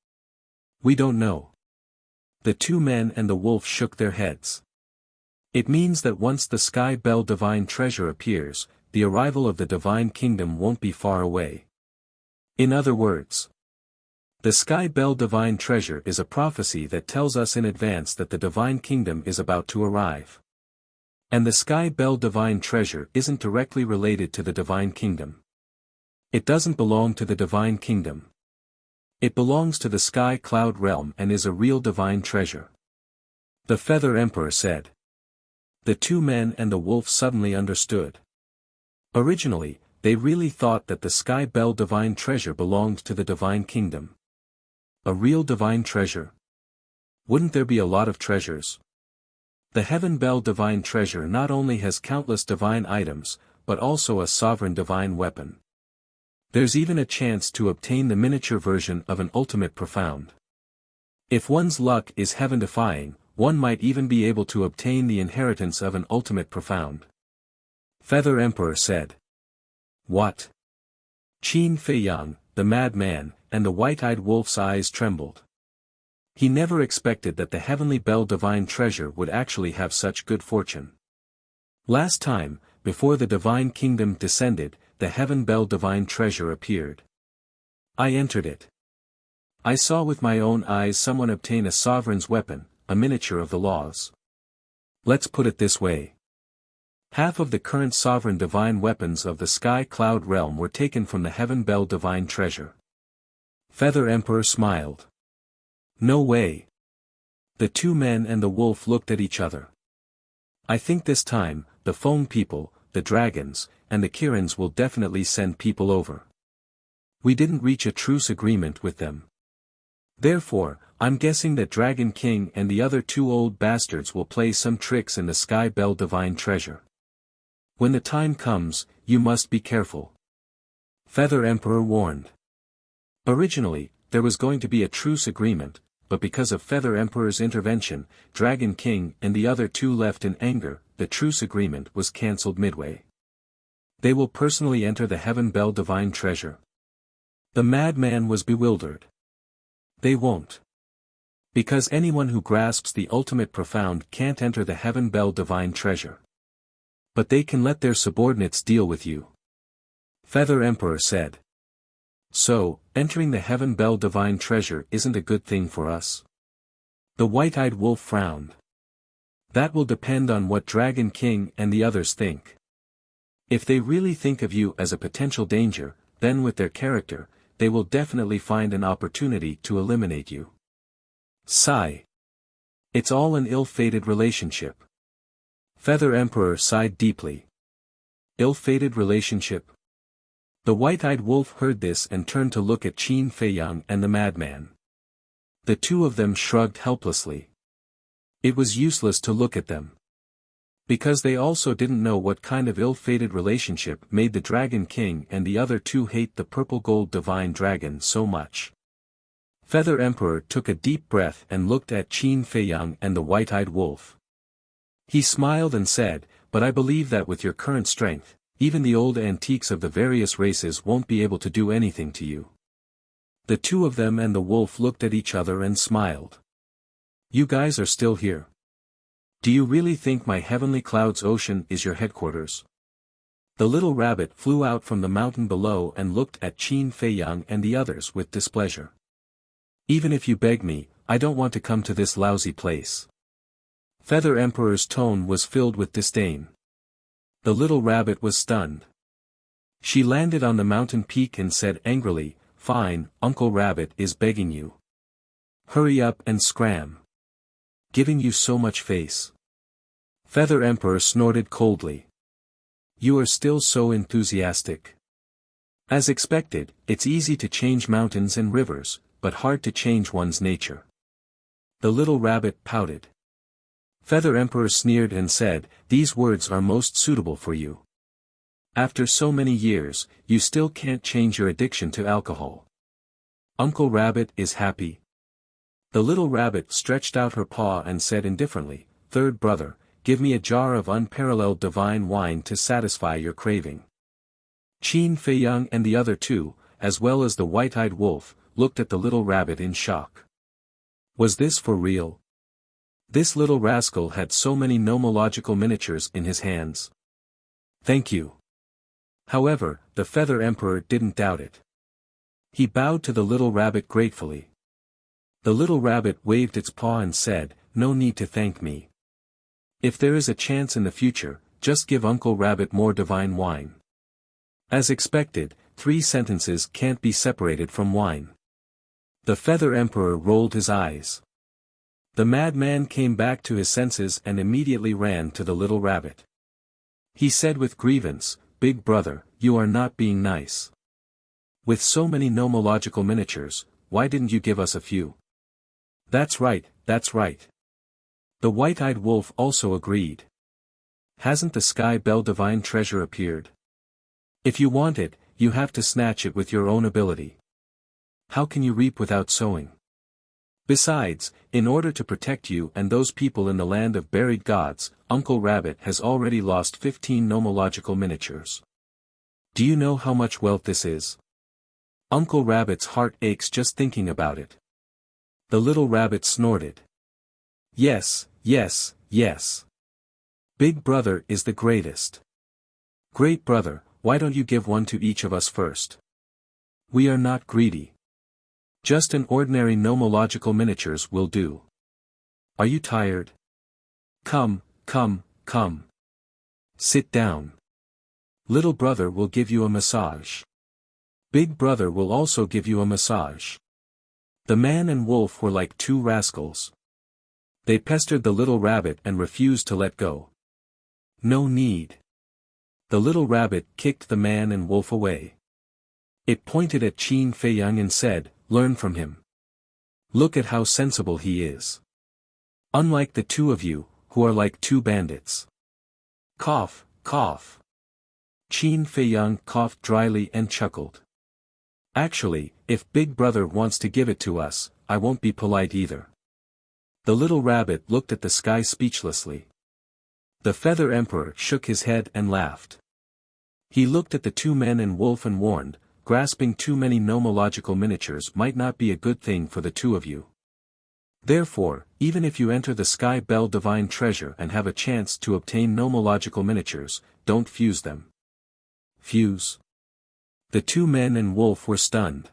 We don't know. The two men and the wolf shook their heads. It means that once the Sky Bell Divine Treasure appears, the arrival of the Divine Kingdom won't be far away. In other words, the Sky Bell Divine Treasure is a prophecy that tells us in advance that the Divine Kingdom is about to arrive. And the Sky Bell Divine Treasure isn't directly related to the Divine Kingdom. It doesn't belong to the Divine Kingdom. It belongs to the Sky Cloud Realm and is a real divine treasure. The Feather Emperor said. The two men and the wolf suddenly understood. Originally, they really thought that the Sky Bell divine treasure belonged to the divine kingdom. A real divine treasure? Wouldn't there be a lot of treasures? The Heaven Bell divine treasure not only has countless divine items, but also a sovereign divine weapon. There's even a chance to obtain the miniature version of an ultimate profound. If one's luck is heaven-defying, one might even be able to obtain the inheritance of an ultimate profound. Feather Emperor said. What? Qin Feiyang, the madman, and the white-eyed wolf's eyes trembled. He never expected that the Heavenly Bell divine treasure would actually have such good fortune. Last time, before the divine kingdom descended, the Heaven Bell divine treasure appeared. I entered it. I saw with my own eyes someone obtain a sovereign's weapon, a miniature of the laws. Let's put it this way. Half of the current sovereign divine weapons of the Sky Cloud realm were taken from the Heaven Bell divine treasure. Feather Emperor smiled. No way. The two men and the wolf looked at each other. I think this time, the Feng people, the dragons, and the Kirins will definitely send people over. We didn't reach a truce agreement with them. Therefore, I'm guessing that Dragon King and the other two old bastards will play some tricks in the Sky Bell divine treasure. When the time comes, you must be careful. Feather Emperor warned. Originally, there was going to be a truce agreement, but because of Feather Emperor's intervention, Dragon King and the other two left in anger, the truce agreement was cancelled midway. They will personally enter the Heaven Bell divine treasure. The madman was bewildered. They won't. Because anyone who grasps the ultimate profound can't enter the Heaven Bell divine treasure. But they can let their subordinates deal with you. Feather Emperor said. So, entering the Heaven Bell divine treasure isn't a good thing for us? The white-eyed wolf frowned. That will depend on what Dragon King and the others think. If they really think of you as a potential danger, then with their character, they will definitely find an opportunity to eliminate you. Sigh. It's all an ill-fated relationship. Feather Emperor sighed deeply. Ill-fated relationship? The white-eyed wolf heard this and turned to look at Qin Feiyang and the madman. The two of them shrugged helplessly. It was useless to look at them. Because they also didn't know what kind of ill-fated relationship made the Dragon King and the other two hate the purple-gold divine dragon so much. Feather Emperor took a deep breath and looked at Qin Feiyang and the white-eyed wolf. He smiled and said, but I believe that with your current strength, even the old antiques of the various races won't be able to do anything to you. The two of them and the wolf looked at each other and smiled. You guys are still here. Do you really think my Heavenly Clouds Ocean is your headquarters? The little rabbit flew out from the mountain below and looked at Qin Feiyang and the others with displeasure. Even if you beg me, I don't want to come to this lousy place. Feather Emperor's tone was filled with disdain. The little rabbit was stunned. She landed on the mountain peak and said angrily, Fine, Uncle Rabbit is begging you. Hurry up and scram. Giving you so much face. Feather Emperor snorted coldly. You are still so enthusiastic. As expected, it's easy to change mountains and rivers, but hard to change one's nature. The little rabbit pouted. Feather Emperor sneered and said, These words are most suitable for you. After so many years, you still can't change your addiction to alcohol. Uncle Rabbit is happy. The little rabbit stretched out her paw and said indifferently, Third brother, give me a jar of unparalleled divine wine to satisfy your craving. Qin Feiyang and the other two, as well as the white-eyed wolf, looked at the little rabbit in shock. Was this for real? This little rascal had so many nomological miniatures in his hands. Thank you. However, the Feather Emperor didn't doubt it. He bowed to the little rabbit gratefully. The little rabbit waved its paw and said, No need to thank me. If there is a chance in the future, just give Uncle Rabbit more divine wine. As expected, 3 sentences can't be separated from wine. The Feather Emperor rolled his eyes. The madman came back to his senses and immediately ran to the little rabbit. He said with grievance, "Big brother, you are not being nice. With so many nomological miniatures, why didn't you give us a few?" That's right, that's right." The white-eyed wolf also agreed. "Hasn't the Sky Bell divine treasure appeared? If you want it, you have to snatch it with your own ability. How can you reap without sowing? Besides, in order to protect you and those people in the land of buried gods, Uncle Rabbit has already lost 15 nomological miniatures. Do you know how much wealth this is? Uncle Rabbit's heart aches just thinking about it." The little rabbit snorted. "Yes, yes, yes. Big brother is the greatest. Great brother, why don't you give one to each of us first? We are not greedy. Just an ordinary nomological miniatures will do. Are you tired? Come, come, come. Sit down. Little brother will give you a massage. Big brother will also give you a massage." The man and wolf were like two rascals. They pestered the little rabbit and refused to let go. "No need." The little rabbit kicked the man and wolf away. It pointed at Qin Fei Yang and said, "Learn from him. Look at how sensible he is. Unlike the two of you, who are like two bandits." Cough, cough. Qin Fei Yang coughed dryly and chuckled. "Actually, if Big Brother wants to give it to us, I won't be polite either." The little rabbit looked at the sky speechlessly. The Feather Emperor shook his head and laughed. He looked at the two men and wolf and warned, "Grasping too many nomological miniatures might not be a good thing for the two of you. Therefore, even if you enter the Sky Bell divine treasure and have a chance to obtain nomological miniatures, don't fuse them." Fuse? The two men and wolf were stunned.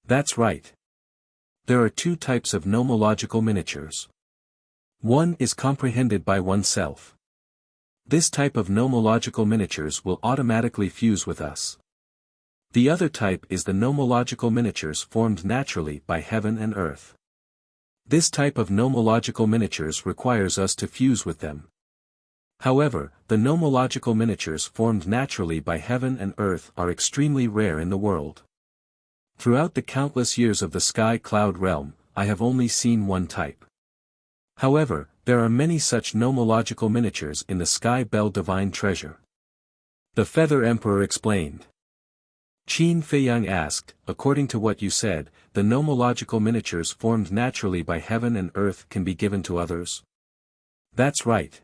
That's right. There are two types of nomological miniatures. One is comprehended by oneself. This type of nomological miniatures will automatically fuse with us. The other type is the nomological miniatures formed naturally by heaven and earth. This type of nomological miniatures requires us to fuse with them. However, the nomological miniatures formed naturally by heaven and earth are extremely rare in the world. Throughout the countless years of the Sky Cloud realm, I have only seen one type. However, there are many such nomological miniatures in the Sky Bell divine treasure. The Feather Emperor explained. Qin Fei Yang asked, "According to what you said, the nomological miniatures formed naturally by heaven and earth can be given to others?" That's right.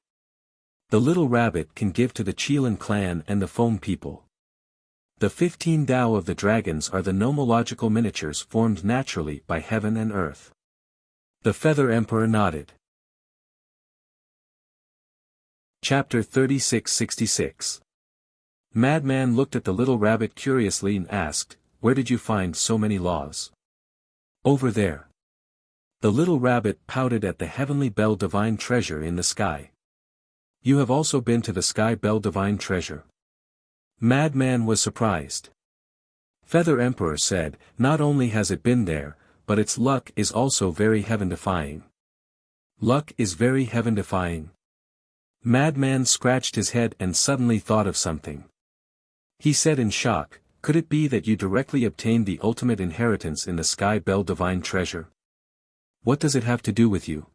The little rabbit can give to the Qilin clan and the Foam people. The 15 Tao of the dragons are the nomological miniatures formed naturally by heaven and earth. The Feather Emperor nodded. Chapter 3666. Madman looked at the little rabbit curiously and asked, "Where did you find so many laws?" "Over there." The little rabbit pouted at the heavenly bell divine treasure in the sky. "You have also been to the Sky Bell divine treasure?" Madman was surprised. Feather Emperor said, "Not only has it been there, but its luck is also very heaven-defying." Luck is very heaven-defying. Madman scratched his head and suddenly thought of something. He said in shock, "Could it be that you directly obtained the ultimate inheritance in the Sky Bell divine treasure? What does it have to do with you?"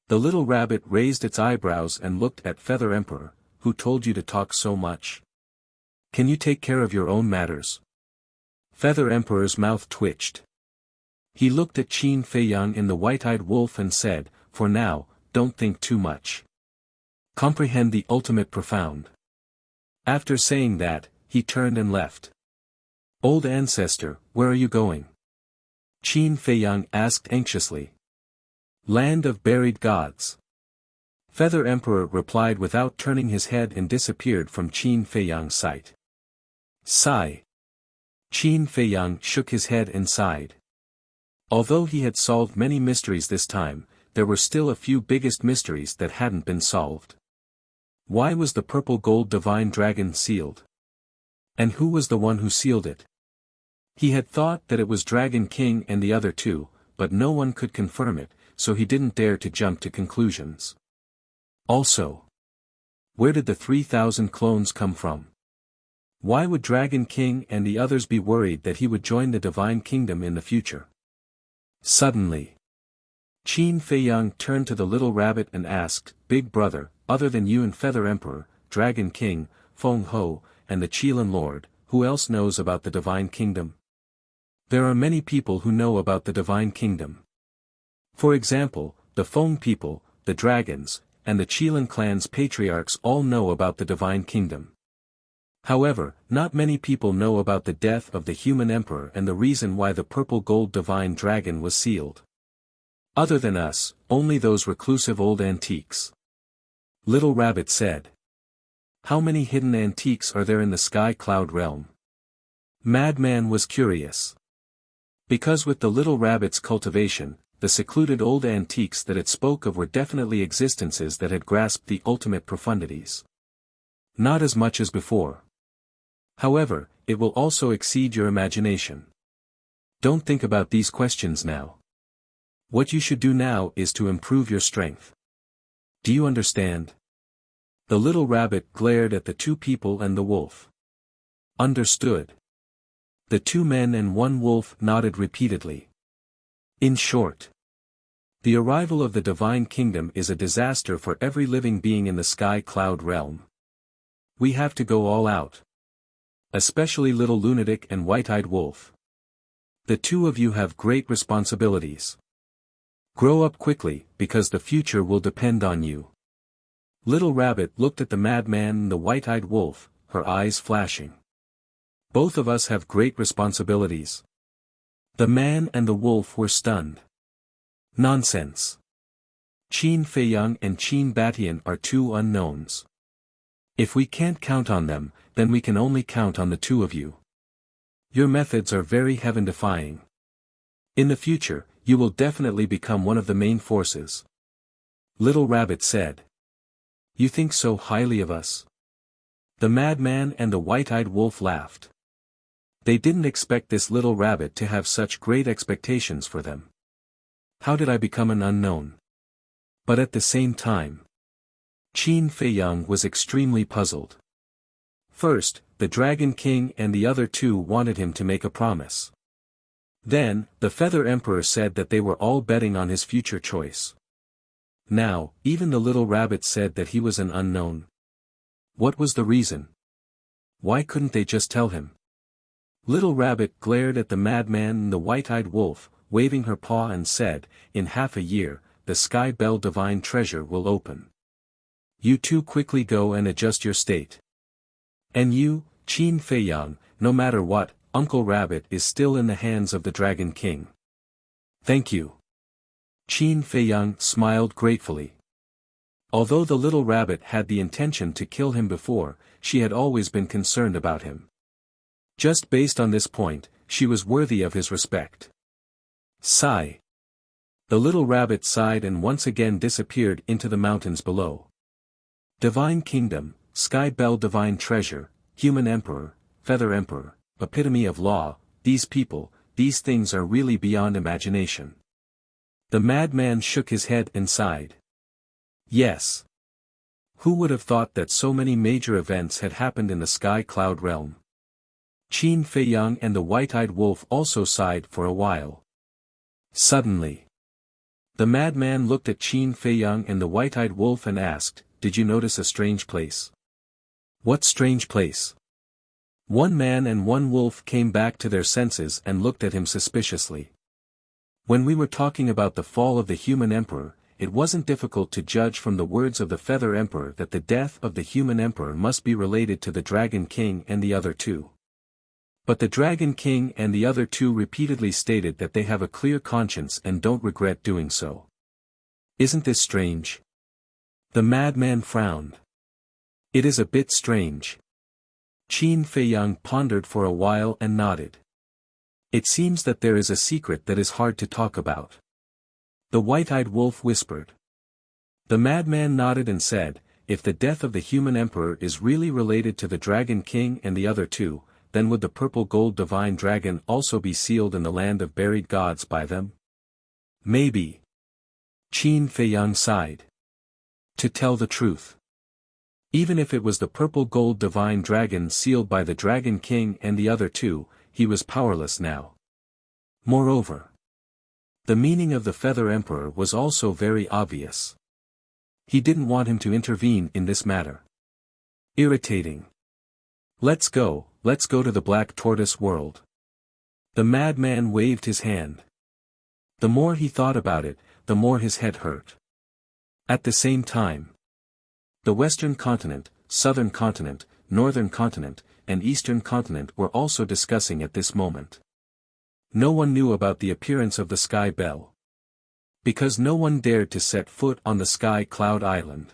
The little rabbit raised its eyebrows and looked at Feather Emperor. "Who told you to talk so much? Can you take care of your own matters?" Feather Emperor's mouth twitched. He looked at Qin Fei Yang in the white-eyed wolf and said, "For now, don't think too much. Comprehend the ultimate profound." After saying that, he turned and left. "Old ancestor, where are you going?" Qin Fei Yang asked anxiously. "Land of buried gods." Feather Emperor replied without turning his head and disappeared from Qin Fei Yang's sight. Sigh. Qin Fei Yang shook his head and sighed. Although he had solved many mysteries this time, there were still a few biggest mysteries that hadn't been solved. Why was the purple gold divine dragon sealed? And who was the one who sealed it? He had thought that it was Dragon King and the other two, but no one could confirm it, so he didn't dare to jump to conclusions. Also, where did the 3,000 clones come from? Why would Dragon King and the others be worried that he would join the Divine Kingdom in the future? Suddenly, Qin Feiyang turned to the little rabbit and asked, "Big brother, other than you and Feather Emperor, Dragon King, Feng Ho, and the Qilin Lord, who else knows about the Divine Kingdom?" There are many people who know about the Divine Kingdom. For example, the Feng people, the dragons, and the Qilin clan's patriarchs all know about the Divine Kingdom. However, not many people know about the death of the human emperor and the reason why the purple gold divine dragon was sealed. Other than us, only those reclusive old antiques. Little Rabbit said. How many hidden antiques are there in the sky cloud realm? Madman was curious. Because with the little rabbit's cultivation, the secluded old antiques that it spoke of were definitely existences that had grasped the ultimate profundities. Not as much as before. However, it will also exceed your imagination. Don't think about these questions now. What you should do now is to improve your strength. Do you understand? The little rabbit glared at the two people and the wolf. Understood. The two men and one wolf nodded repeatedly. In short, the arrival of the Divine Kingdom is a disaster for every living being in the sky cloud realm. We have to go all out. Especially Little Lunatic and White-Eyed Wolf. The two of you have great responsibilities. Grow up quickly, because the future will depend on you. Little Rabbit looked at the madman and the White-Eyed Wolf, her eyes flashing. Both of us have great responsibilities. The man and the wolf were stunned. Nonsense. Qin Feiyang and Qin Batian are two unknowns. If we can't count on them, then we can only count on the two of you. Your methods are very heaven-defying. In the future, you will definitely become one of the main forces. Little Rabbit said. You think so highly of us? The madman and the white-eyed wolf laughed. They didn't expect this little rabbit to have such great expectations for them. How did I become an unknown? But at the same time, Qin Feiyang was extremely puzzled. First, the Dragon King and the other two wanted him to make a promise. Then, the Feather Emperor said that they were all betting on his future choice. Now, even the little rabbit said that he was an unknown. What was the reason? Why couldn't they just tell him? Little Rabbit glared at the madman and the white-eyed wolf, waving her paw and said, "In half a year, the Sky Bell Divine Treasure will open. You two quickly go and adjust your state. And you, Qin Feiyang, no matter what, Uncle Rabbit is still in the hands of the Dragon King." "Thank you." Qin Feiyang smiled gratefully. Although the little rabbit had the intention to kill him before, she had always been concerned about him. Just based on this point, she was worthy of his respect. Sigh. The little rabbit sighed and once again disappeared into the mountains below. Divine Kingdom, Sky Bell Divine Treasure, Human Emperor, Feather Emperor, Epitome of Law, these people, these things are really beyond imagination. The madman shook his head and sighed. Yes. Who would have thought that so many major events had happened in the sky cloud realm? Qin Feiyang and the white-eyed wolf also sighed for a while. Suddenly, the madman looked at Qin Feiyang and the white-eyed wolf and asked, "Did you notice a strange place?" "What strange place?" One man and one wolf came back to their senses and looked at him suspiciously. When we were talking about the fall of the human emperor, it wasn't difficult to judge from the words of the Feather Emperor that the death of the human emperor must be related to the Dragon King and the other two. But the Dragon King and the other two repeatedly stated that they have a clear conscience and don't regret doing so. Isn't this strange? The madman frowned. It is a bit strange. Qin Feiyang pondered for a while and nodded. It seems that there is a secret that is hard to talk about. The white-eyed wolf whispered. The madman nodded and said, "If the death of the human emperor is really related to the Dragon King and the other two, then would the purple gold divine dragon also be sealed in the land of buried gods by them?" "Maybe. Qin Feiyang sighed. To tell the truth, even if it was the purple gold divine dragon sealed by the Dragon King and the other two, he was powerless now. Moreover, the meaning of the Feather Emperor was also very obvious. He didn't want him to intervene in this matter. Irritating. Let's go to the Black Tortoise world. The madman waved his hand. The more he thought about it, the more his head hurt. At the same time, the Western continent, Southern continent, Northern continent, and Eastern continent were also discussing at this moment. No one knew about the appearance of the Sky Bell, because no one dared to set foot on the Sky Cloud Island.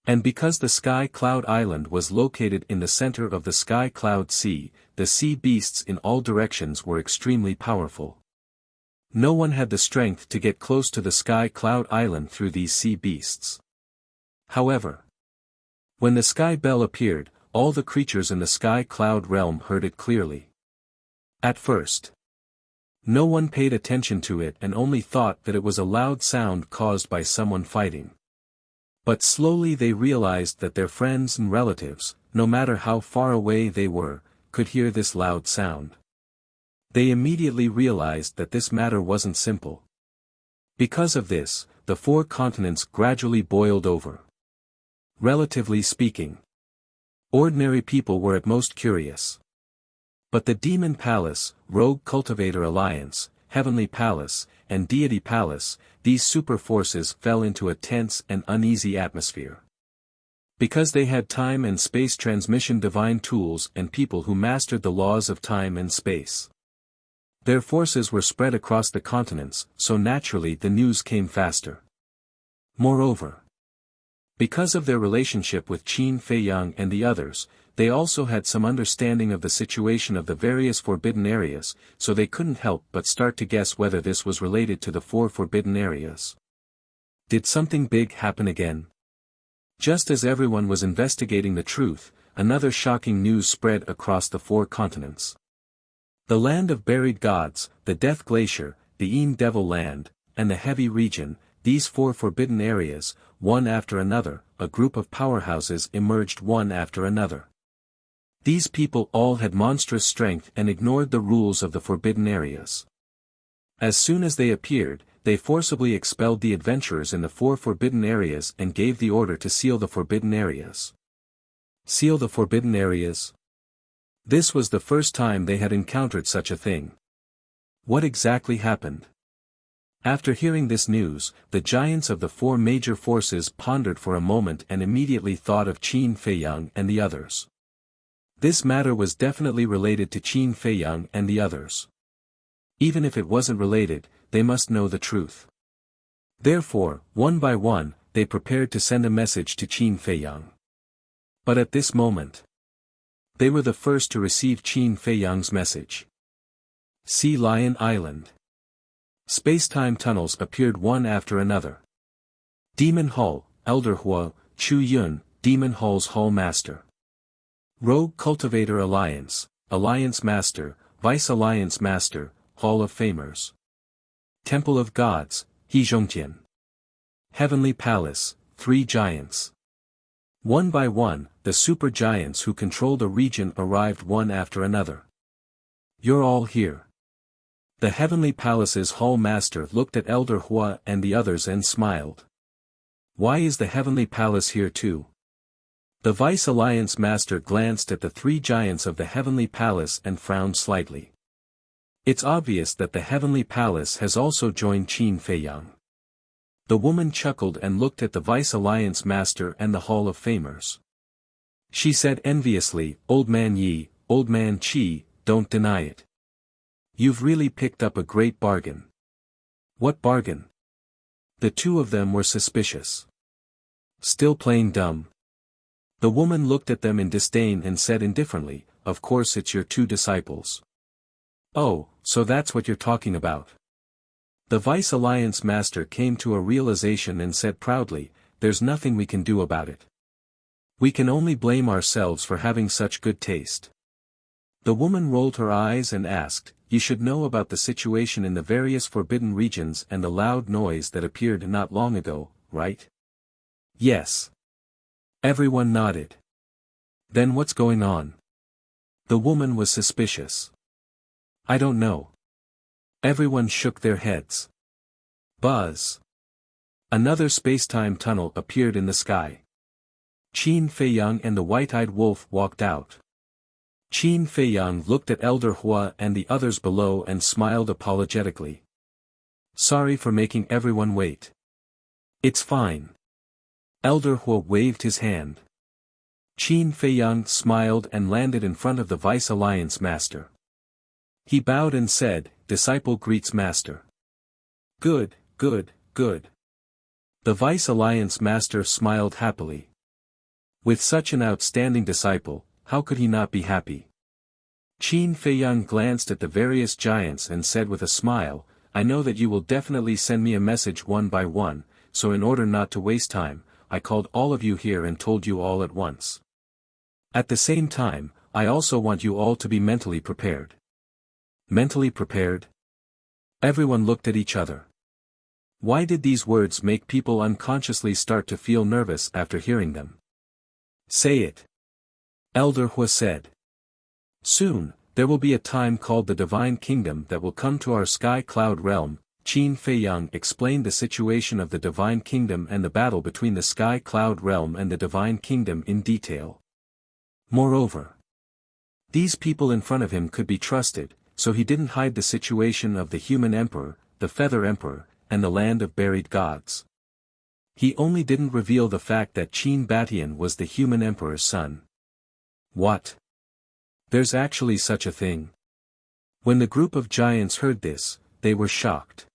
And because the Sky Cloud Island was located in the center of the Sky Cloud Sea, the sea beasts in all directions were extremely powerful. No one had the strength to get close to the Sky Cloud Island through these sea beasts. However, when the Sky Bell appeared, all the creatures in the Sky Cloud realm heard it clearly. At first, no one paid attention to it and only thought that it was a loud sound caused by someone fighting. But slowly they realized that their friends and relatives, no matter how far away they were, could hear this loud sound. They immediately realized that this matter wasn't simple. Because of this, the 4 continents gradually boiled over. Relatively speaking, ordinary people were at most curious. But the Demon Palace, Rogue Cultivator Alliance, Heavenly Palace, and Deity Palace, these super forces fell into a tense and uneasy atmosphere. Because they had time and space transmission divine tools and people who mastered the laws of time and space. Their forces were spread across the continents, so naturally the news came faster. Moreover, because of their relationship with Qin Feiyang and the others, they also had some understanding of the situation of the various forbidden areas, so they couldn't help but start to guess whether this was related to the 4 forbidden areas. Did something big happen again? Just as everyone was investigating the truth, another shocking news spread across the 4 continents. The land of buried gods, the Death Glacier, the Een Devil Land, and the Heavy Region, these 4 forbidden areas, one after another, a group of powerhouses emerged one after another. These people all had monstrous strength and ignored the rules of the forbidden areas. As soon as they appeared, they forcibly expelled the adventurers in the 4 forbidden areas and gave the order to seal the forbidden areas. Seal the forbidden areas? This was the first time they had encountered such a thing. What exactly happened? After hearing this news, the giants of the 4 major forces pondered for a moment and immediately thought of Qin Feiyang and the others. This matter was definitely related to Qin Feiyang and the others. Even if it wasn't related, they must know the truth. Therefore, one by one, they prepared to send a message to Qin Feiyang. But at this moment, they were the first to receive Qin Feiyang's message. Sea Lion Island. Space-time tunnels appeared one after another. Demon Hall, Elder Hua, Chu Yun, Demon Hall's Hall Master. Rogue Cultivator Alliance, Alliance Master, Vice Alliance Master, Hall of Famers. Temple of Gods, Hezhongtian. Heavenly Palace, 3 giants. One by one, the super giants who controlled a region arrived one after another. You're all here. The Heavenly Palace's Hall Master looked at Elder Hua and the others and smiled. Why is the Heavenly Palace here too? The Vice Alliance Master glanced at the 3 giants of the Heavenly Palace and frowned slightly. It's obvious that the Heavenly Palace has also joined Qin Feiyang. The woman chuckled and looked at the Vice Alliance Master and the Hall of Famers. She said enviously, Old Man Yi, Old Man Qi, don't deny it. You've really picked up a great bargain. What bargain? The 2 of them were suspicious. Still playing dumb? The woman looked at them in disdain and said indifferently, of course it's your 2 disciples. Oh, so that's what you're talking about. The Vice Alliance Master came to a realization and said proudly, there's nothing we can do about it. We can only blame ourselves for having such good taste. The woman rolled her eyes and asked, you should know about the situation in the various forbidden regions and the loud noise that appeared not long ago, right? Yes. Everyone nodded. Then what's going on? The woman was suspicious. I don't know. Everyone shook their heads. Buzz. Another space-time tunnel appeared in the sky. Qin Feiyang and the white-eyed wolf walked out. Qin Feiyang looked at Elder Hua and the others below and smiled apologetically. Sorry for making everyone wait. It's fine. Elder Hua waved his hand. Qin Feiyang smiled and landed in front of the Vice Alliance Master. He bowed and said, "Disciple greets Master." Good, good, good. The Vice Alliance Master smiled happily. With such an outstanding disciple, how could he not be happy? Qin Feiyang glanced at the various giants and said with a smile, I know that you will definitely send me a message one by one, so in order not to waste time, I called all of you here and told you all at once. At the same time, I also want you all to be mentally prepared. Mentally prepared? Everyone looked at each other. Why did these words make people unconsciously start to feel nervous after hearing them? Say it. Elder Hua said. Soon, there will be a time called the Divine Kingdom that will come to our sky cloud realm. Qin Feiyang explained the situation of the Divine Kingdom and the battle between the sky cloud realm and the Divine Kingdom in detail. Moreover, these people in front of him could be trusted, so he didn't hide the situation of the human emperor, the feather emperor, and the land of buried gods. He only didn't reveal the fact that Qin Batian was the human emperor's son. What? There's actually such a thing? When the group of giants heard this, they were shocked.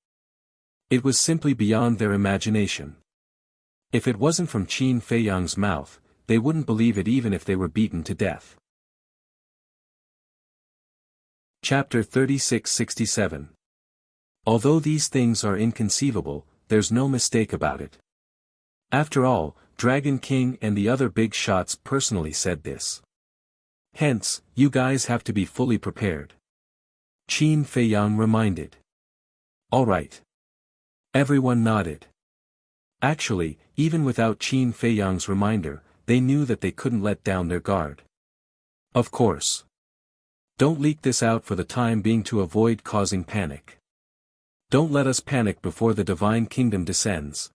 It was simply beyond their imagination. If it wasn't from Qin Feiyang's mouth, they wouldn't believe it even if they were beaten to death. Chapter 36-67. Although these things are inconceivable, there's no mistake about it. After all, Dragon King and the other big shots personally said this. Hence, you guys have to be fully prepared. Qin Feiyang reminded. All right. Everyone nodded. Actually, even without Qin Feiyang's reminder, they knew that they couldn't let down their guard. Of course. Don't leak this out for the time being to avoid causing panic. Don't let us panic before the Divine Kingdom descends.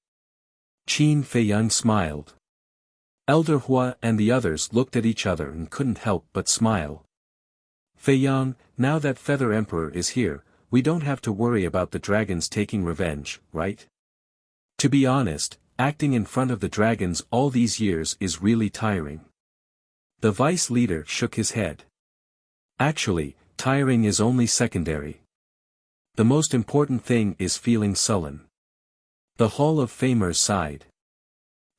Qin Feiyang smiled. Elder Hua and the others looked at each other and couldn't help but smile. Feiyang, now that Feather Emperor is here, we don't have to worry about the dragons taking revenge, right? To be honest, acting in front of the dragons all these years is really tiring. The vice leader shook his head. Actually, tiring is only secondary. The most important thing is feeling sullen. The Hall of Famers sighed.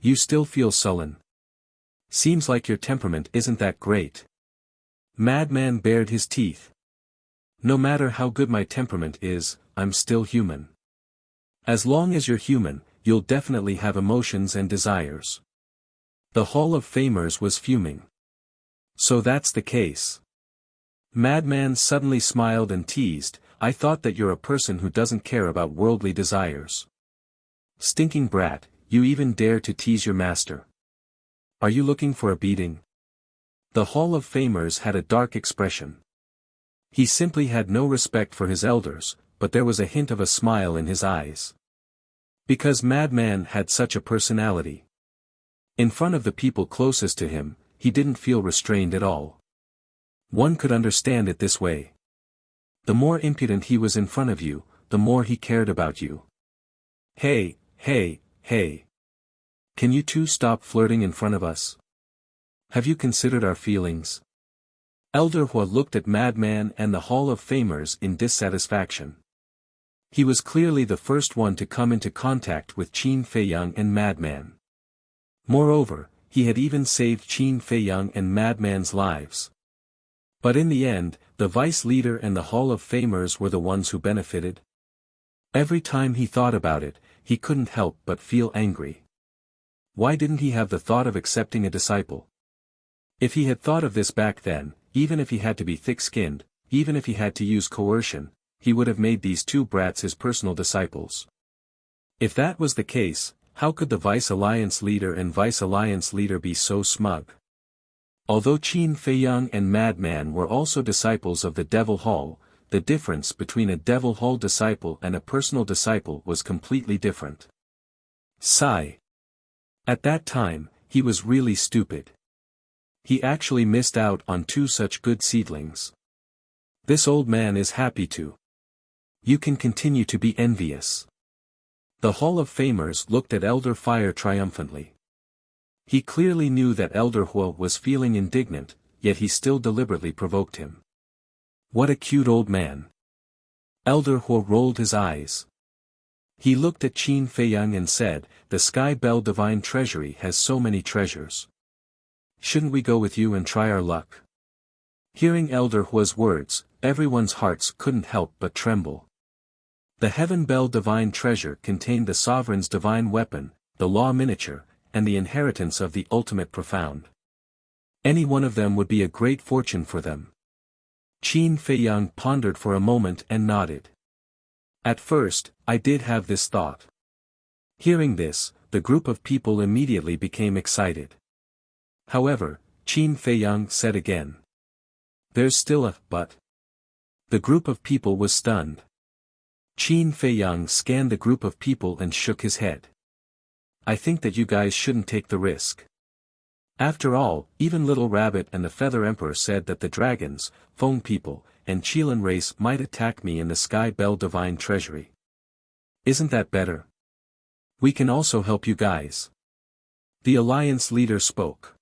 You still feel sullen? Seems like your temperament isn't that great. Madman bared his teeth. No matter how good my temperament is, I'm still human. As long as you're human, you'll definitely have emotions and desires. The Hall of Famers was fuming. So that's the case. Madman suddenly smiled and teased, I thought that you're a person who doesn't care about worldly desires. Stinking brat, you even dare to tease your master. Are you looking for a beating? The Hall of Famers had a dark expression. He simply had no respect for his elders, but there was a hint of a smile in his eyes. Because Madman had such a personality. In front of the people closest to him, he didn't feel restrained at all. One could understand it this way. The more impudent he was in front of you, the more he cared about you. Hey, hey, hey. Can you two stop flirting in front of us? Have you considered our feelings? Elder Hua looked at Madman and the Hall of Famers in dissatisfaction. He was clearly the first one to come into contact with Qin Feiyang and Madman. Moreover, he had even saved Qin Feiyang and Madman's lives. But in the end, the vice leader and the Hall of Famers were the ones who benefited. Every time he thought about it, he couldn't help but feel angry. Why didn't he have the thought of accepting a disciple? If he had thought of this back then, even if he had to be thick-skinned, even if he had to use coercion, he would have made these two brats his personal disciples. If that was the case, how could the Vice-Alliance leader and Vice-Alliance leader be so smug? Although Qin Feiyang and Madman were also disciples of the Devil Hall, the difference between a Devil Hall disciple and a personal disciple was completely different. Sigh. At that time, he was really stupid. He actually missed out on two such good seedlings. This old man is happy too. You can continue to be envious. The Hall of Famers looked at Elder Fire triumphantly. He clearly knew that Elder Hua was feeling indignant, yet he still deliberately provoked him. What a cute old man. Elder Hua rolled his eyes. He looked at Qin Feiyang and said, "The Sky Bell Divine Treasury has so many treasures. Shouldn't we go with you and try our luck?" Hearing Elder Hua's words, everyone's hearts couldn't help but tremble. The Heaven Bell Divine Treasure contained the Sovereign's divine weapon, the Law Miniature, and the inheritance of the Ultimate Profound. Any one of them would be a great fortune for them. Qin Feiyang pondered for a moment and nodded. At first, I did have this thought. Hearing this, the group of people immediately became excited. However, Qin Feiyang said again. There's still a but. The group of people was stunned. Qin Feiyang scanned the group of people and shook his head. I think that you guys shouldn't take the risk. After all, even Little Rabbit and the Feather Emperor said that the dragons, Feng people, and Qilin race might attack me in the Sky Bell Divine Treasury. Isn't that better? We can also help you guys. The Alliance leader spoke.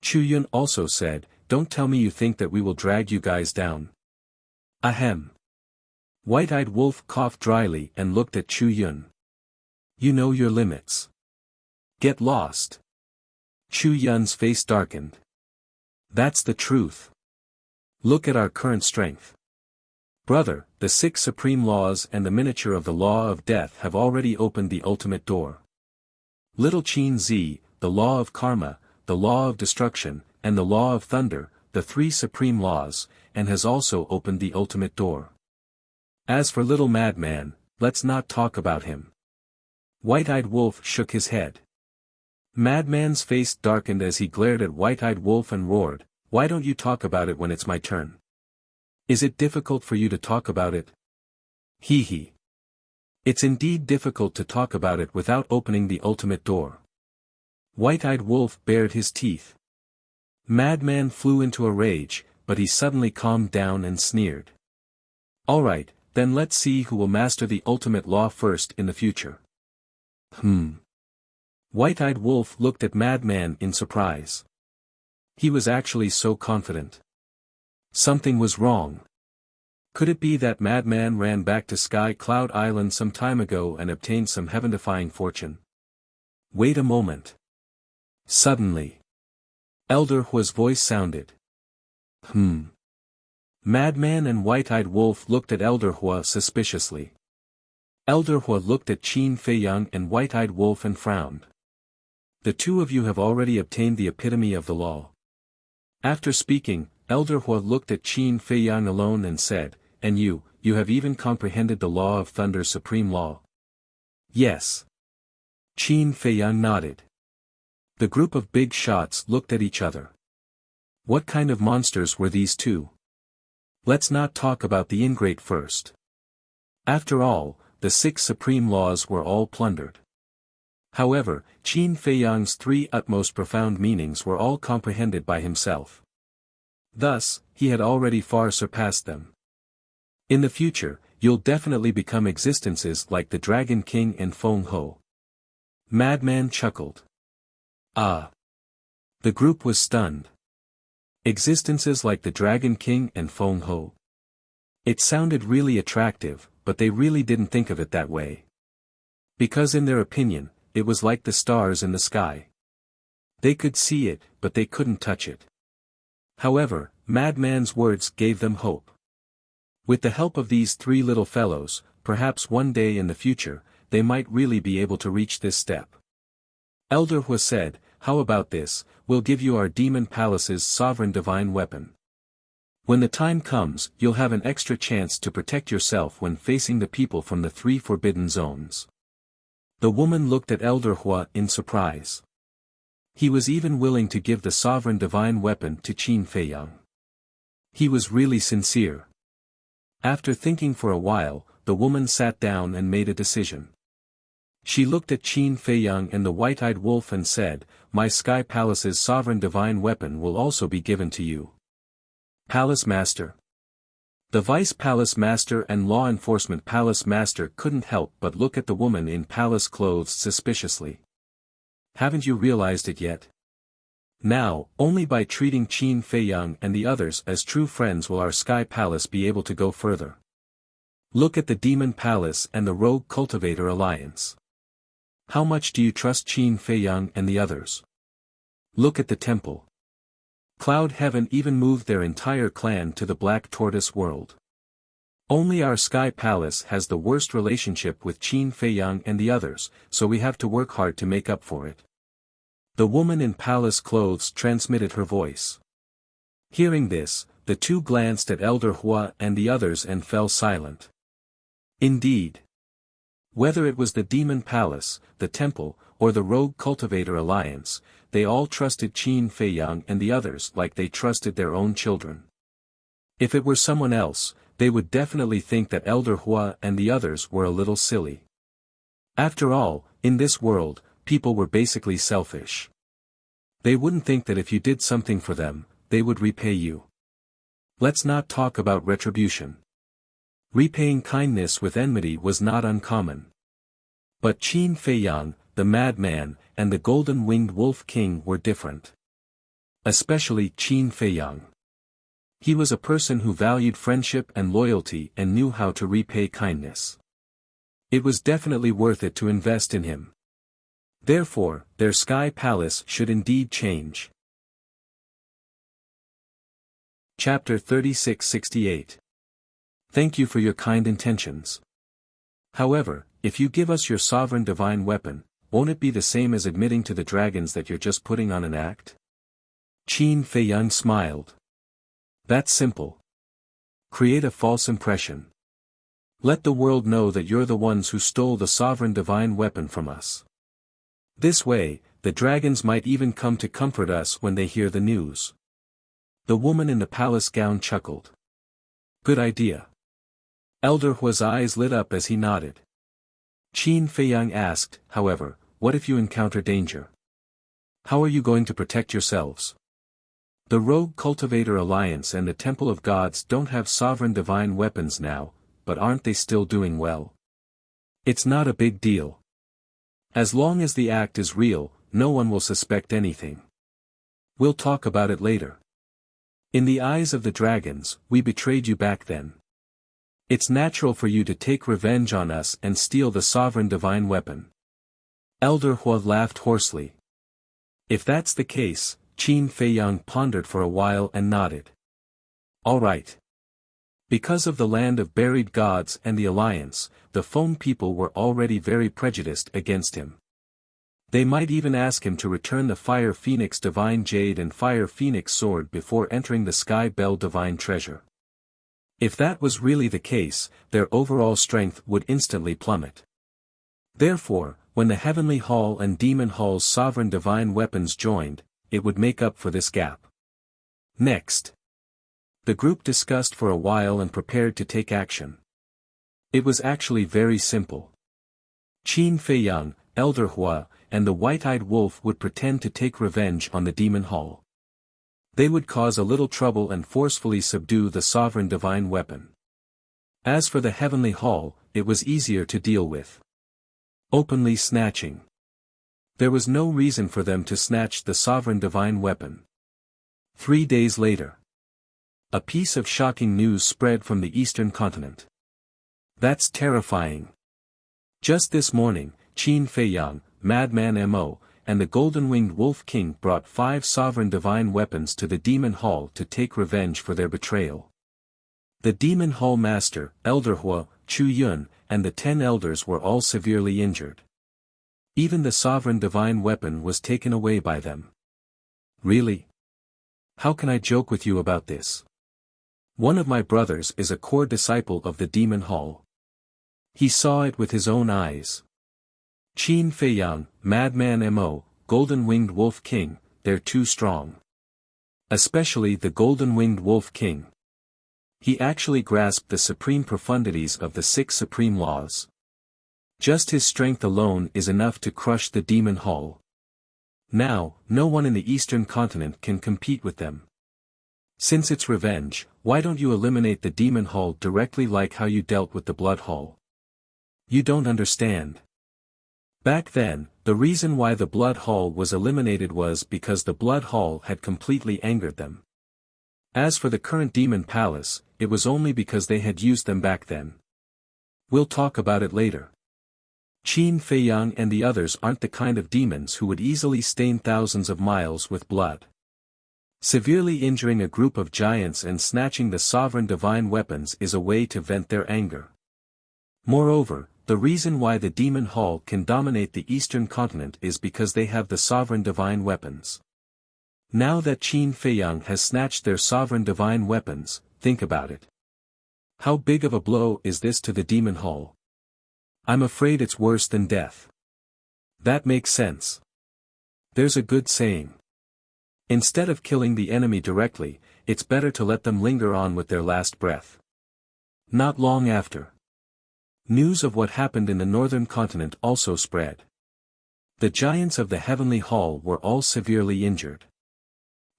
Chu Yun also said, Don't tell me you think that we will drag you guys down. Ahem. White-Eyed Wolf coughed dryly and looked at Chu Yun. You know your limits. Get lost. Chu Yun's face darkened. That's the truth. Look at our current strength. Brother, the 6 supreme laws and the miniature of the law of death have already opened the ultimate door. Little Qin Zi, the law of karma, the law of destruction, and the law of thunder, the 3 supreme laws, and has also opened the ultimate door. As for Little Madman, let's not talk about him. White-Eyed Wolf shook his head. Madman's face darkened as he glared at White-Eyed Wolf and roared, Why don't you talk about it when it's my turn? Is it difficult for you to talk about it? Hee hee. It's indeed difficult to talk about it without opening the ultimate door. White-Eyed Wolf bared his teeth. Madman flew into a rage, but he suddenly calmed down and sneered. Alright, then let's see who will master the ultimate law first in the future. White-Eyed Wolf looked at Madman in surprise. He was actually so confident. Something was wrong. Could it be that Madman ran back to Sky Cloud Island some time ago and obtained some heaven-defying fortune? Wait a moment. Suddenly, Elder Hua's voice sounded. Madman and White-Eyed Wolf looked at Elder Hua suspiciously. Elder Hua looked at Qin Feiyang and White-Eyed Wolf and frowned. The two of you have already obtained the epitome of the law. After speaking, Elder Hua looked at Qin Feiyang alone and said, And you have even comprehended the law of Thunder's supreme law? Yes. Qin Feiyang nodded. The group of big shots looked at each other. What kind of monsters were these two? Let's not talk about the ingrate first. After all, the 6 supreme laws were all plundered. However, Qin Feiyang's 3 utmost profound meanings were all comprehended by himself. Thus, he had already far surpassed them. In the future, you'll definitely become existences like the Dragon King and Feng Ho. Madman chuckled. Ah! The group was stunned. Existences like the Dragon King and Feng Ho. It sounded really attractive, but they really didn't think of it that way. Because in their opinion, it was like the stars in the sky. They could see it, but they couldn't touch it. However, Madman's words gave them hope. With the help of these 3 little fellows, perhaps one day in the future, they might really be able to reach this step. Elder Hua said, How about this, we'll give you our Demon Palace's sovereign divine weapon. When the time comes, you'll have an extra chance to protect yourself when facing the people from the 3 forbidden zones. The woman looked at Elder Hua in surprise. He was even willing to give the sovereign divine weapon to Qin Feiyang. He was really sincere. After thinking for a while, the woman sat down and made a decision. She looked at Qin Feiyang and the white-eyed wolf and said, "My Sky Palace's sovereign divine weapon will also be given to you." Palace Master. The Vice Palace Master and Law Enforcement Palace Master couldn't help but look at the woman in palace clothes suspiciously. Haven't you realized it yet? Now, only by treating Qin Feiyang and the others as true friends will our Sky Palace be able to go further. Look at the Demon Palace and the Rogue Cultivator Alliance. How much do you trust Qin Feiyang and the others? Look at the temple. Cloud Heaven even moved their entire clan to the Black Tortoise world. Only our Sky Palace has the worst relationship with Qin Feiyang and the others, so we have to work hard to make up for it. The woman in palace clothes transmitted her voice. Hearing this, the two glanced at Elder Hua and the others and fell silent. Indeed. Whether it was the Demon Palace, the Temple, or the Rogue Cultivator Alliance, they all trusted Qin Feiyang and the others like they trusted their own children. If it were someone else, they would definitely think that Elder Hua and the others were a little silly. After all, in this world, people were basically selfish. They wouldn't think that if you did something for them, they would repay you. Let's not talk about retribution. Repaying kindness with enmity was not uncommon. But Qin Feiyang, the madman, and the golden-winged wolf king were different. Especially Qin Feiyang. He was a person who valued friendship and loyalty and knew how to repay kindness. It was definitely worth it to invest in him. Therefore, their Sky Palace should indeed change. Chapter 3668. Thank you for your kind intentions. However, if you give us your sovereign divine weapon, won't it be the same as admitting to the dragons that you're just putting on an act? Qin Feiyang smiled. That's simple. Create a false impression. Let the world know that you're the ones who stole the sovereign divine weapon from us. This way, the dragons might even come to comfort us when they hear the news. The woman in the palace gown chuckled. Good idea. Elder Hua's eyes lit up as he nodded. Qin Feiyang asked, however, what if you encounter danger? How are you going to protect yourselves? The Rogue Cultivator Alliance and the Temple of Gods don't have sovereign divine weapons now, but aren't they still doing well? It's not a big deal. As long as the act is real, no one will suspect anything. We'll talk about it later. In the eyes of the dragons, we betrayed you back then. It's natural for you to take revenge on us and steal the sovereign divine weapon. Elder Hua laughed hoarsely. If that's the case, Qin Feiyang pondered for a while and nodded. All right. Because of the land of buried gods and the alliance, the Foam people were already very prejudiced against him. They might even ask him to return the Fire Phoenix Divine Jade and Fire Phoenix Sword before entering the Sky Bell Divine Treasure. If that was really the case, their overall strength would instantly plummet. Therefore, when the Heavenly Hall and Demon Hall's sovereign divine weapons joined, it would make up for this gap. Next. The group discussed for a while and prepared to take action. It was actually very simple. Qin Feiyang, Elder Hua, and the white-eyed wolf would pretend to take revenge on the Demon Hall. They would cause a little trouble and forcefully subdue the sovereign divine weapon. As for the Heavenly Hall, it was easier to deal with. Openly snatching. There was no reason for them to snatch the sovereign divine weapon. 3 days later. A piece of shocking news spread from the eastern continent. That's terrifying. Just this morning, Qin Feiyang, Madman Mo, and the Golden-Winged Wolf King brought 5 sovereign divine weapons to the Demon Hall to take revenge for their betrayal. The Demon Hall Master, Elder Hua, Chu Yun, and the 10 elders were all severely injured. Even the sovereign divine weapon was taken away by them. Really? How can I joke with you about this? One of my brothers is a core disciple of the demon hall. He saw it with his own eyes. Qin Feiyang, Madman Mo, Golden-Winged Wolf King, they're too strong. Especially the Golden-Winged Wolf King. He actually grasped the supreme profundities of the 6 supreme laws. Just his strength alone is enough to crush the demon hall. Now, no one in the eastern continent can compete with them. Since it's revenge, why don't you eliminate the demon hall directly like how you dealt with the blood hall? You don't understand. Back then, the reason why the blood hall was eliminated was because the blood hall had completely angered them. As for the current demon palace, it was only because they had used them back then. We'll talk about it later. Qin Feiyang and the others aren't the kind of demons who would easily stain thousands of miles with blood. Severely injuring a group of giants and snatching the sovereign divine weapons is a way to vent their anger. Moreover, the reason why the demon hall can dominate the eastern continent is because they have the sovereign divine weapons. Now that Qin Feiyang has snatched their sovereign divine weapons, think about it. How big of a blow is this to the demon hall? I'm afraid it's worse than death. That makes sense. There's a good saying. Instead of killing the enemy directly, it's better to let them linger on with their last breath. Not long after, news of what happened in the northern continent also spread. The giants of the heavenly hall were all severely injured.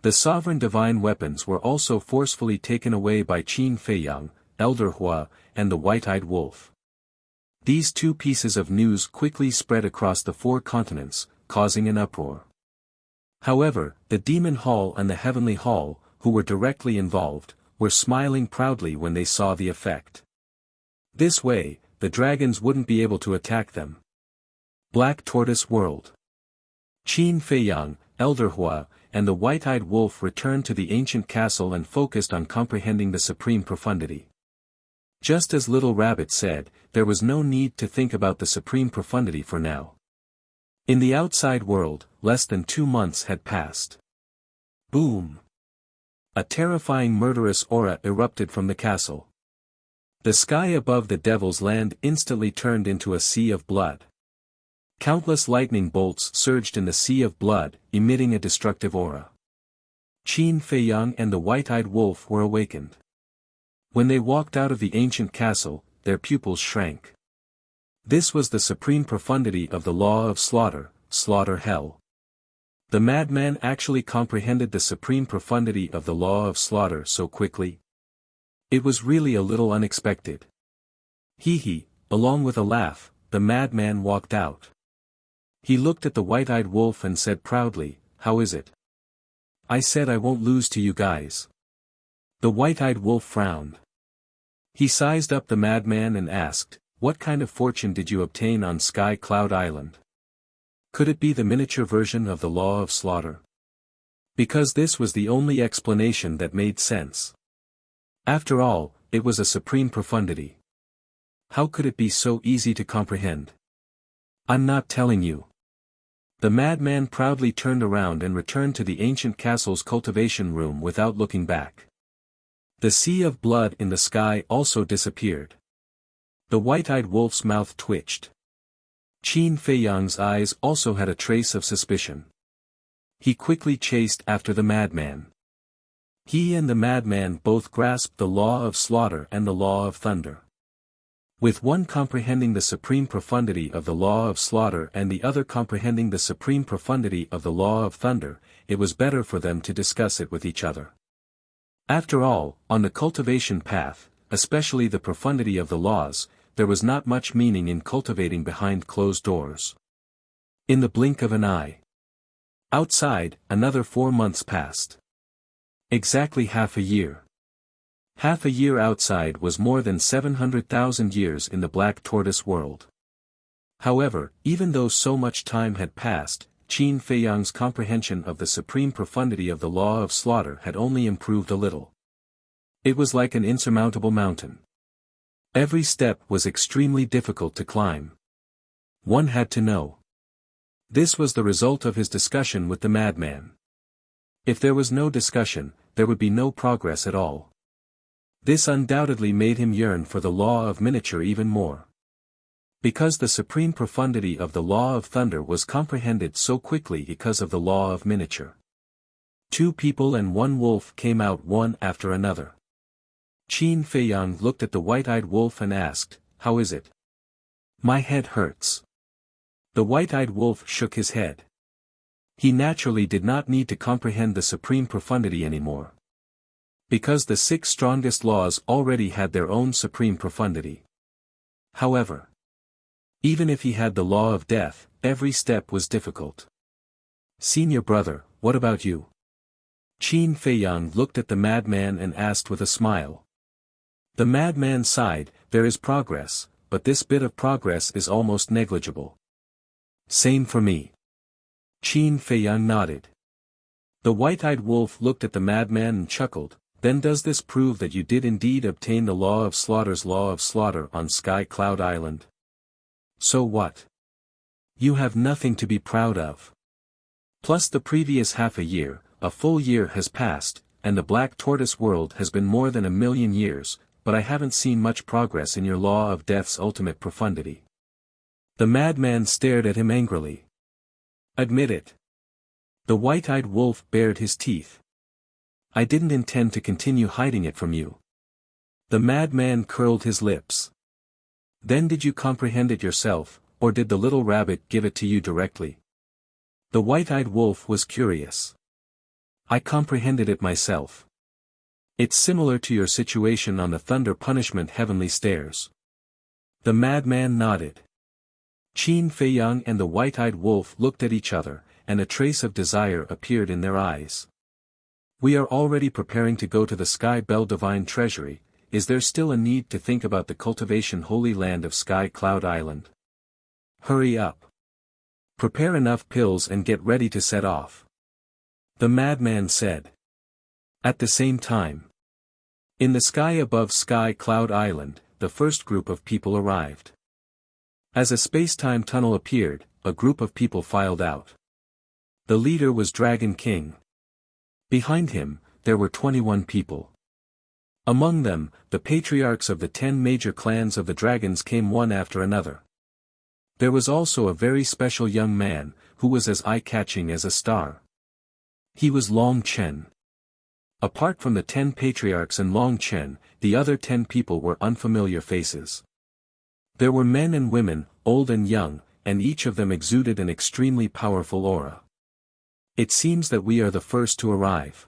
The sovereign divine weapons were also forcefully taken away by Qin Feiyang, Elder Hua, and the white-eyed wolf. These 2 pieces of news quickly spread across the 4 continents, causing an uproar. However, the demon hall and the heavenly hall, who were directly involved, were smiling proudly when they saw the effect. This way, the dragons wouldn't be able to attack them. Black Tortoise World. Qin Feiyang, Elder Hua, and the white-eyed wolf returned to the ancient castle and focused on comprehending the supreme profundity. Just as Little Rabbit said, there was no need to think about the supreme profundity for now. In the outside world, less than 2 months had passed. Boom! A terrifying murderous aura erupted from the castle. The sky above the Devil's Land instantly turned into a sea of blood. Countless lightning bolts surged in the sea of blood, emitting a destructive aura. Qin Feiyang and the white-eyed wolf were awakened. When they walked out of the ancient castle, their pupils shrank. This was the supreme profundity of the law of slaughter, slaughter hell. The madman actually comprehended the supreme profundity of the law of slaughter so quickly. It was really a little unexpected. Hee, along with a laugh, the madman walked out. He looked at the white-eyed wolf and said proudly, "How is it? I said I won't lose to you guys." The white-eyed wolf frowned. He sized up the madman and asked, "What kind of fortune did you obtain on Sky Cloud Island? Could it be the miniature version of the law of slaughter?" Because this was the only explanation that made sense. After all, it was a supreme profundity. How could it be so easy to comprehend? I'm not telling you. The madman proudly turned around and returned to the ancient castle's cultivation room without looking back. The sea of blood in the sky also disappeared. The white-eyed wolf's mouth twitched. Qin Feiyang's eyes also had a trace of suspicion. He quickly chased after the madman. He and the madman both grasped the law of slaughter and the law of thunder. With one comprehending the supreme profundity of the law of slaughter and the other comprehending the supreme profundity of the law of thunder, it was better for them to discuss it with each other. After all, on the cultivation path, especially the profundity of the laws, there was not much meaning in cultivating behind closed doors. In the blink of an eye. Outside, another 4 months passed. Exactly half a year. Half a year outside was more than 700,000 years in the Black Tortoise world. However, even though so much time had passed, Qin Feiyang's comprehension of the supreme profundity of the law of slaughter had only improved a little. It was like an insurmountable mountain. Every step was extremely difficult to climb. One had to know. This was the result of his discussion with the madman. If there was no discussion, there would be no progress at all. This undoubtedly made him yearn for the law of miniature even more. Because the supreme profundity of the law of thunder was comprehended so quickly because of the law of miniature. 2 people and 1 wolf came out one after another. Qin Feiyang looked at the white-eyed wolf and asked, "How is it?" "My head hurts." The white-eyed wolf shook his head. He naturally did not need to comprehend the supreme profundity anymore. Because the 6 strongest laws already had their own supreme profundity. However, even if he had the law of death, every step was difficult. "Senior brother, what about you?" Qin Feiyang looked at the madman and asked with a smile. The madman sighed, "There is progress, but this bit of progress is almost negligible." "Same for me." Qin Feiyang nodded. The white-eyed wolf looked at the madman and chuckled, "Then does this prove that you did indeed obtain the law of slaughter on Sky Cloud Island? So what? You have nothing to be proud of. Plus the previous half a year, a full year has passed, and the Black Tortoise world has been more than 1,000,000 years, but I haven't seen much progress in your law of death's ultimate profundity." The madman stared at him angrily. "Admit it." The white-eyed wolf bared his teeth. "I didn't intend to continue hiding it from you." The madman curled his lips. "Then did you comprehend it yourself, or did the little rabbit give it to you directly?" The white-eyed wolf was curious. "I comprehended it myself. It's similar to your situation on the thunder punishment heavenly stairs." The madman nodded. Qin Feiyang and the white-eyed wolf looked at each other, and a trace of desire appeared in their eyes. "We are already preparing to go to the Sky Bell Divine Treasury. Is there still a need to think about the cultivation holy land of Sky Cloud Island? Hurry up. Prepare enough pills and get ready to set off," the madman said. At the same time, in the sky above Sky Cloud Island, the first group of people arrived. As a space-time tunnel appeared, a group of people filed out. The leader was Dragon King. Behind him, there were 21 people. Among them, the patriarchs of the 10 major clans of the dragons came one after another. There was also a very special young man, who was as eye-catching as a star. He was Long Chen. Apart from the 10 patriarchs and Long Chen, the other 10 people were unfamiliar faces. There were men and women, old and young, and each of them exuded an extremely powerful aura. "It seems that we are the first to arrive."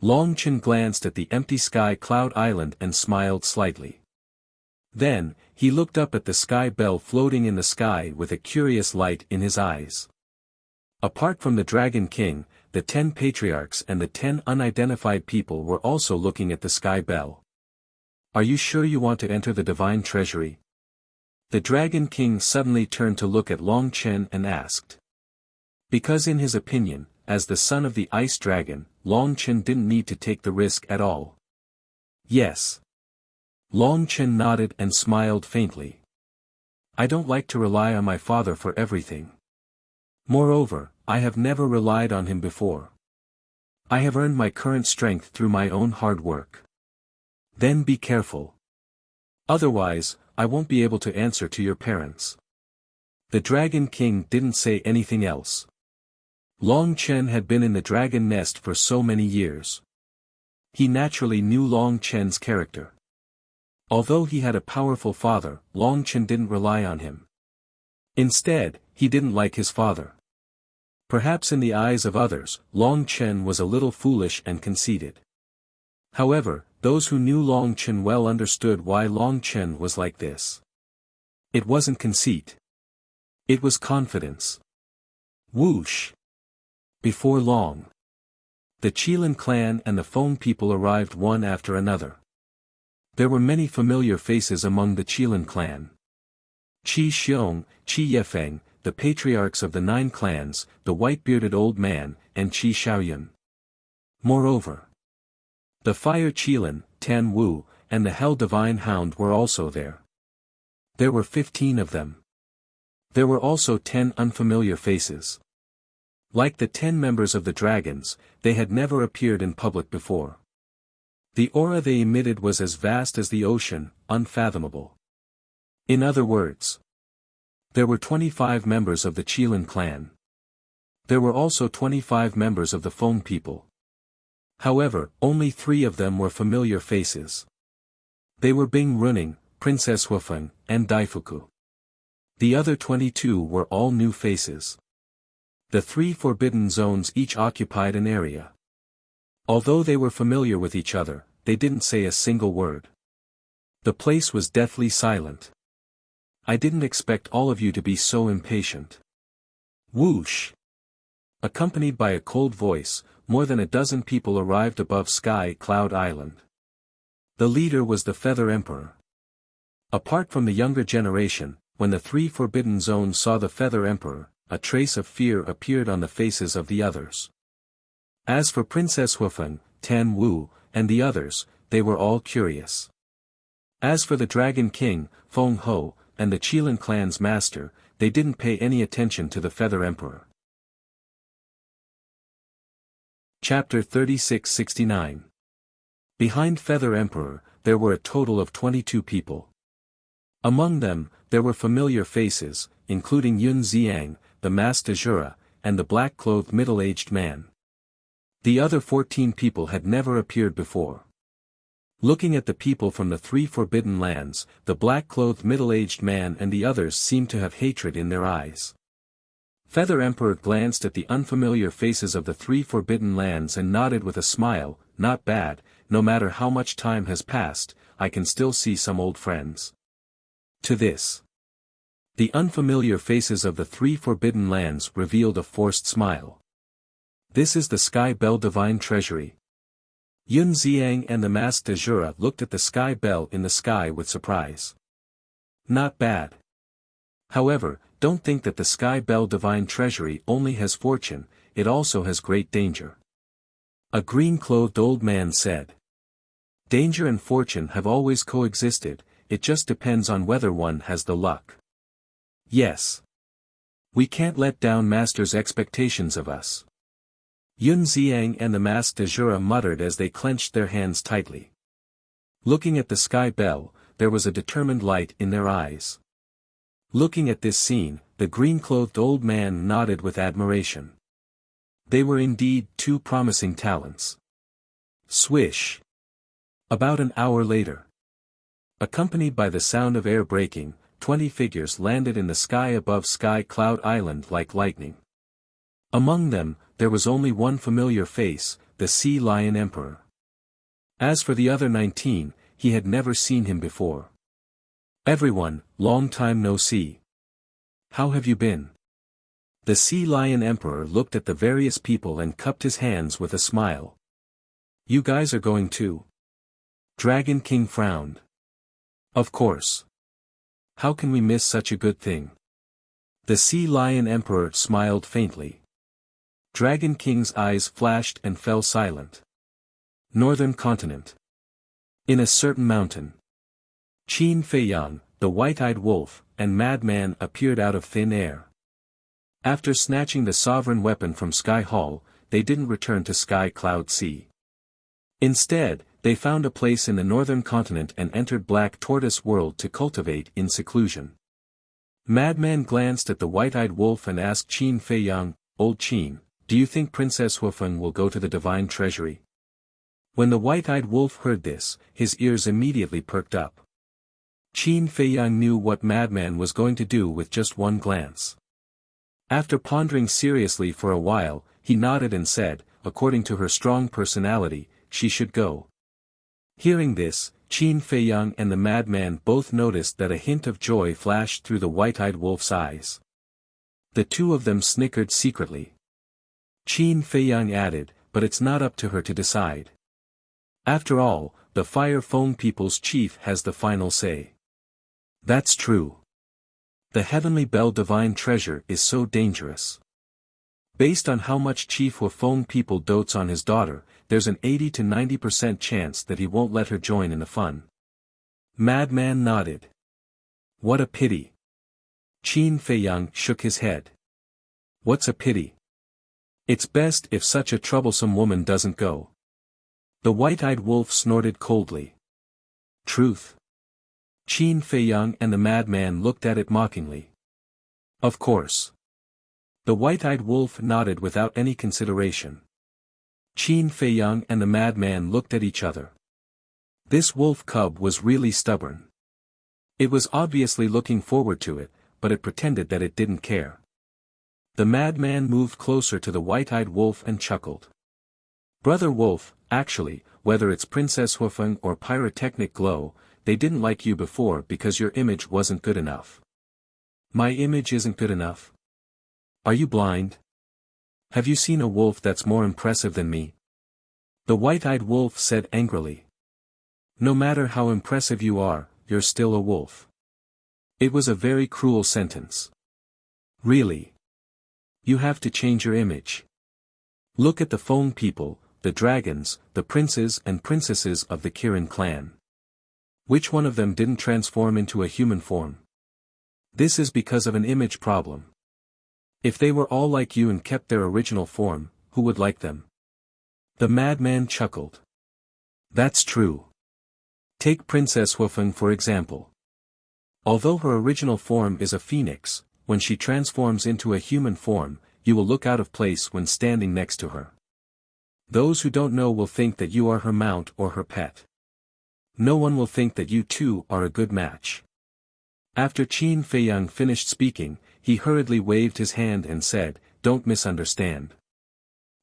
Long Chen glanced at the empty Sky Cloud Island and smiled slightly. Then, he looked up at the sky bell floating in the sky with a curious light in his eyes. Apart from the Dragon King, the 10 patriarchs and the 10 unidentified people were also looking at the sky bell. "Are you sure you want to enter the divine treasury?" The Dragon King suddenly turned to look at Long Chen and asked. Because in his opinion, as the son of the Ice Dragon, Long Chen didn't need to take the risk at all. "Yes." Long Chen nodded and smiled faintly. "I don't like to rely on my father for everything. Moreover, I have never relied on him before. I have earned my current strength through my own hard work." "Then be careful. Otherwise, I won't be able to answer to your parents." The Dragon King didn't say anything else. Long Chen had been in the dragon nest for so many years. He naturally knew Long Chen's character. Although he had a powerful father, Long Chen didn't rely on him. Instead, he didn't like his father. Perhaps in the eyes of others, Long Chen was a little foolish and conceited. However, those who knew Long Chen well understood why Long Chen was like this. It wasn't conceit. It was confidence. Whoosh! Before long, the Qilin clan and the Feng people arrived one after another. There were many familiar faces among the Qilin clan. Qi Xiong, Qi Yefeng, the patriarchs of the 9 clans, the white-bearded old man, and Qi Xiaoyun. Moreover, the Fire Qilin, Tan Wu, and the Hell Divine Hound were also there. There were 15 of them. There were also 10 unfamiliar faces. Like the 10 members of the dragons, they had never appeared in public before. The aura they emitted was as vast as the ocean, unfathomable. In other words, there were 25 members of the Qilin clan. There were also 25 members of the Feng people. However, only 3 of them were familiar faces. They were Bing Runing, Princess Huifeng, and Daifuku. The other 22 were all new faces. The 3 forbidden zones each occupied an area. Although they were familiar with each other, they didn't say a single word. The place was deathly silent. I didn't expect all of you to be so impatient. Whoosh! Accompanied by a cold voice, more than a dozen people arrived above Sky Cloud Island. The leader was the Feather Emperor. Apart from the younger generation, when the 3 forbidden zones saw the Feather Emperor, a trace of fear appeared on the faces of the others. As for Princess Huifeng, Tan Wu, and the others, they were all curious. As for the Dragon King, Feng Ho, and the Qilin clan's master, they didn't pay any attention to the Feather Emperor. Chapter 3669. Behind Feather Emperor, there were a total of 22 people. Among them, there were familiar faces, including Yun Xiang, the masked Azura, and the black-clothed middle-aged man. The other 14 people had never appeared before. Looking at the people from the 3 forbidden lands, the black-clothed middle-aged man and the others seemed to have hatred in their eyes. Feather Emperor glanced at the unfamiliar faces of the 3 forbidden lands and nodded with a smile. Not bad, no matter how much time has passed, I can still see some old friends. To this, the unfamiliar faces of the 3 forbidden lands revealed a forced smile. This is the Sky Bell Divine Treasury. Yun Xiang and the masked Azura looked at the sky bell in the sky with surprise. Not bad. However, don't think that the Sky Bell Divine Treasury only has fortune, it also has great danger. A green-clothed old man said. Danger and fortune have always coexisted, it just depends on whether one has the luck. Yes. We can't let down Master's expectations of us. Yun Xiang and the masked Azura muttered as they clenched their hands tightly. Looking at the sky bell, there was a determined light in their eyes. Looking at this scene, the green-clothed old man nodded with admiration. They were indeed 2 promising talents. Swish! About an hour later, accompanied by the sound of air breaking, 20 figures landed in the sky above Sky Cloud Island like lightning. Among them, there was only one familiar face, the Sea Lion Emperor. As for the other 19, he had never seen him before. Everyone, long time no see. How have you been? The Sea Lion Emperor looked at the various people and cupped his hands with a smile. You guys are going too? Dragon King frowned. Of course. How can we miss such a good thing? The Sea Lion Emperor smiled faintly. Dragon King's eyes flashed and fell silent. Northern continent. In a certain mountain. Qin Feiyang, the white-eyed wolf, and Madman appeared out of thin air. After snatching the sovereign weapon from Sky Hall, they didn't return to Sky Cloud Sea. Instead, they found a place in the northern continent and entered Black Tortoise World to cultivate in seclusion. Madman glanced at the white-eyed wolf and asked Qin Feiyang, Old Qin, do you think Princess Huifeng will go to the Divine Treasury? When the white-eyed wolf heard this, his ears immediately perked up. Qin Feiyang knew what Madman was going to do with just one glance. After pondering seriously for a while, he nodded and said, according to her strong personality, she should go. Hearing this, Qin Feiyang and the Madman both noticed that a hint of joy flashed through the white-eyed wolf's eyes. The 2 of them snickered secretly. Qin Feiyang added, but it's not up to her to decide. After all, the Fire Feng people's chief has the final say. That's true. The Heavenly Bell Divine Treasure is so dangerous. Based on how much Chief Huifeng people dotes on his daughter, there's an 80 to 90% chance that he won't let her join in the fun. Madman nodded. What a pity. Qin Feiyang shook his head. What's a pity? It's best if such a troublesome woman doesn't go. The white-eyed wolf snorted coldly. Truth. Qin Feiyang and the madman looked at it mockingly. Of course. The white-eyed wolf nodded without any consideration. Qin Feiyang and the madman looked at each other. This wolf cub was really stubborn. It was obviously looking forward to it, but it pretended that it didn't care. The madman moved closer to the white-eyed wolf and chuckled. Brother Wolf, actually, whether it's Princess Huifeng or Pyrotechnic Glow, they didn't like you before because your image wasn't good enough. My image isn't good enough? Are you blind? Have you seen a wolf that's more impressive than me? The white-eyed wolf said angrily. No matter how impressive you are, you're still a wolf. It was a very cruel sentence. Really? You have to change your image. Look at the Feng people, the dragons, the princes and princesses of the Kirin clan. Which one of them didn't transform into a human form? This is because of an image problem. If they were all like you and kept their original form, who would like them? The madman chuckled. That's true. Take Princess Huifeng for example. Although her original form is a phoenix, when she transforms into a human form, you will look out of place when standing next to her. Those who don't know will think that you are her mount or her pet. No one will think that you two are a good match. After Qin Feiyang finished speaking, he hurriedly waved his hand and said, Don't misunderstand.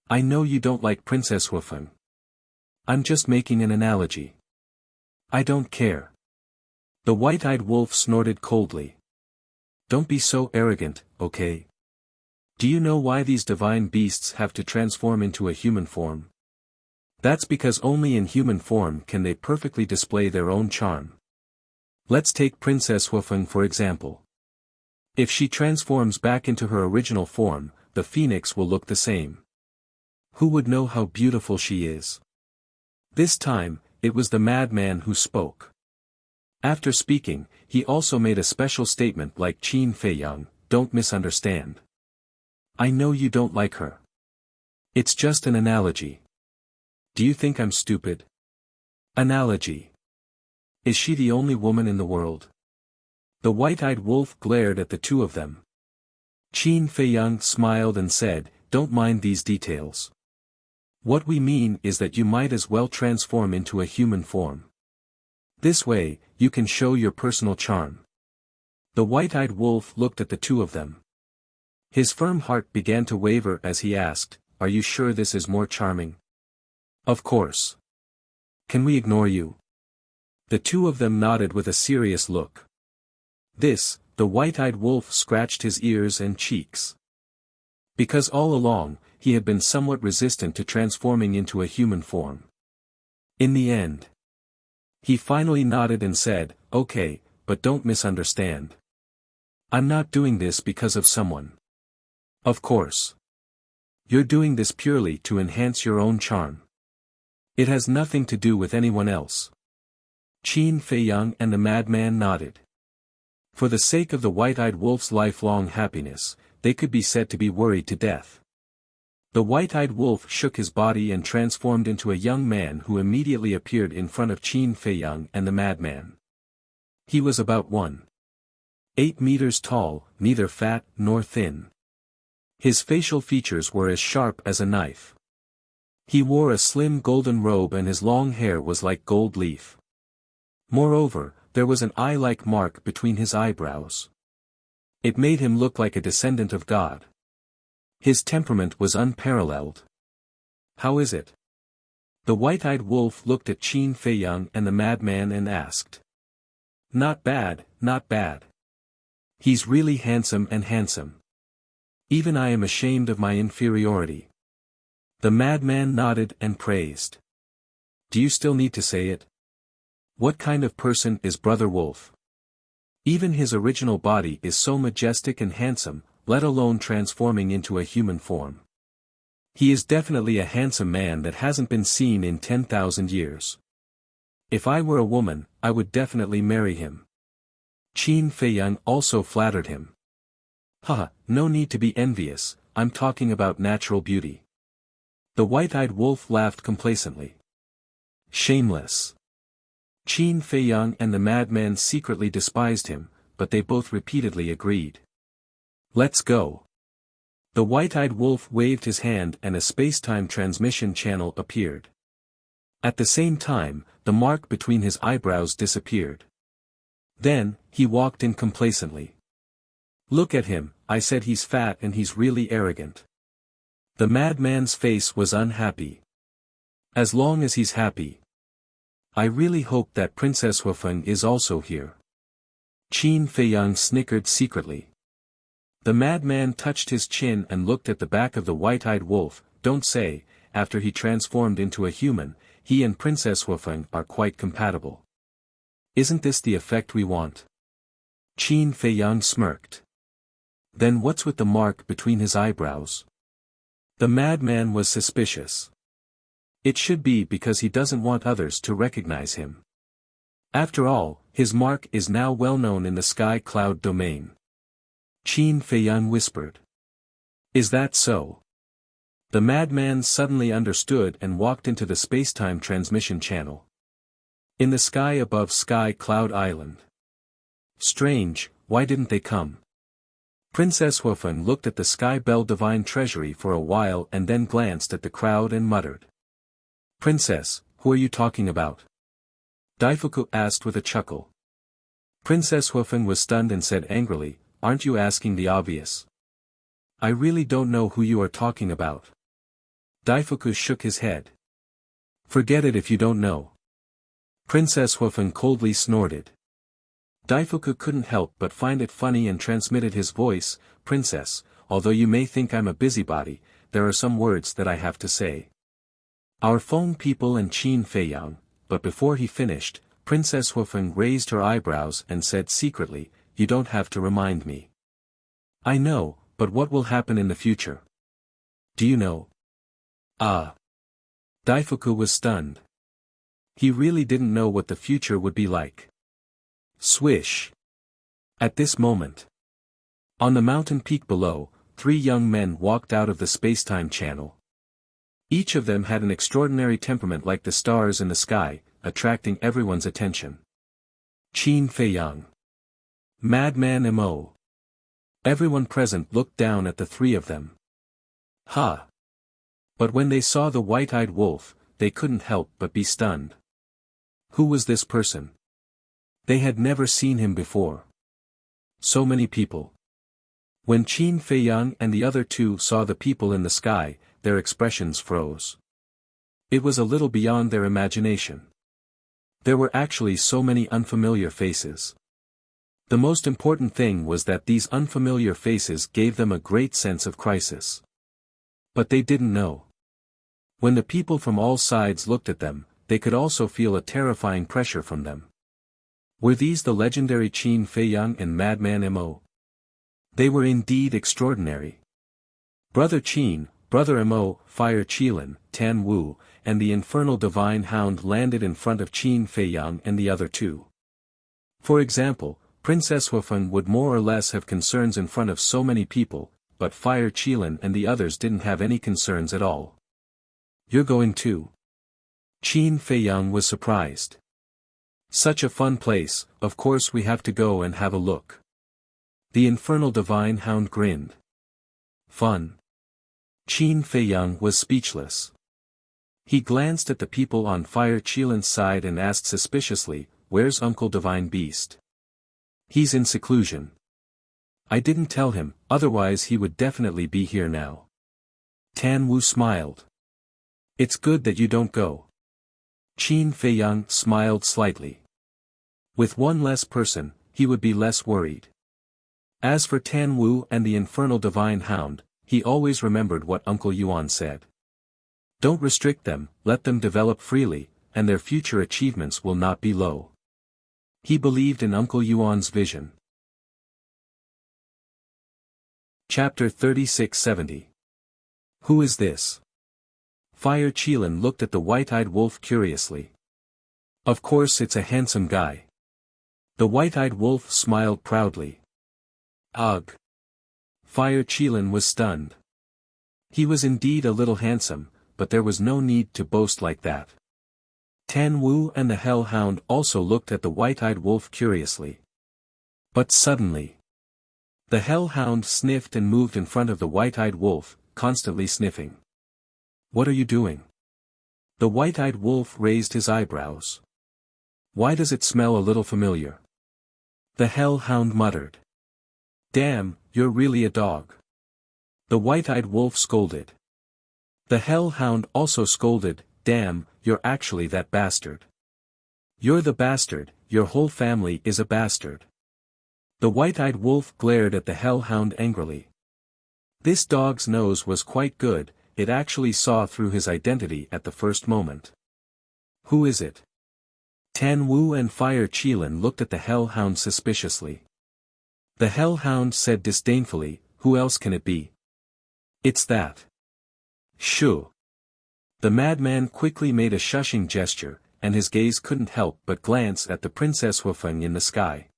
I know you don't like Princess Huifeng. I'm just making an analogy. I don't care. The white-eyed wolf snorted coldly. Don't be so arrogant, okay? Do you know why these divine beasts have to transform into a human form? That's because only in human form can they perfectly display their own charm. Let's take Princess Huifeng for example. If she transforms back into her original form, the phoenix will look the same. Who would know how beautiful she is? This time, it was the madman who spoke. After speaking, he also made a special statement like Qin Feiyang, don't misunderstand. I know you don't like her. It's just an analogy. Do you think I'm stupid? Analogy. Is she the only woman in the world? The white-eyed wolf glared at the two of them. Qin Feiyang smiled and said, Don't mind these details. What we mean is that you might as well transform into a human form. This way, you can show your personal charm. The white-eyed wolf looked at the two of them. His firm heart began to waver as he asked, Are you sure this is more charming? Of course. Can we ignore you? The two of them nodded with a serious look. This, the white-eyed wolf scratched his ears and cheeks. Because all along, he had been somewhat resistant to transforming into a human form. In the end, he finally nodded and said, Okay, but don't misunderstand. I'm not doing this because of someone. Of course. You're doing this purely to enhance your own charm. It has nothing to do with anyone else. Qin Feiyang and the madman nodded. For the sake of the white-eyed wolf's lifelong happiness, they could be said to be worried to death. The white-eyed wolf shook his body and transformed into a young man who immediately appeared in front of Qin Feiyang and the madman. He was about 1.8 meters tall, neither fat nor thin. His facial features were as sharp as a knife. He wore a slim golden robe and his long hair was like gold leaf. Moreover, there was an eye-like mark between his eyebrows. It made him look like a descendant of God. His temperament was unparalleled. How is it? The white-eyed wolf looked at Qin Feiyang and the madman and asked. Not bad, not bad. He's really handsome and handsome. Even I am ashamed of my inferiority. The madman nodded and praised. Do you still need to say it? What kind of person is Brother Wolf? Even his original body is so majestic and handsome, let alone transforming into a human form. He is definitely a handsome man that hasn't been seen in 10,000 years. If I were a woman, I would definitely marry him. Qin Feiyang also flattered him. Haha, no need to be envious, I'm talking about natural beauty. The white-eyed wolf laughed complacently. Shameless. Qin Feiyang and the madman secretly despised him, but they both repeatedly agreed. Let's go. The white-eyed wolf waved his hand and a space-time transmission channel appeared. At the same time, the mark between his eyebrows disappeared. Then, he walked in complacently. Look at him, I said he's fat and he's really arrogant. The madman's face was unhappy. As long as he's happy. I really hope that Princess Huifeng is also here. Qin Feiyang snickered secretly. The madman touched his chin and looked at the back of the white-eyed wolf. Don't say, after he transformed into a human, he and Princess Huifeng are quite compatible. Isn't this the effect we want? Qin Feiyang smirked. Then what's with the mark between his eyebrows? The madman was suspicious. It should be because he doesn't want others to recognize him. After all, his mark is now well known in the sky cloud domain. Qin Feiyang whispered. Is that so? The madman suddenly understood and walked into the space-time transmission channel. In the sky above Sky Cloud Island. Strange, why didn't they come? Princess Huifeng looked at the Sky Bell Divine Treasury for a while and then glanced at the crowd and muttered. Princess, who are you talking about? Daifuku asked with a chuckle. Princess Huifeng was stunned and said angrily, aren't you asking the obvious? I really don't know who you are talking about. Daifuku shook his head. Forget it if you don't know. Princess Huifeng coldly snorted. Daifuku couldn't help but find it funny and transmitted his voice, Princess, although you may think I'm a busybody, there are some words that I have to say. Our phone people and Qin Feiyang, but before he finished, Princess Huifeng raised her eyebrows and said secretly, you don't have to remind me. I know, but what will happen in the future? Do you know? Ah. Daifuku was stunned. He really didn't know what the future would be like. Swish. At this moment. On the mountain peak below, 3 young men walked out of the space-time channel. Each of them had an extraordinary temperament like the stars in the sky, attracting everyone's attention. Qin Feiyang. Madman Mo. Everyone present looked down at the 3 of them. Ha! But when they saw the white-eyed wolf, they couldn't help but be stunned. Who was this person? They had never seen him before. So many people. When Qin Feiyang and the other 2 saw the people in the sky, their expressions froze. It was a little beyond their imagination. There were actually so many unfamiliar faces. The most important thing was that these unfamiliar faces gave them a great sense of crisis. But they didn't know. When the people from all sides looked at them, they could also feel a terrifying pressure from them. Were these the legendary Qin Feiyang and Madman Mo? They were indeed extraordinary. Brother Qin, Brother Mo, Fire Qilin, Tan Wu, and the infernal divine hound landed in front of Qin Feiyang and the other 2. For example, Princess Huifeng would more or less have concerns in front of so many people, but Fire Qilin and the others didn't have any concerns at all. You're going too? Qin Feiyang was surprised. Such a fun place, of course we have to go and have a look. The infernal divine hound grinned. Fun. Qin Feiyang was speechless. He glanced at the people on Fire Qilin's side and asked suspiciously, where's Uncle Divine Beast? He's in seclusion. I didn't tell him, otherwise he would definitely be here now. Tan Wu smiled. It's good that you don't go. Qin Feiyang smiled slightly. With one less person, he would be less worried. As for Tan Wu and the infernal divine hound, he always remembered what Uncle Yuan said. Don't restrict them, let them develop freely, and their future achievements will not be low. He believed in Uncle Yuan's vision. Chapter 3670. Who is this? Fire Qilin looked at the white-eyed wolf curiously. Of course it's a handsome guy. The white-eyed wolf smiled proudly. Ugh. Fire Qilin was stunned. He was indeed a little handsome, but there was no need to boast like that. Tan Wu and the hellhound also looked at the white-eyed wolf curiously. But suddenly, the hellhound sniffed and moved in front of the white-eyed wolf, constantly sniffing. "What are you doing?" The white-eyed wolf raised his eyebrows. "Why does it smell a little familiar?" The hellhound muttered. "Damn, you're really a dog." The white-eyed wolf scolded. The hellhound also scolded, "Damn, you're actually that bastard. You're the bastard, your whole family is a bastard." The white-eyed wolf glared at the hellhound angrily. This dog's nose was quite good, it actually saw through his identity at the first moment. "Who is it?" Tan Wu and Fire Qilin looked at the hellhound suspiciously. The hellhound said disdainfully, "Who else can it be? It's that. Shoo." The madman quickly made a shushing gesture, and his gaze couldn't help but glance at the Princess Huifeng in the sky.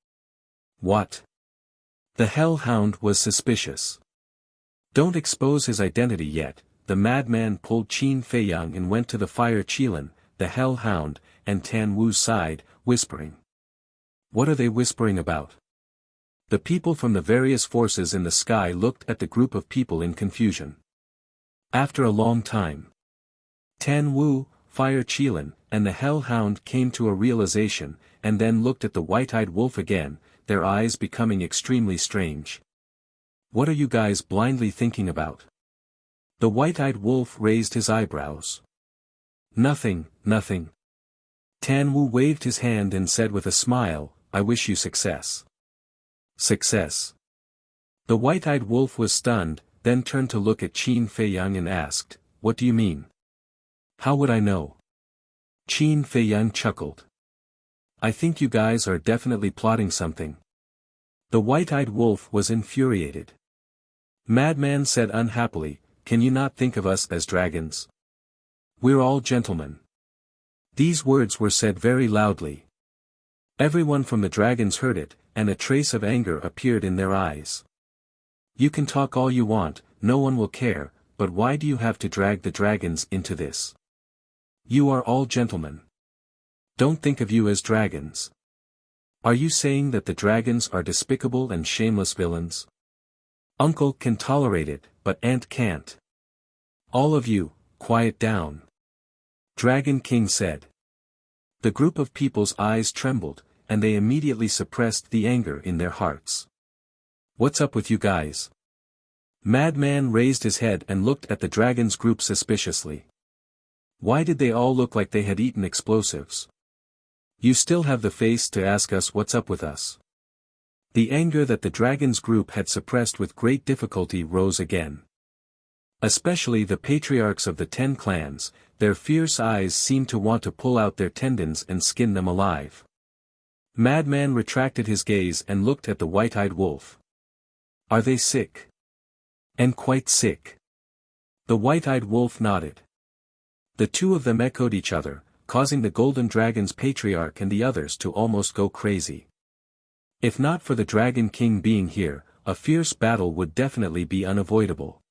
"What?" The hellhound was suspicious. "Don't expose his identity yet." The madman pulled Qin Feiyang and went to the Fire Qilin, the hellhound, and Tan Wu's side, whispering. "What are they whispering about?" The people from the various forces in the sky looked at the group of people in confusion. After a long time, Tan Wu, Fire Qilin, and the hellhound came to a realization, and then looked at the white-eyed wolf again, their eyes becoming extremely strange. "What are you guys blindly thinking about?" The white-eyed wolf raised his eyebrows. "Nothing, nothing." Tan Wu waved his hand and said with a smile, "I wish you success." "Success?" The white-eyed wolf was stunned, then turned to look at Qin Feiyang and asked, "What do you mean?" "How would I know?" Qin Feiyang chuckled. "I think you guys are definitely plotting something." The white-eyed wolf was infuriated. Madman said unhappily, "Can you not think of us as dragons? We're all gentlemen." These words were said very loudly. Everyone from the dragons heard it, and a trace of anger appeared in their eyes. "You can talk all you want, no one will care, but why do you have to drag the dragons into this? You are all gentlemen. Don't think of you as dragons. Are you saying that the dragons are despicable and shameless villains? Uncle can tolerate it, but Aunt can't. All of you, quiet down." Dragon King said. The group of people's eyes trembled, and they immediately suppressed the anger in their hearts. "What's up with you guys?" Madman raised his head and looked at the dragons group suspiciously. Why did they all look like they had eaten explosives? "You still have the face to ask us what's up with us?" The anger that the dragons group had suppressed with great difficulty rose again. Especially the patriarchs of the 10 clans, their fierce eyes seemed to want to pull out their tendons and skin them alive. Madman retracted his gaze and looked at the white-eyed wolf. "Are they sick?" "And quite sick." The white-eyed wolf nodded. The two of them echoed each other, causing the Golden Dragon's patriarch and the others to almost go crazy. If not for the Dragon King being here, a fierce battle would definitely be unavoidable.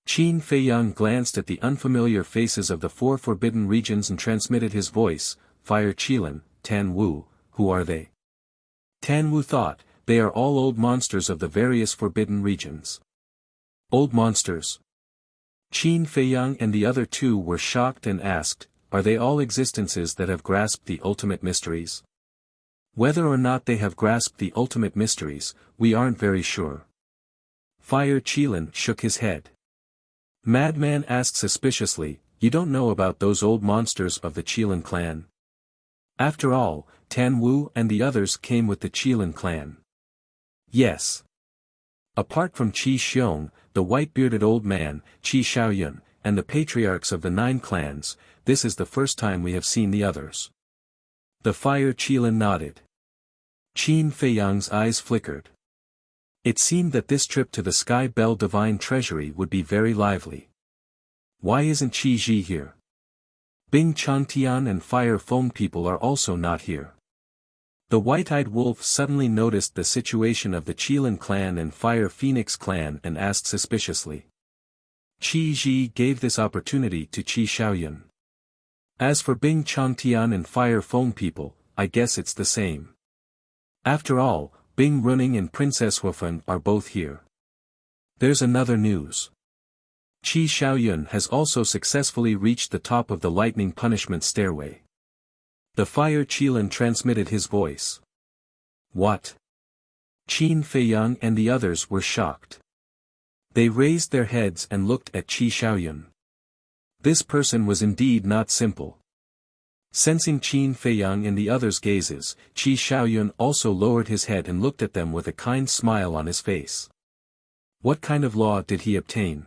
Qin Feiyang glanced at the unfamiliar faces of the 4 forbidden regions and transmitted his voice, "Fire Qilin, Tan Wu, who are they?" Tan Wu thought, "They are all old monsters of the various forbidden regions." "Old monsters?" Qin Feiyang and the other two were shocked and asked, "Are they all existences that have grasped the ultimate mysteries?" "Whether or not they have grasped the ultimate mysteries, we aren't very sure." Fire Qilin shook his head. Madman asked suspiciously, "You don't know about those old monsters of the Qilin clan?" After all, Tan Wu and the others came with the Qilin clan. "Yes." Apart from Qi Xiong, the white-bearded old man, Qi Shaoyun, and the patriarchs of the 9 clans, this is the first time we have seen the others. The Fire Qilin nodded. Qin Feiyang's eyes flickered. It seemed that this trip to the Sky Bell Divine Treasury would be very lively. Why isn't Qi Ji here? Bing Changtian and Fire Feng people are also not here. The white-eyed wolf suddenly noticed the situation of the Qilin clan and Fire Phoenix clan and asked suspiciously. Qi Ji gave this opportunity to Qi Shaoyun. As for Bing Changtian and Fire Phone people, I guess it's the same. After all, Bing Running and Princess Wufan are both here. There's another news. Qi Xiaoyun has also successfully reached the top of the lightning punishment stairway. The Fire Qilin transmitted his voice. What? Qin Feiyang and the others were shocked. They raised their heads and looked at Qi Xiaoyun. This person was indeed not simple. Sensing Qin Feiyang and the others' gazes, Qi Xiaoyun also lowered his head and looked at them with a kind smile on his face. What kind of law did he obtain?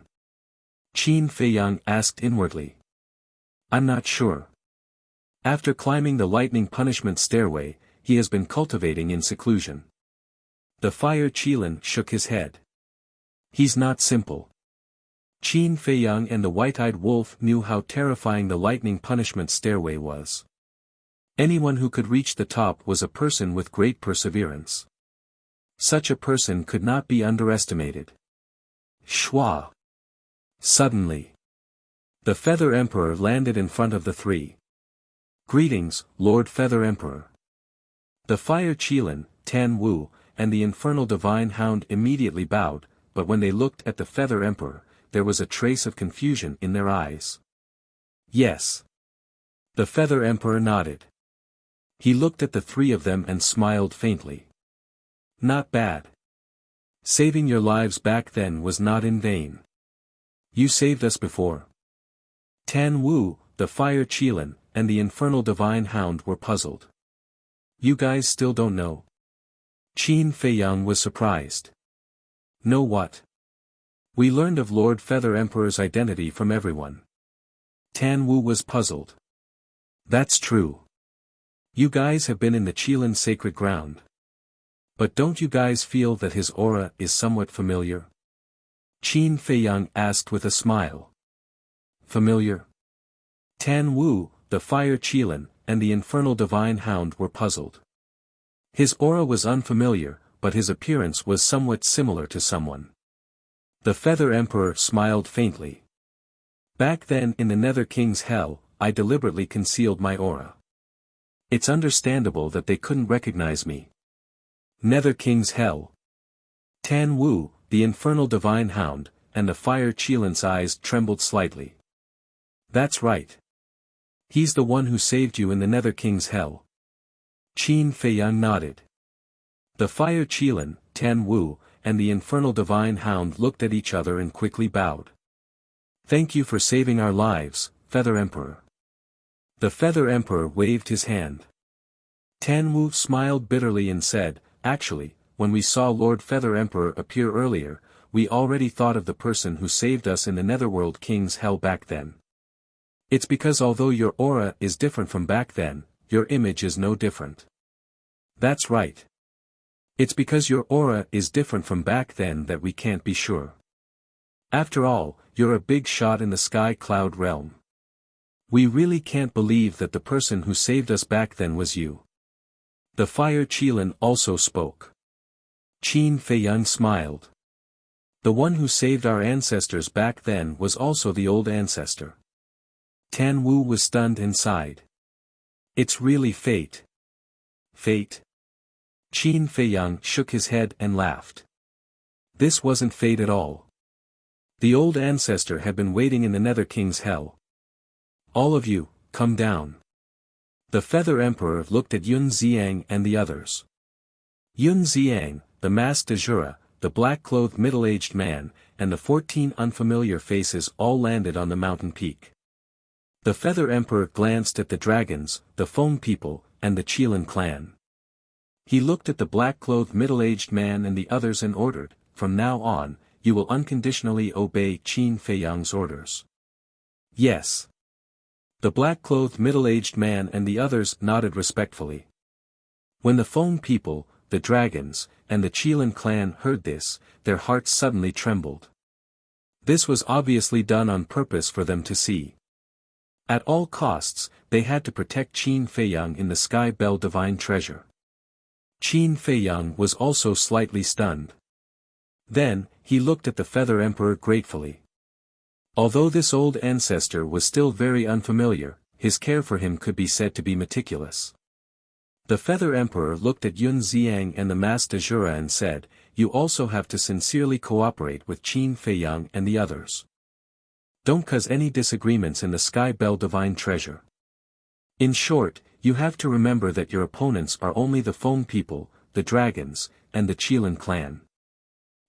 Qin Feiyang asked inwardly. I'm not sure. After climbing the lightning punishment stairway, he has been cultivating in seclusion. The Fire Qilin shook his head. He's not simple. Qin Feiyang and the white-eyed wolf knew how terrifying the lightning punishment stairway was. Anyone who could reach the top was a person with great perseverance. Such a person could not be underestimated. Shua. Suddenly, the Feather Emperor landed in front of the three. Greetings, Lord Feather Emperor. The Fire Qilin, Tan Wu, and the Infernal Divine Hound immediately bowed, but when they looked at the Feather Emperor, there was a trace of confusion in their eyes. Yes. The Feather Emperor nodded. He looked at the three of them and smiled faintly. Not bad. Saving your lives back then was not in vain. You saved us before. Tan Wu, the Fire Qilin, and the Infernal Divine Hound were puzzled. You guys still don't know? Qin Feiyang was surprised. Know what? We learned of Lord Feather Emperor's identity from everyone. Tan Wu was puzzled. That's true. You guys have been in the Qilin sacred ground. But don't you guys feel that his aura is somewhat familiar? Qin Feiyang asked with a smile. Familiar? Tan Wu, the Fire Qilin, and the Infernal Divine Hound were puzzled. His aura was unfamiliar, but his appearance was somewhat similar to someone. The Feather Emperor smiled faintly. Back then in the Nether King's Hell, I deliberately concealed my aura. It's understandable that they couldn't recognize me. Nether King's Hell. Tan Wu, the Infernal Divine Hound, and the Fire Qilin's eyes trembled slightly. That's right. He's the one who saved you in the Nether King's Hell. Qin Feiyang nodded. The Fire Qilin, Tan Wu, and the Infernal Divine Hound looked at each other and quickly bowed. Thank you for saving our lives, Feather Emperor. The Feather Emperor waved his hand. Tan Wu smiled bitterly and said, Actually, when we saw Lord Feather Emperor appear earlier, we already thought of the person who saved us in the Netherworld King's Hell back then. It's because although your aura is different from back then, your image is no different. That's right. It's because your aura is different from back then that we can't be sure. After all, you're a big shot in the sky cloud realm. We really can't believe that the person who saved us back then was you. The Fire Qilin also spoke. Qin Feiyang smiled. The one who saved our ancestors back then was also the old ancestor. Tan Wu was stunned and sighed. It's really fate. Fate? Qin Feiyang shook his head and laughed. This wasn't fate at all. The old ancestor had been waiting in the Nether King's Hell. All of you, come down. The Feather Emperor looked at Yun Xiang and the others. Yun Xiang, the masked Azura, the black-clothed middle-aged man, and the 14 unfamiliar faces all landed on the mountain peak. The Feather Emperor glanced at the dragons, the Foam people, and the Qilin clan. He looked at the black-clothed middle-aged man and the others and ordered, from now on, you will unconditionally obey Qin Feiyang's orders. Yes. The black-clothed middle-aged man and the others nodded respectfully. When the Foam people, the dragons, and the Qilin clan heard this, their hearts suddenly trembled. This was obviously done on purpose for them to see. At all costs, they had to protect Qin Feiyang in the Sky Bell Divine Treasure. Qin Feiyang was also slightly stunned. Then, he looked at the Feather Emperor gratefully. Although this old ancestor was still very unfamiliar, his care for him could be said to be meticulous. The Feather Emperor looked at Yun Xiang and the Mas de Jura and said, "You also have to sincerely cooperate with Qin Feiyang and the others. Don't cause any disagreements in the Sky Bell Divine Treasure. In short, you have to remember that your opponents are only the Feng people, the dragons, and the Qilin clan."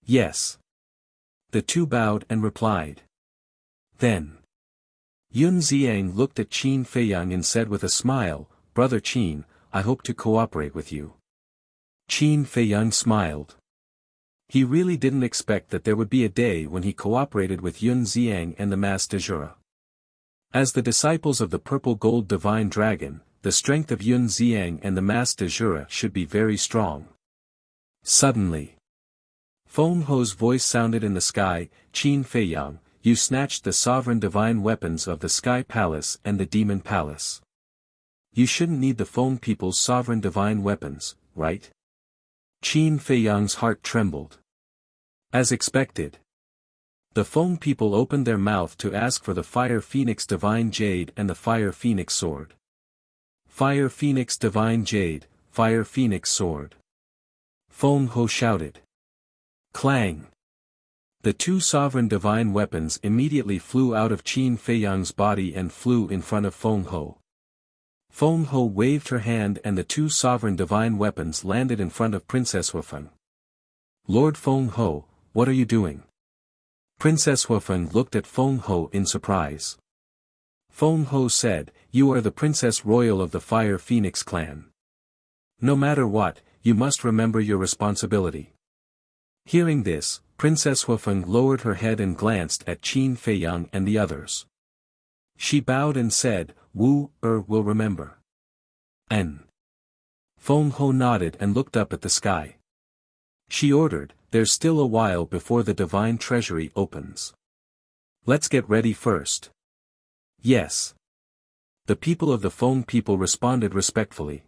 "Yes." The two bowed and replied. Then Yun Xiang looked at Qin Feiyang and said with a smile, "Brother Qin, I hope to cooperate with you." Qin Feiyang smiled. He really didn't expect that there would be a day when he cooperated with Yun Xiang and the Mas de Jura. As the disciples of the Purple Gold Divine Dragon, the strength of Yun Xiang and the Mas de Jura should be very strong. Suddenly, Feng Ho's voice sounded in the sky, "Qin Feiyang, you snatched the sovereign divine weapons of the Sky Palace and the Demon Palace. You shouldn't need the Feng people's sovereign divine weapons, right?" Qin Feiyang's heart trembled. As expected, the Feng people opened their mouth to ask for the Fire Phoenix Divine Jade and the Fire Phoenix Sword. "Fire Phoenix Divine Jade, Fire Phoenix Sword!" Feng Ho shouted. Clang! The two sovereign divine weapons immediately flew out of Qin Feiyang's body and flew in front of Feng Ho. Feng Ho waved her hand and the two sovereign divine weapons landed in front of Princess Huifeng. "Lord Feng Ho, what are you doing?" Princess Huifeng looked at Feng Ho in surprise. Feng Ho said, "You are the Princess Royal of the Fire Phoenix clan. No matter what, you must remember your responsibility." Hearing this, Princess Huifeng lowered her head and glanced at Qin Feiyang and the others. She bowed and said, Will remember." "N." Feng Ho nodded and looked up at the sky. She ordered, "There's still a while before the divine treasury opens. Let's get ready first." "Yes." The people of the Feng people responded respectfully.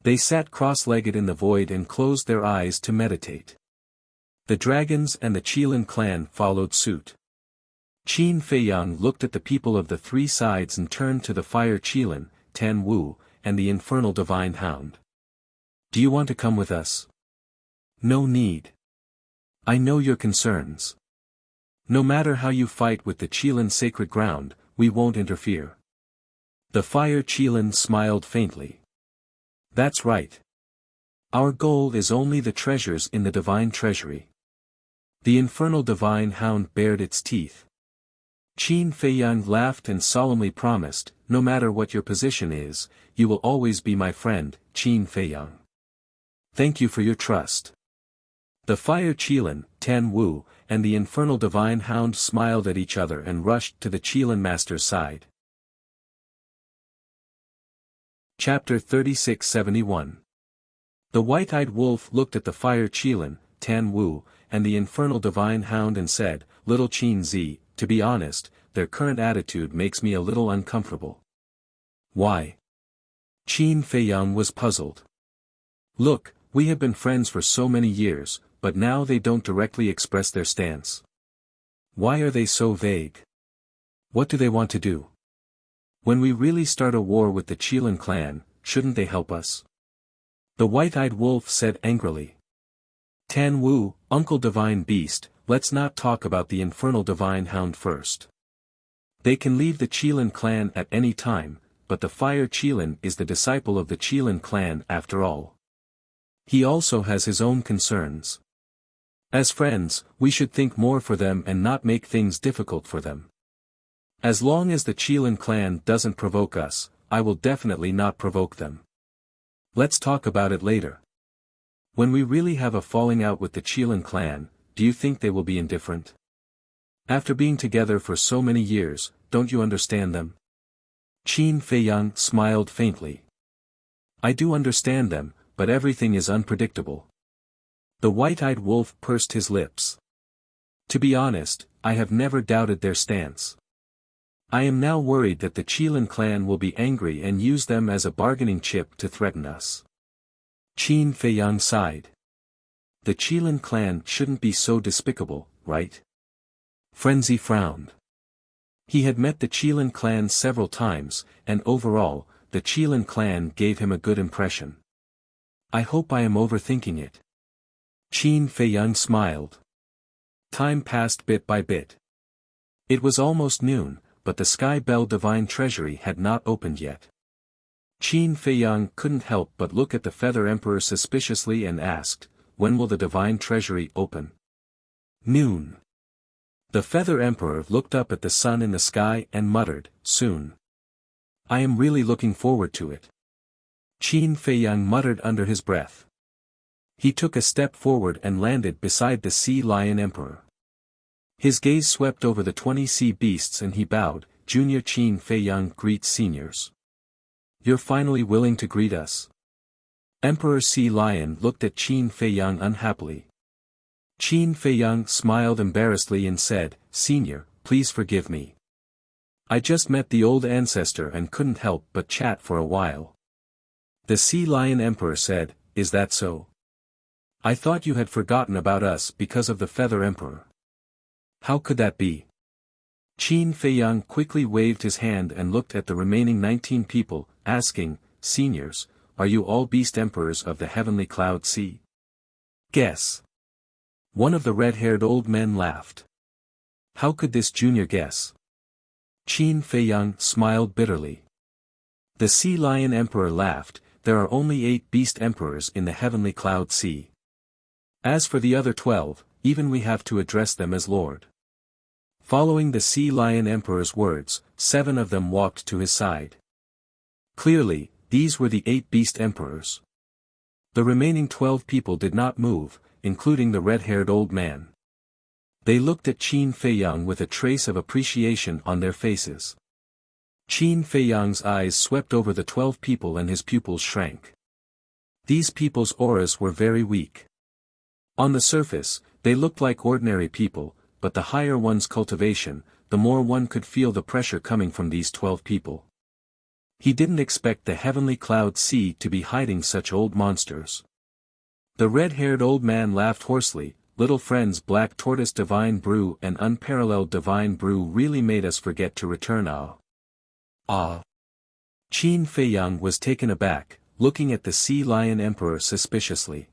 They sat cross-legged in the void and closed their eyes to meditate. The dragons and the Qilin clan followed suit. Qin Feiyang looked at the people of the three sides and turned to the Fire Qilin, Tan Wu, and the Infernal Divine Hound. "Do you want to come with us?" "No need. I know your concerns. No matter how you fight with the Qilin sacred ground, we won't interfere." The Fire Qilin smiled faintly. "That's right. Our goal is only the treasures in the divine treasury." The Infernal Divine Hound bared its teeth. Qin Feiyang laughed and solemnly promised, "No matter what your position is, you will always be my friend, Qin Feiyang. Thank you for your trust." The Fire Qilin, Tan Wu, and the Infernal Divine Hound smiled at each other and rushed to the Qilin Master's side. Chapter 3671. The White-Eyed Wolf looked at the Fire Qilin, Tan Wu, and the Infernal Divine Hound and said, "Little Qin Zi, to be honest, their current attitude makes me a little uncomfortable." "Why?" Qin Feiyang was puzzled. "Look, we have been friends for so many years, but now they don't directly express their stance. Why are they so vague? What do they want to do? When we really start a war with the Qilin clan, shouldn't they help us?" The White-Eyed Wolf said angrily. "Tan Wu, Uncle Divine Beast, let's not talk about the Infernal Divine Hound first. They can leave the Qilin clan at any time, but the Fire Qilin is the disciple of the Qilin clan after all. He also has his own concerns. As friends, we should think more for them and not make things difficult for them. As long as the Qilin clan doesn't provoke us, I will definitely not provoke them. Let's talk about it later. When we really have a falling out with the Qilin clan, do you think they will be indifferent? After being together for so many years, don't you understand them?" Qin Feiyang smiled faintly. "I do understand them, but everything is unpredictable." The White-Eyed Wolf pursed his lips. "To be honest, I have never doubted their stance. I am now worried that the Qilin clan will be angry and use them as a bargaining chip to threaten us." Qin Feiyang sighed. "The Qilin clan shouldn't be so despicable, right?" Frenzy frowned. He had met the Qilin clan several times, and overall, the Qilin clan gave him a good impression. I hope I am overthinking it. Qin Feiyang smiled. Time passed bit by bit. It was almost noon, but the Sky Bell Divine Treasury had not opened yet. Qin Feiyang couldn't help but look at the Feather Emperor suspiciously and asked, "When will the Divine Treasury open?" Noon. The Feather Emperor looked up at the sun in the sky and muttered, "Soon. I am really looking forward to it." Qin Feiyang muttered under his breath. He took a step forward and landed beside the Sea Lion Emperor. His gaze swept over the 20 sea beasts and he bowed. "Junior Qin Feiyang greets seniors. You're finally willing to greet us." Emperor Sea Lion looked at Qin Feiyang unhappily. Qin Feiyang smiled embarrassedly and said, "Senior, please forgive me. I just met the old ancestor and couldn't help but chat for a while." The Sea Lion Emperor said, "Is that so? I thought you had forgotten about us because of the Feather Emperor. How could that be?" Qin Feiyang quickly waved his hand and looked at the remaining 19 people, asking, "Seniors, are you all beast emperors of the heavenly cloud sea?" "Guess." One of the red-haired old men laughed. How could this junior guess? Qin Feiyang smiled bitterly. The Sea Lion Emperor laughed. "There are only 8 beast emperors in the heavenly cloud sea. As for the other 12, even we have to address them as Lord." Following the Sea Lion Emperor's words, 7 of them walked to his side. Clearly, these were the 8 beast emperors. The remaining 12 people did not move, including the red-haired old man. They looked at Qin Feiyang with a trace of appreciation on their faces. Qin Feiyang's eyes swept over the 12 people and his pupils shrank. These people's auras were very weak. On the surface, they looked like ordinary people, but the higher one's cultivation, the more one could feel the pressure coming from these 12 people. He didn't expect the heavenly cloud sea to be hiding such old monsters. The red-haired old man laughed hoarsely. "Little friends, Black Tortoise Divine Brew and Unparalleled Divine Brew really made us forget to return Ah. Qin Feiyang was taken aback, looking at the Sea Lion Emperor suspiciously.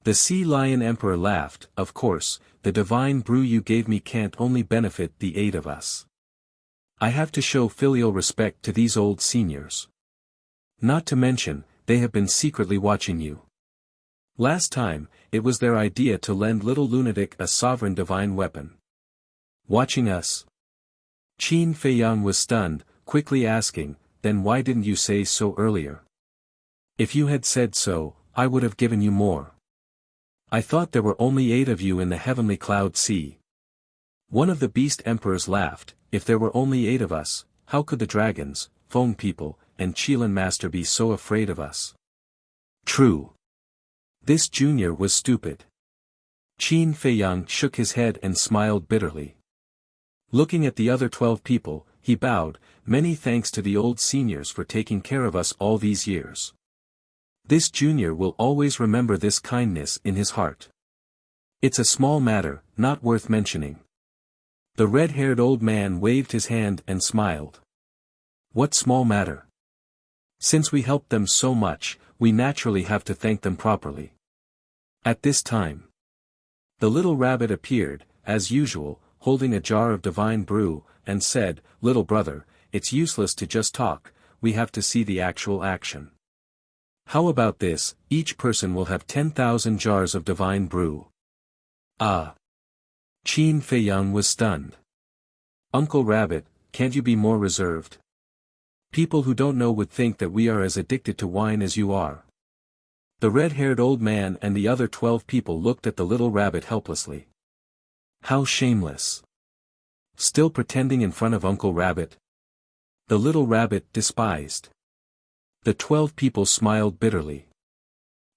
The Sea Lion Emperor laughed. "Of course, the divine brew you gave me can't only benefit the 8 of us. I have to show filial respect to these old seniors. Not to mention, they have been secretly watching you. Last time, it was their idea to lend little lunatic a sovereign divine weapon. Watching us?" Qin Feiyang was stunned, quickly asking, "Then why didn't you say so earlier? If you had said so, I would have given you more. I thought there were only 8 of you in the heavenly cloud sea." One of the beast emperors laughed. "If there were only 8 of us, how could the dragons, phone people, and Qilin Master be so afraid of us?" True. This junior was stupid. Qin Feiyang shook his head and smiled bitterly. Looking at the other 12 people, he bowed. "Many thanks to the old seniors for taking care of us all these years. This junior will always remember this kindness in his heart. It's a small matter, not worth mentioning." The red-haired old man waved his hand and smiled. "What small matter? Since we helped them so much, we naturally have to thank them properly." At this time, the little rabbit appeared, as usual, holding a jar of divine brew, and said, "Little brother, it's useless to just talk, we have to see the actual action. How about this, each person will have 10,000 jars of divine brew." Ah! Qin Feiyang was stunned. "Uncle Rabbit, can't you be more reserved? People who don't know would think that we are as addicted to wine as you are." The red-haired old man and the other 12 people looked at the little rabbit helplessly. How shameless. Still pretending in front of Uncle Rabbit. The little rabbit despised. The 12 people smiled bitterly.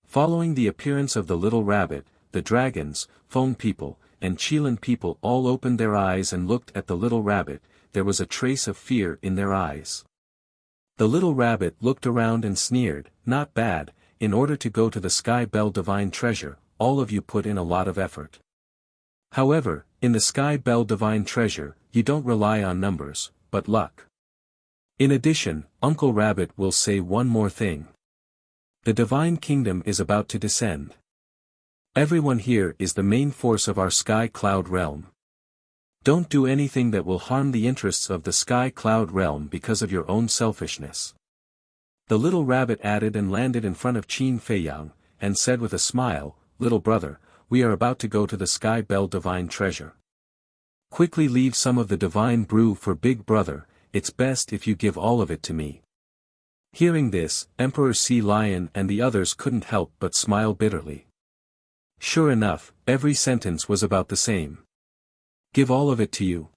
Following the appearance of the little rabbit, the dragons, phone people, and Qilin people all opened their eyes and looked at the little rabbit. There was a trace of fear in their eyes. The little rabbit looked around and sneered, "Not bad, in order to go to the Sky Bell Divine Treasure, all of you put in a lot of effort. However, In the Sky Bell Divine Treasure, you don't rely on numbers, but luck. In addition, Uncle Rabbit will say one more thing. The Divine Kingdom is about to descend. Everyone here is the main force of our Sky Cloud realm. Don't do anything that will harm the interests of the Sky Cloud realm because of your own selfishness. The little rabbit added and landed in front of Qin Feiyang, and said with a smile, "Little brother, we are about to go to the Sky Bell Divine Treasure. Quickly leave some of the divine brew for Big Brother, it's best if you give all of it to me." Hearing this, Emperor Sea Lion and the others couldn't help but smile bitterly. Sure enough, every sentence was about the same. Give all of it to you.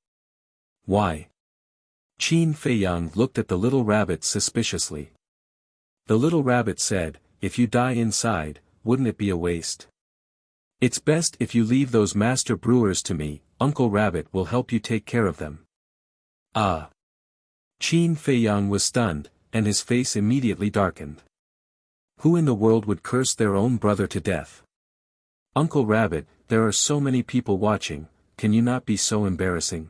Why? Qin Feiyang looked at the little rabbit suspiciously. The little rabbit said, "If you die inside, wouldn't it be a waste? It's best if you leave those master brewers to me, Uncle Rabbit will help you take care of them." Ah! Qin Feiyang was stunned, and his face immediately darkened. Who in the world would curse their own brother to death? Uncle Rabbit, there are so many people watching, can you not be so embarrassing?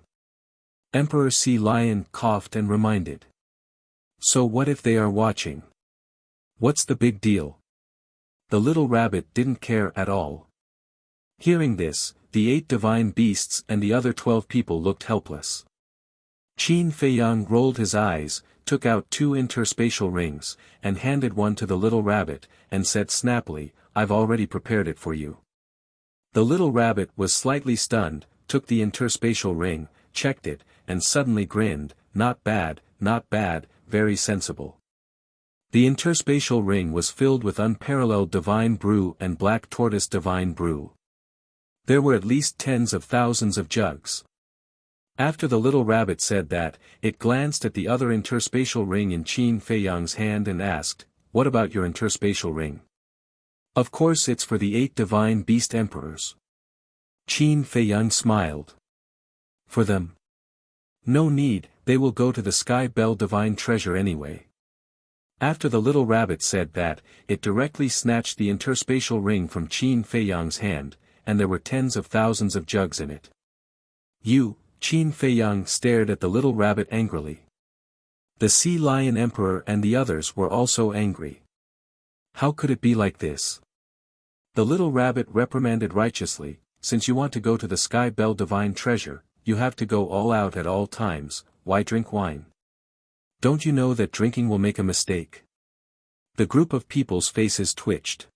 Emperor Sea Lion coughed and reminded. So what if they are watching? What's the big deal? The little rabbit didn't care at all. Hearing this, the 8 divine beasts and the other 12 people looked helpless. Qin Feiyang rolled his eyes, took out 2 interspatial rings, and handed one to the little rabbit, and said snappily, "I've already prepared it for you." The little rabbit was slightly stunned, took the interspatial ring, checked it, and suddenly grinned, not bad, very sensible." The interspatial ring was filled with unparalleled divine brew and black tortoise divine brew. There were at least tens of thousands of jugs. After the little rabbit said that, it glanced at the other interspatial ring in Qin Feiyang's hand and asked, "What about your interspatial ring?" "Of course it's for the 8 divine beast emperors." Qin Feiyang smiled. "For them? No need, they will go to the Sky Bell Divine Treasure anyway." After the little rabbit said that, it directly snatched the interspatial ring from Qin Feiyang's hand, and there were tens of thousands of jugs in it. "You," Qin Feiyang stared at the little rabbit angrily. The Sea Lion Emperor and the others were also angry. How could it be like this? The little rabbit reprimanded righteously, "Since you want to go to the Sky Bell Divine Treasure, you have to go all out at all times, why drink wine? Don't you know that drinking will make a mistake?" The group of people's faces twitched.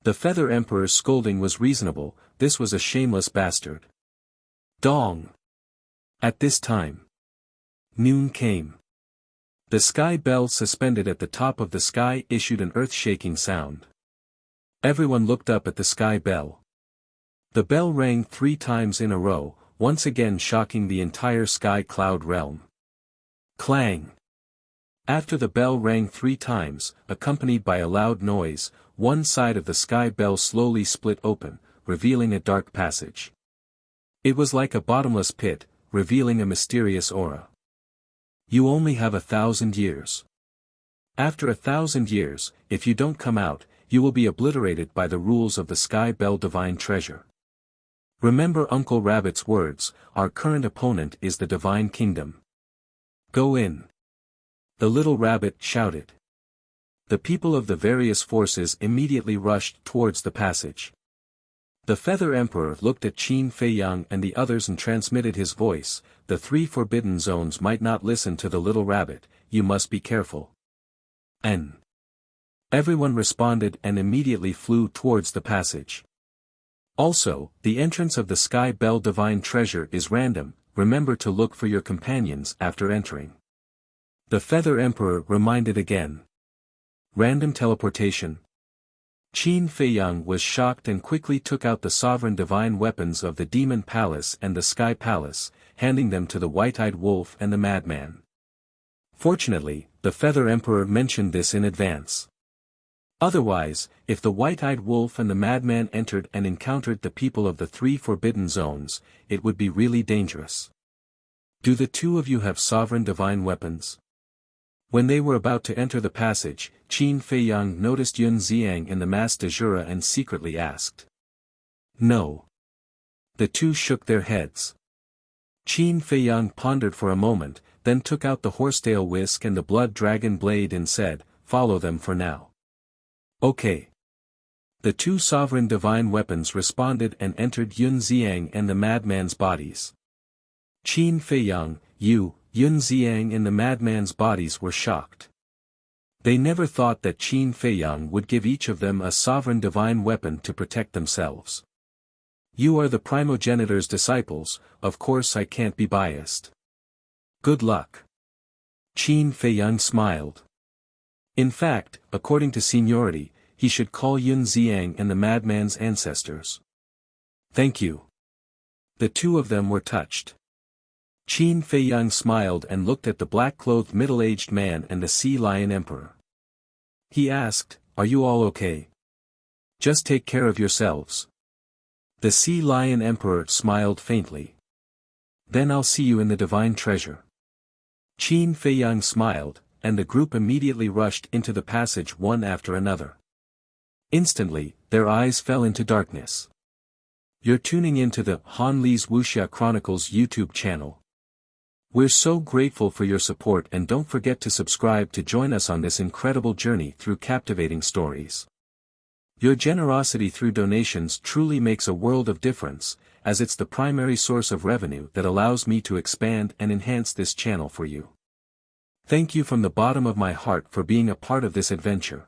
The Feather Emperor's scolding was reasonable, this was a shameless bastard. Dong! At this time, noon came. The sky bell suspended at the top of the sky issued an earth-shaking sound. Everyone looked up at the sky bell. The bell rang 3 times in a row, once again shocking the entire sky cloud realm. Clang! After the bell rang 3 times, accompanied by a loud noise, one side of the sky bell slowly split open, revealing a dark passage. It was like a bottomless pit, revealing a mysterious aura. You only have 1,000 years. After 1,000 years, if you don't come out, you will be obliterated by the rules of the Sky Bell Divine Treasure. Remember Uncle Rabbit's words, our current opponent is the Divine Kingdom. Go in. The little rabbit shouted. The people of the various forces immediately rushed towards the passage. The Feather Emperor looked at Qin Feiyang and the others and transmitted his voice, the 3 forbidden zones might not listen to the little rabbit, you must be careful. N. Everyone responded and immediately flew towards the passage. Also, the entrance of the Sky Bell Divine Treasure is random, remember to look for your companions after entering. The Feather Emperor reminded again. Random teleportation. Qin Feiyang was shocked and quickly took out the sovereign divine weapons of the Demon Palace and the Sky Palace, handing them to the White-Eyed Wolf and the Madman. Fortunately, the Feather Emperor mentioned this in advance. Otherwise, if the White-Eyed Wolf and the Madman entered and encountered the people of the 3 forbidden zones, it would be really dangerous. Do the 2 of you have sovereign divine weapons? When they were about to enter the passage, Qin Feiyang noticed Yun Xiang in the Mas de Jura and secretly asked. No. The two shook their heads. Qin Feiyang pondered for a moment, then took out the horsetail whisk and the blood dragon blade and said, "Follow them for now." "Okay." The two sovereign divine weapons responded and entered Yun Xiang and the madman's bodies. Qin Feiyang, Yun Xiang and the madman's bodies were shocked. They never thought that Qin Feiyang would give each of them a sovereign divine weapon to protect themselves. "You are the primogenitor's disciples, of course I can't be biased. Good luck." Qin Feiyang smiled. In fact, according to seniority, he should call Yun Xiang and the madman's ancestors. "Thank you." The two of them were touched. Qin Feiyang smiled and looked at the black-clothed middle-aged man and the Sea Lion Emperor. He asked, "Are you all okay? Just take care of yourselves." The Sea Lion Emperor smiled faintly. "Then I'll see you in the divine treasure." Qin Feiyang smiled, and the group immediately rushed into the passage one after another. Instantly, their eyes fell into darkness. You're tuning into the Han Li's Wuxia Chronicles YouTube channel. We're so grateful for your support, and don't forget to subscribe to join us on this incredible journey through captivating stories. Your generosity through donations truly makes a world of difference, as it's the primary source of revenue that allows me to expand and enhance this channel for you. Thank you from the bottom of my heart for being a part of this adventure.